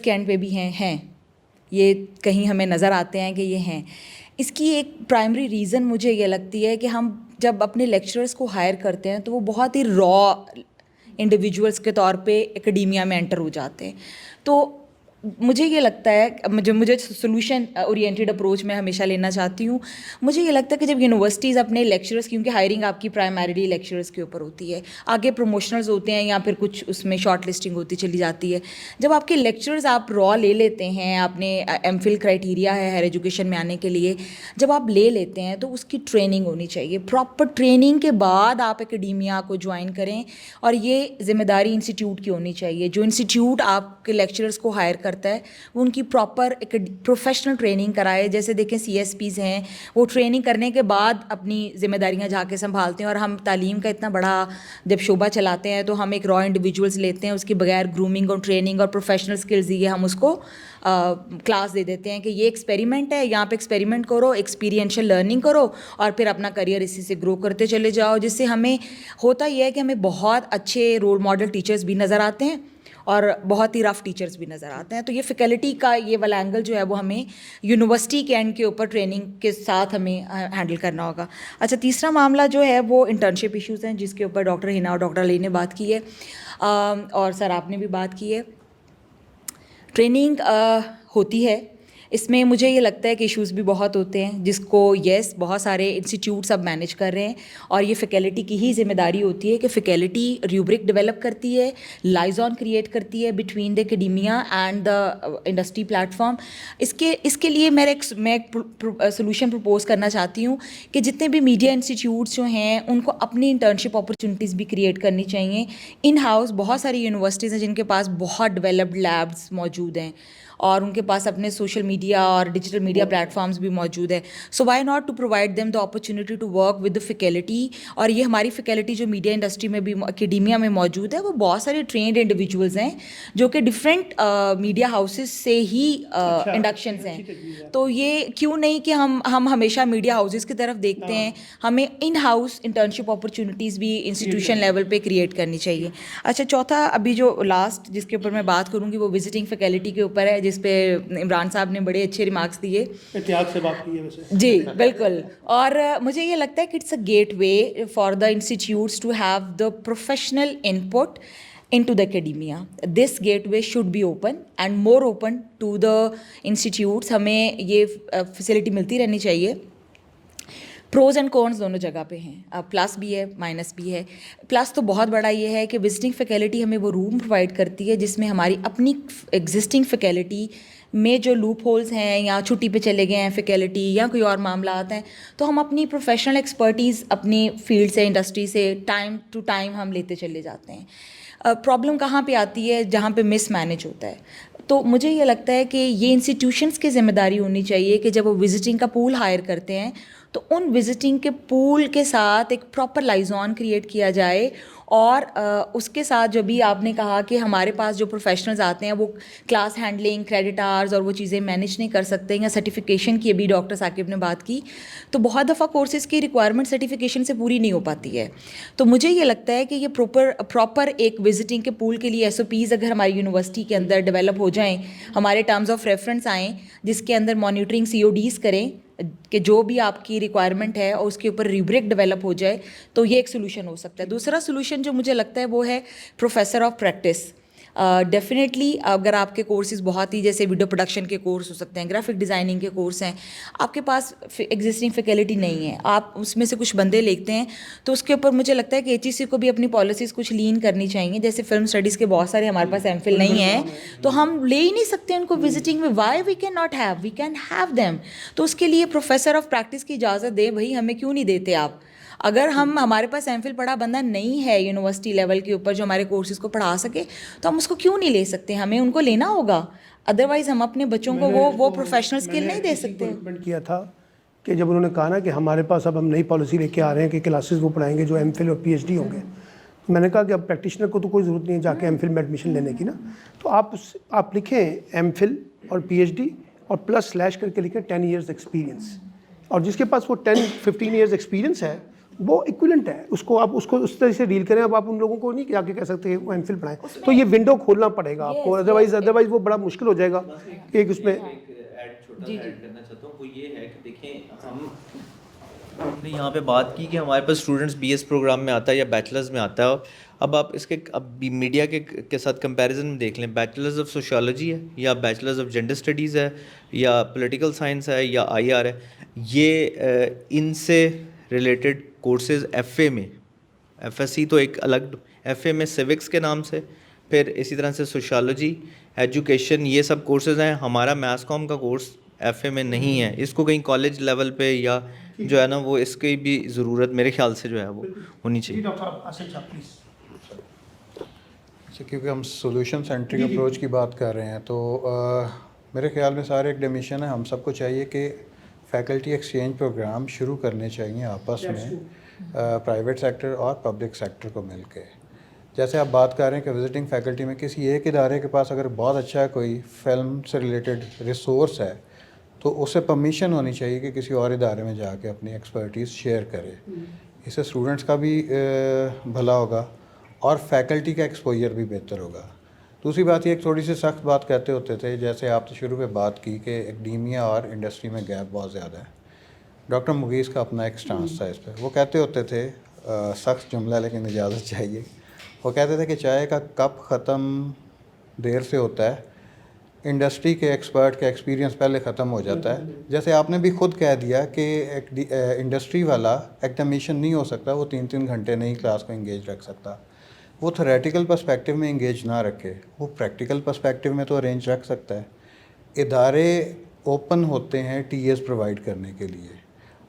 اینڈ پہ بھی ہیں, یہ کہیں ہمیں نظر آتے ہیں کہ یہ ہیں. اس کی ایک پرائمری ریزن مجھے یہ لگتی ہے کہ ہم جب اپنے لیکچررس کو ہائر کرتے ہیں تو وہ بہت ہی را انڈیویجولس کے طور پہ اکیڈیمیا میں انٹر ہو جاتے ہیں. تو مجھے یہ لگتا ہے, مجھے سولوشن اورینٹیڈ اپروچ میں ہمیشہ لینا چاہتی ہوں. مجھے یہ لگتا ہے کہ جب یونیورسٹیز اپنے لیکچررس, کیونکہ ہائرنگ آپ کی پرائمریلی لیکچررس کے اوپر ہوتی ہے, آگے پروموشنلز ہوتے ہیں یا پھر کچھ اس میں شارٹ لسٹنگ ہوتی چلی جاتی ہے. جب آپ کے لیکچرز آپ را لے لیتے ہیں, آپ نے MPhil کرائٹیریا ہے ہائر ایجوکیشن میں آنے کے لیے, جب آپ لے لیتے ہیں تو اس کی ٹریننگ ہونی چاہیے. پراپر ٹریننگ کے بعد آپ اکیڈیمیا کو جوائن کریں, اور یہ ذمہ داری انسٹیٹیوٹ کی ہونی چاہیے. جو انسٹیٹیوٹ آپ کے لیکچررس کو ہائر کرتا ہے وہ ان کی پراپر پروفیشنل ٹریننگ کرائے. جیسے دیکھیں CSPs ہیں, وہ ٹریننگ کرنے کے بعد اپنی ذمہ داریاں جا کے سنبھالتے ہیں. اور ہم تعلیم کا اتنا بڑا جب شعبہ چلاتے ہیں تو ہم ایک را انڈیویجولس لیتے ہیں, اس کے بغیر گرومنگ اور ٹریننگ اور پروفیشنل اسکلز دیے ہم اس کو کلاس دے دیتے ہیں کہ یہ ایکسپیریمنٹ ہے, یہاں پہ ایکسپیریمنٹ کرو, ایکسپیرینشیل لرننگ کرو, اور پھر اپنا کریئر اسی سے گرو کرتے چلے جاؤ. جس سے ہمیں ہوتا یہ ہے کہ ہمیں بہت اچھے رول ماڈل ٹیچرز بھی نظر آتے ہیں اور بہت ہی رف ٹیچرز بھی نظر آتے ہیں. تو یہ فیکلٹی کا یہ والا اینگل جو ہے وہ ہمیں یونیورسٹی کے اینڈ کے اوپر ٹریننگ کے ساتھ ہمیں ہینڈل کرنا ہوگا. اچھا, تیسرا معاملہ جو ہے وہ انٹرنشپ ایشوز ہیں جس کے اوپر ڈاکٹر ہنا اور ڈاکٹر علی نے بات کی ہے, اور سر آپ نے بھی بات کی ہے. ٹریننگ ہوتی ہے, اس میں مجھے یہ لگتا ہے کہ ایشوز بھی بہت ہوتے ہیں جس کو بہت سارے انسٹیٹیوٹس اب مینیج کر رہے ہیں, اور یہ فیکلٹی کی ہی ذمہ داری ہوتی ہے کہ فیکلٹی ریوبرک ڈیولپ کرتی ہے, لائزون کریٹ کرتی ہے between the academia and the industry platform. اس کے لیے میں ایک سولوشن پرپوز کرنا چاہتی ہوں کہ جتنے بھی میڈیا انسٹیٹیوٹس جو ہیں ان کو اپنی انٹرنشپ اپرچونیٹیز بھی کریٹ کرنی چاہیے. ان ہاؤس بہت ساری یونیورسٹیز ہیں جن کے پاس بہت ڈیولپڈ لیبس موجود ہیں, اور ان کے پاس اپنے سوشل میڈیا اور ڈیجیٹل میڈیا پلیٹ فارمس بھی موجود ہے. So why not to provide them the opportunity to work with the faculty. اور یہ ہماری فیکلٹی جو میڈیا انڈسٹری میں بھی اکیڈیمیا میں موجود ہے وہ بہت سارے ٹرینڈ انڈیویجولز ہیں جو کہ ڈفرینٹ میڈیا ہاؤسز سے ہی انڈکشنز ہیں. تو یہ کیوں نہیں کہ ہم ہمیشہ میڈیا ہاؤسز کی طرف دیکھتے ہیں, ہمیں ان ہاؤس انٹرنشپ اپرچونیٹیز بھی انسٹیٹیوشن لیول پہ کریٹ کرنی چاہیے. اچھا, چوتھا ابھی جو لاسٹ جس کے اوپر میں بات کروں گی وہ وزٹنگ فیکلٹی کے اوپر ہے, جس پہ عمران صاحب نے بڑے اچھے ریمارکس دیے. احتیاط سے بات کی ہے ویسے. جی بالکل, اور مجھے یہ لگتا ہے کہ it's a gateway for the institutes to have the professional input into the academia. This gateway should be open and more open to the institutes. ہمیں یہ فیسلٹی ملتی رہنی چاہیے. پروز اینڈ کونس دونوں جگہ پہ ہیں, پلس بھی ہے مائنس بھی ہے. پلس تو بہت بڑا یہ ہے کہ وزٹنگ فیکلٹی ہمیں وہ روم پرووائڈ کرتی ہے جس میں ہماری اپنی ایگزسٹنگ فیکلٹی میں جو لوپ ہولز ہیں یا چھٹی پہ چلے گئے ہیں فیکلٹی یا کوئی اور معاملات ہیں, تو ہم اپنی پروفیشنل ایکسپرٹیز اپنی فیلڈ سے, انڈسٹری سے ٹائم ٹو ٹائم ہم لیتے چلے جاتے ہیں. پرابلم کہاں پہ آتی ہے؟ جہاں پہ مس مینیج ہوتا ہے. تو مجھے یہ لگتا ہے کہ یہ انسٹیٹیوشنس کی ذمہ داری ہونی چاہیے کہ جب وہ وزٹنگ کا پول ہائر کرتے ہیں تو ان وزٹنگ کے پول کے ساتھ ایک پراپر لائزون کریٹ کیا جائے, اور اس کے ساتھ جو بھی آپ نے کہا کہ ہمارے پاس جو پروفیشنلز آتے ہیں وہ کلاس ہینڈلنگ, کریڈٹ آورز اور وہ چیزیں مینیج نہیں کر سکتے, یا سرٹیفکیشن کی ابھی ڈاکٹر ثاقب نے بات کی, تو بہت دفعہ کورسز کی ریکوائرمنٹ سرٹیفکیشن سے پوری نہیں ہو پاتی ہے. تو مجھے یہ لگتا ہے کہ یہ پراپر ایک وزٹنگ کے پول کے لیے SOPs اگر ہماری یونیورسٹی کے اندر ڈیولپ ہو جائیں, ہمارے ٹرمز آف ریفرنس آئیں جس کے اندر مانیٹرنگ CODs کریں کہ جو بھی آپ کی ریکوائرمنٹ ہے اور اس کے اوپر ریبریک ڈیولپ ہو جائے, تو یہ ایک سولوشن ہو سکتا ہے. دوسرا سولوشن جو مجھے لگتا ہے وہ ہے پروفیسر آف پریکٹس. ڈیفینیٹلی اگر آپ کے کورسز بہت ہی جیسے ویڈیو پروڈکشن کے کورس ہو سکتے ہیں, گرافک ڈیزائننگ کے کورس ہیں, آپ کے پاس ایگزسٹنگ فیکلٹی نہیں ہے, آپ اس میں سے کچھ بندے لیتے ہیں, تو اس کے اوپر مجھے لگتا ہے کہ HEC کو بھی اپنی پالیسیز کچھ لین کرنی چاہیے. جیسے فلم اسٹڈیز کے بہت سارے ہمارے پاس MPhil نہیں ہیں, تو ہم لے ہی نہیں سکتے ان کو وزٹنگ میں. Why we can not have, we can have them. تو اس کے لیے پروفیسر آف پریکٹس کی اجازت دیں بھائی, ہمیں کیوں نہیں دیتے آپ؟ اگر ہمارے پاس MPhil پڑھا بندہ نہیں ہے یونیورسٹی لیول کے اوپر جو ہمارے کورسز کو پڑھا سکے, تو ہم اس کو کیوں نہیں لے سکتے؟ ہمیں ان کو لینا ہوگا, ادروائز ہم اپنے بچوں کو وہ پروفیشنل اسکل نہیں دے سکتے. کمنٹ کیا تھا کہ جب انہوں نے کہا نا کہ ہمارے پاس اب ہم نئی پالیسی لے کے آ رہے ہیں کہ کلاسز وہ پڑھائیں گے جو MPhil اور PhD ہوں گے, تو میں نے کہا کہ اب پریکٹیشنر کو تو کوئی ضرورت نہیں ہے جا کے MPhil میں ایڈمیشن لینے کی نا, تو آپ لکھیں MPhil اور PhD اور پلس سلیش کر کے لکھیں 10 years ایکسپیرینس, اور جس کے پاس وہ 10-15 years ایکسپیرینس ہے وہ ایکویلنٹ ہے, اس کو آپ اس طرح سے ڈیل کریں. اب آپ ان لوگوں کو نہیں جا کے کہہ سکتے کہ وہ MPhil پڑھائیں, تو یہ ونڈو کھولنا پڑے گا آپ کو, ادروائز وہ بڑا مشکل ہو جائے گا. ایک اس میں ایڈ کرنا چاہتا ہوں وہ یہ ہے کہ دیکھیں, ہم نے یہاں پہ بات کی کہ ہمارے پاس اسٹوڈنٹس BS پروگرام میں آتا ہے یا بیچلرز میں آتا ہے. اب آپ اس کے اب میڈیا کے ساتھ کمپیریزن میں دیکھ لیں, بیچلرز آف سوشیالوجی ہے یا بیچلرز آف جینڈر اسٹڈیز ہے یا پولیٹیکل سائنس ہے یا IR ہے, یہ ان سے ریلیٹڈ کورسز FA میں, FSC تو ایک الگ, FA میں سیوکس کے نام سے, پھر اسی طرح سے سوشیالوجی, ایجوکیشن, یہ سب کورسز ہیں. ہمارا میس کام کا کورس FA میں نہیں ہے. اس کو کہیں کالج لیول پہ یا جو ہے نا وہ اس کی بھی ضرورت میرے خیال سے جو ہے وہ ہونی چاہیے. کیونکہ ہم سولوشن سینٹرک اپروچ کی بات کر رہے ہیں, تو میرے خیال میں سارے ایکڈیمیشین ہیں, ہم سب کو چاہیے کہ فیکلٹی ایکسچینج پروگرام شروع کرنے چاہیے آپس میں, پرائیویٹ سیکٹر اور پبلک سیکٹر کو مل کے. جیسے آپ بات کر رہے ہیں کہ وزٹنگ فیکلٹی میں کسی ایک ادارے کے پاس اگر بہت اچھا کوئی فلم سے ریلیٹڈ ریسورس ہے تو اسے پرمیشن ہونی چاہیے کہ کسی اور ادارے میں جا کے اپنی ایکسپرٹیز شیئر کرے. اس سے اسٹوڈنٹس کا بھی بھلا ہوگا اور فیکلٹی کا ایکسپوجر بھی بہتر ہوگا. دوسری بات یہ ایک تھوڑی سی سخت بات کہتے ہوتے تھے, جیسے آپ نے شروع میں بات کی کہ ایکڈیمیا اور انڈسٹری میں گیپ بہت زیادہ ہے. ڈاکٹر مغیث کا اپنا ایک سٹانس تھا اس پہ. وہ کہتے ہوتے تھے, سخت جملہ لیکن اجازت چاہیے, وہ کہتے تھے کہ چائے کا کپ ختم دیر سے ہوتا ہے, انڈسٹری کے ایکسپرٹ کا ایکسپیرینس پہلے ختم ہو جاتا ہے. جیسے آپ نے بھی خود کہہ دیا کہ انڈسٹری والا ایکڈیمیشین نہیں ہو سکتا, وہ 3 گھنٹے نہیں کلاس کو انگیج رکھ سکتا. وہ تھیوریٹیکل پرسپیکٹیو میں انگیج نہ رکھے, وہ پریکٹیکل پرسپیکٹیو میں تو ارینج رکھ سکتا ہے. ادارے اوپن ہوتے ہیں TAs پرووائڈ کرنے کے لیے.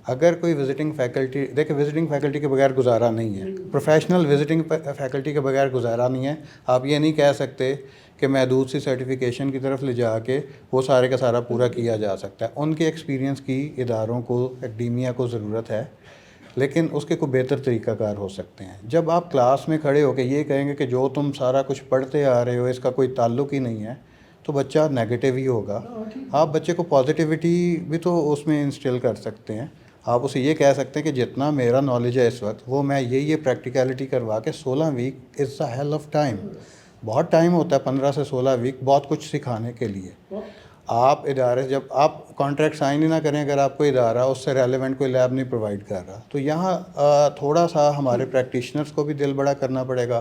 اگر کوئی وزٹنگ فیکلٹی, دیکھیں وزٹنگ فیکلٹی کے بغیر گزارا نہیں ہے, پروفیشنل وزٹنگ فیکلٹی کے بغیر گزارا نہیں ہے. آپ یہ نہیں کہہ سکتے کہ محدود سی سرٹیفیکیشن کی طرف لے جا کے وہ سارے کا سارا پورا کیا جا سکتا ہے. ان کے ایکسپیرینس کی اداروں کو, ایکڈیمیا کو ضرورت ہے, لیکن اس کے کوئی بہتر طریقہ کار ہو سکتے ہیں. جب آپ کلاس میں کھڑے ہو کے یہ کہیں گے کہ جو تم سارا کچھ پڑھتے آ رہے ہو اس کا کوئی تعلق ہی نہیں ہے, تو بچہ نیگیٹیو ہی ہوگا. آپ بچے کو پازیٹیوٹی بھی تو اس میں انسٹل کر سکتے ہیں. آپ اسے یہ کہہ سکتے ہیں کہ جتنا میرا نالج ہے اس وقت وہ میں یہ پریکٹیکلٹی کروا کے 16 week is a hell of time. بہت ٹائم ہوتا ہے 15 سے 16 ویک بہت کچھ سکھانے کے لیے. آپ ادارے جب آپ کانٹریکٹ سائن ہی نہ کریں, اگر آپ کو ادارہ اس سے ریلیونٹ کوئی لیب نہیں پرووائڈ کر رہا, تو یہاں تھوڑا سا ہمارے پریکٹیشنرز کو بھی دل بڑا کرنا پڑے گا,